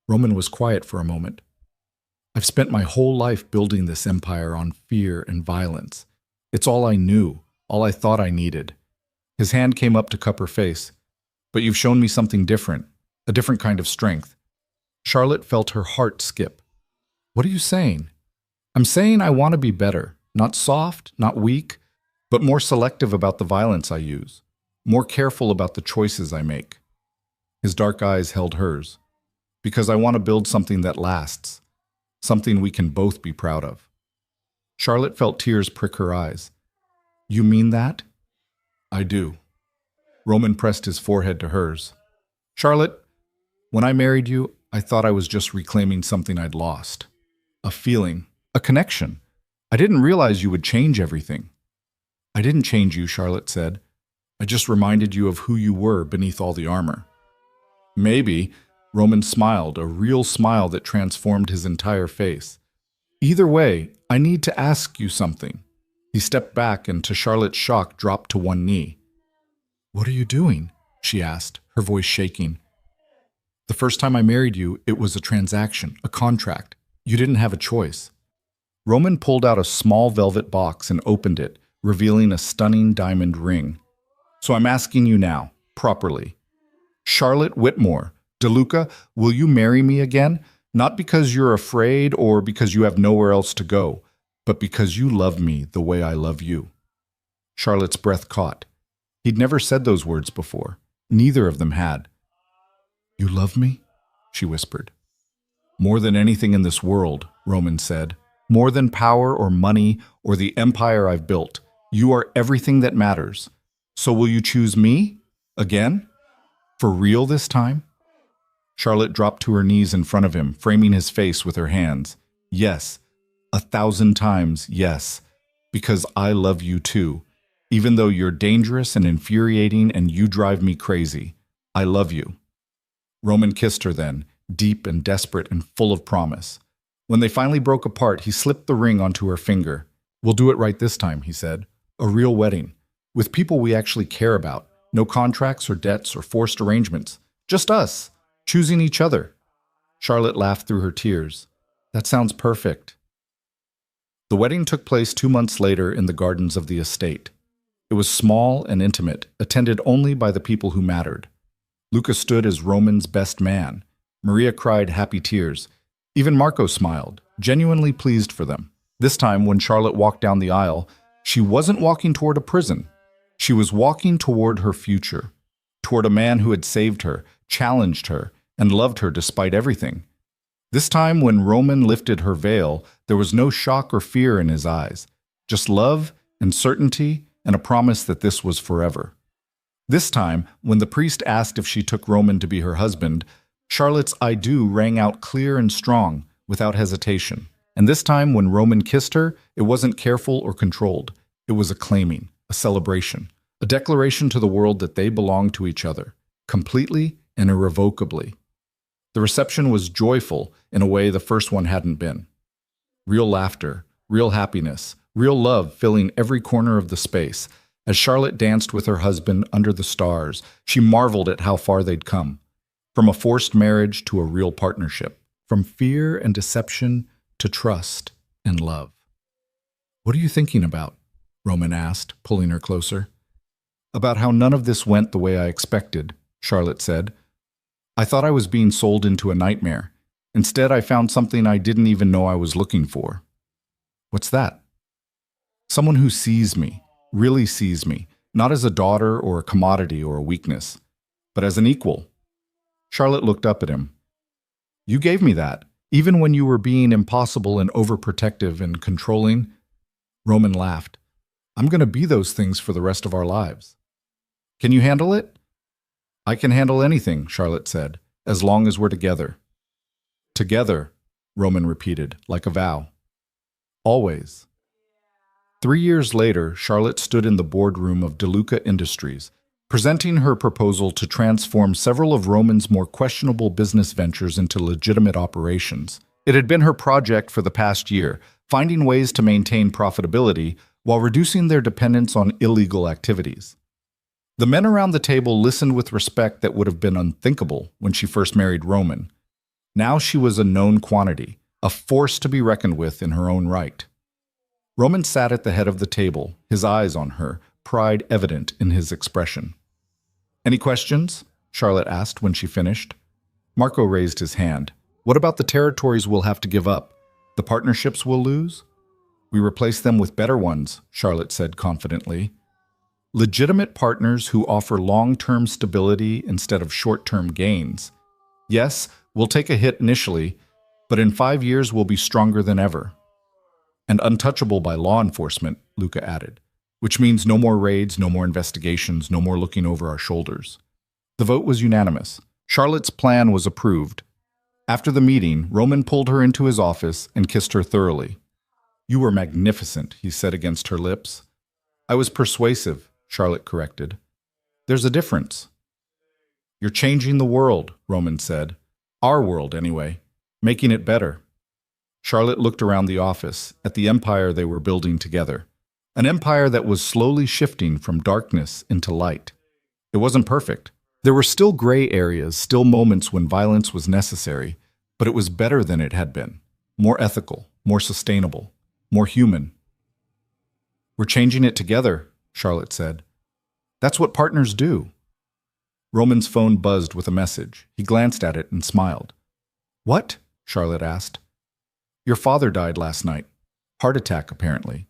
Roman was quiet for a moment. "I've spent my whole life building this empire on fear and violence. It's all I knew, all I thought I needed." His hand came up to cup her face. "But you've shown me something different, a different kind of strength." Charlotte felt her heart skip. "What are you saying?" "I'm saying I want to be better, not soft, not weak, but more selective about the violence I use, more careful about the choices I make." His dark eyes held hers. "Because I want to build something that lasts, something we can both be proud of." Charlotte felt tears prick her eyes. "You mean that?" "I do." Roman pressed his forehead to hers. "Charlotte, when I married you, I thought I was just reclaiming something I'd lost. A feeling, a connection. I didn't realize you would change everything." "I didn't change you," Charlotte said. "I just reminded you of who you were beneath all the armor." "Maybe," Roman smiled, a real smile that transformed his entire face. "Either way, I need to ask you something." He stepped back and, to Charlotte's shock, dropped to one knee. "What are you doing?" she asked, her voice shaking. "The first time I married you, it was a transaction, a contract. You didn't have a choice." Roman pulled out a small velvet box and opened it, revealing a stunning diamond ring. "So I'm asking you now, properly. Charlotte Whitmore, DeLuca, will you marry me again? Not because you're afraid or because you have nowhere else to go, but because you love me the way I love you." Charlotte's breath caught. He'd never said those words before. Neither of them had. "You love me?" she whispered. "More than anything in this world," Roman said. "More than power or money or the empire I've built. You are everything that matters. So will you choose me? Again? For real this time?" Charlotte dropped to her knees in front of him, framing his face with her hands. "Yes, 1,000 times yes, because I love you too. Even though you're dangerous and infuriating and you drive me crazy, I love you." Roman kissed her then, deep and desperate and full of promise. When they finally broke apart, he slipped the ring onto her finger. "We'll do it right this time," he said. "A real wedding, with people we actually care about. No contracts or debts or forced arrangements. Just us, choosing each other." Charlotte laughed through her tears. "That sounds perfect." The wedding took place 2 months later in the gardens of the estate. It was small and intimate, attended only by the people who mattered. Luca stood as Roman's best man. Maria cried happy tears. Even Marco smiled, genuinely pleased for them. This time, when Charlotte walked down the aisle, she wasn't walking toward a prison. She was walking toward her future, toward a man who had saved her, challenged her, and loved her despite everything. This time, when Roman lifted her veil, there was no shock or fear in his eyes, just love and certainty and a promise that this was forever. This time, when the priest asked if she took Roman to be her husband, Charlotte's "I do" rang out clear and strong, without hesitation. And this time, when Roman kissed her, it wasn't careful or controlled. It was a claiming, a celebration, a declaration to the world that they belonged to each other, completely and irrevocably. The reception was joyful in a way the first one hadn't been. Real laughter, real happiness, real love filling every corner of the space. As Charlotte danced with her husband under the stars, she marveled at how far they'd come. From a forced marriage to a real partnership. From fear and deception to trust and love. "What are you thinking about?" Roman asked, pulling her closer. "About how none of this went the way I expected," Charlotte said. "I thought I was being sold into a nightmare. Instead, I found something I didn't even know I was looking for." "What's that?" "Someone who sees me, really sees me, not as a daughter or a commodity or a weakness, but as an equal." Charlotte looked up at him. "You gave me that, even when you were being impossible and overprotective and controlling." Roman laughed. "I'm going to be those things for the rest of our lives." "Can you handle it?" "I can handle anything," Charlotte said, "as long as we're together." "Together," Roman repeated, like a vow. Always. 3 years later, Charlotte stood in the boardroom of DeLuca Industries, presenting her proposal to transform several of Roman's more questionable business ventures into legitimate operations. It had been her project for the past year, finding ways to maintain profitability while reducing their dependence on illegal activities. The men around the table listened with respect that would have been unthinkable when she first married Roman. Now she was a known quantity, a force to be reckoned with in her own right. Roman sat at the head of the table, his eyes on her, pride evident in his expression. "Any questions?" Charlotte asked when she finished. Marco raised his hand. "What about the territories we'll have to give up? The partnerships we'll lose?" "We replace them with better ones," Charlotte said confidently. "Legitimate partners who offer long-term stability instead of short-term gains. Yes, we'll take a hit initially, but in 5 years we'll be stronger than ever. And untouchable by law enforcement," Luca added, "which means no more raids, no more investigations, no more looking over our shoulders." The vote was unanimous. Charlotte's plan was approved. After the meeting, Roman pulled her into his office and kissed her thoroughly. "You were magnificent," he said against her lips. "I was persuasive," Charlotte corrected. "There's a difference." "You're changing the world," Roman said. "Our world, anyway. Making it better." Charlotte looked around the office, at the empire they were building together. An empire that was slowly shifting from darkness into light. It wasn't perfect. There were still gray areas, still moments when violence was necessary, but it was better than it had been. More ethical, more sustainable, more human. "We're changing it together," Charlotte said. "That's what partners do." Roman's phone buzzed with a message. He glanced at it and smiled. "What?" Charlotte asked. "Your father died last night. Heart attack, apparently.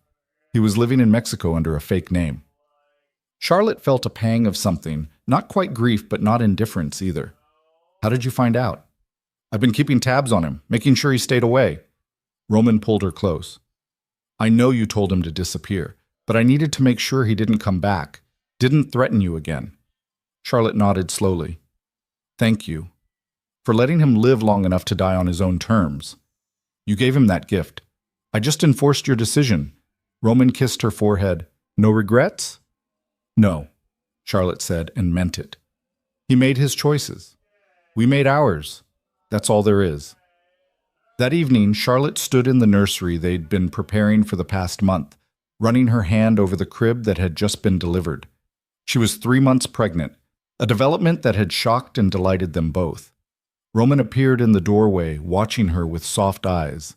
He was living in Mexico under a fake name." Charlotte felt a pang of something, not quite grief, but not indifference either. "How did you find out?" "I've been keeping tabs on him, making sure he stayed away." Roman pulled her close. "I know you told him to disappear, but I needed to make sure he didn't come back, didn't threaten you again." Charlotte nodded slowly. "Thank you for letting him live long enough to die on his own terms. You gave him that gift. I just enforced your decision." Roman kissed her forehead. "No regrets?" "No," Charlotte said, and meant it. "He made his choices. We made ours. That's all there is." That evening, Charlotte stood in the nursery they'd been preparing for the past month, running her hand over the crib that had just been delivered. She was 3 months pregnant, a development that had shocked and delighted them both. Roman appeared in the doorway, watching her with soft eyes.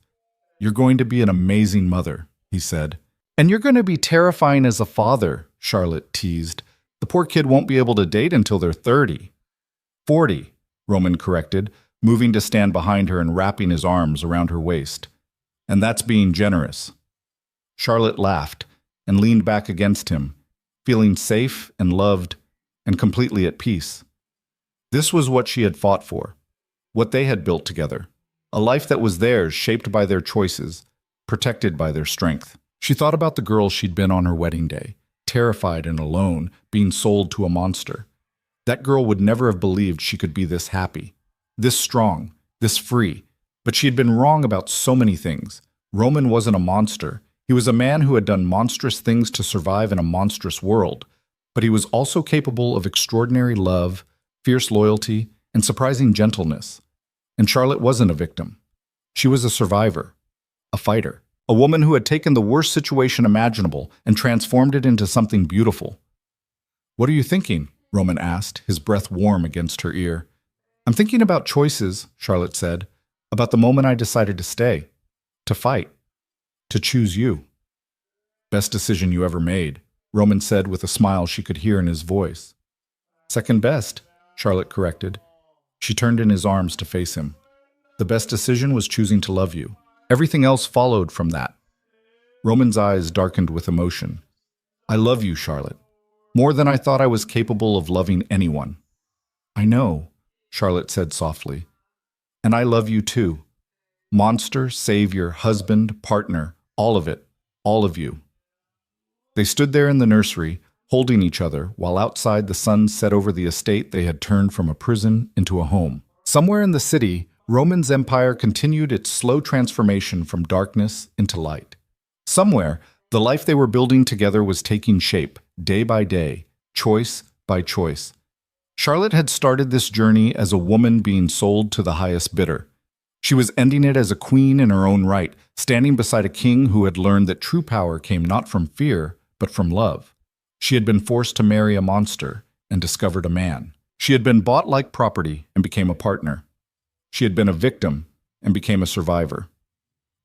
"You're going to be an amazing mother," he said. "And you're going to be terrifying as a father," Charlotte teased. "The poor kid won't be able to date until they're 30. 40, Roman corrected, moving to stand behind her and wrapping his arms around her waist. "And that's being generous." Charlotte laughed and leaned back against him, feeling safe and loved and completely at peace. This was what she had fought for, what they had built together, a life that was theirs, shaped by their choices, protected by their strength. She thought about the girl she'd been on her wedding day, terrified and alone, being sold to a monster. That girl would never have believed she could be this happy, this strong, this free. But she had been wrong about so many things. Roman wasn't a monster. He was a man who had done monstrous things to survive in a monstrous world. But he was also capable of extraordinary love, fierce loyalty, and surprising gentleness. And Charlotte wasn't a victim. She was a survivor, a fighter, a woman who had taken the worst situation imaginable and transformed it into something beautiful. "What are you thinking?" Roman asked, his breath warm against her ear. "I'm thinking about choices," Charlotte said, "about the moment I decided to stay, to fight, to choose you." "Best decision you ever made," Roman said with a smile she could hear in his voice. "Second best," Charlotte corrected. She turned in his arms to face him. "The best decision was choosing to love you. Everything else followed from that." Roman's eyes darkened with emotion. "I love you, Charlotte, more than I thought I was capable of loving anyone." "I know," Charlotte said softly. "And I love you too. Monster, savior, husband, partner, all of it, all of you." They stood there in the nursery, holding each other, while outside the sun set over the estate they had turned from a prison into a home. Somewhere in the city, Roman's empire continued its slow transformation from darkness into light. Somewhere, the life they were building together was taking shape, day by day, choice by choice. Charlotte had started this journey as a woman being sold to the highest bidder. She was ending it as a queen in her own right, standing beside a king who had learned that true power came not from fear, but from love. She had been forced to marry a monster and discovered a man. She had been bought like property and became a partner. She had been a victim and became a survivor.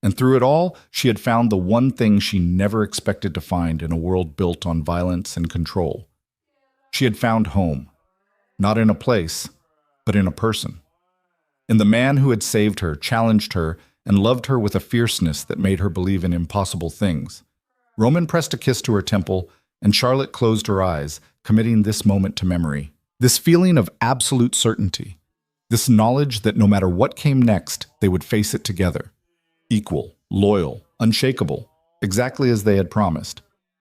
And through it all, she had found the one thing she never expected to find in a world built on violence and control. She had found home. Not in a place, but in a person. In the man who had saved her, challenged her, and loved her with a fierceness that made her believe in impossible things. Roman pressed a kiss to her temple, and Charlotte closed her eyes, committing this moment to memory. This feeling of absolute certainty. This knowledge that no matter what came next, they would face it together. Equal, loyal, unshakable, exactly as they had promised.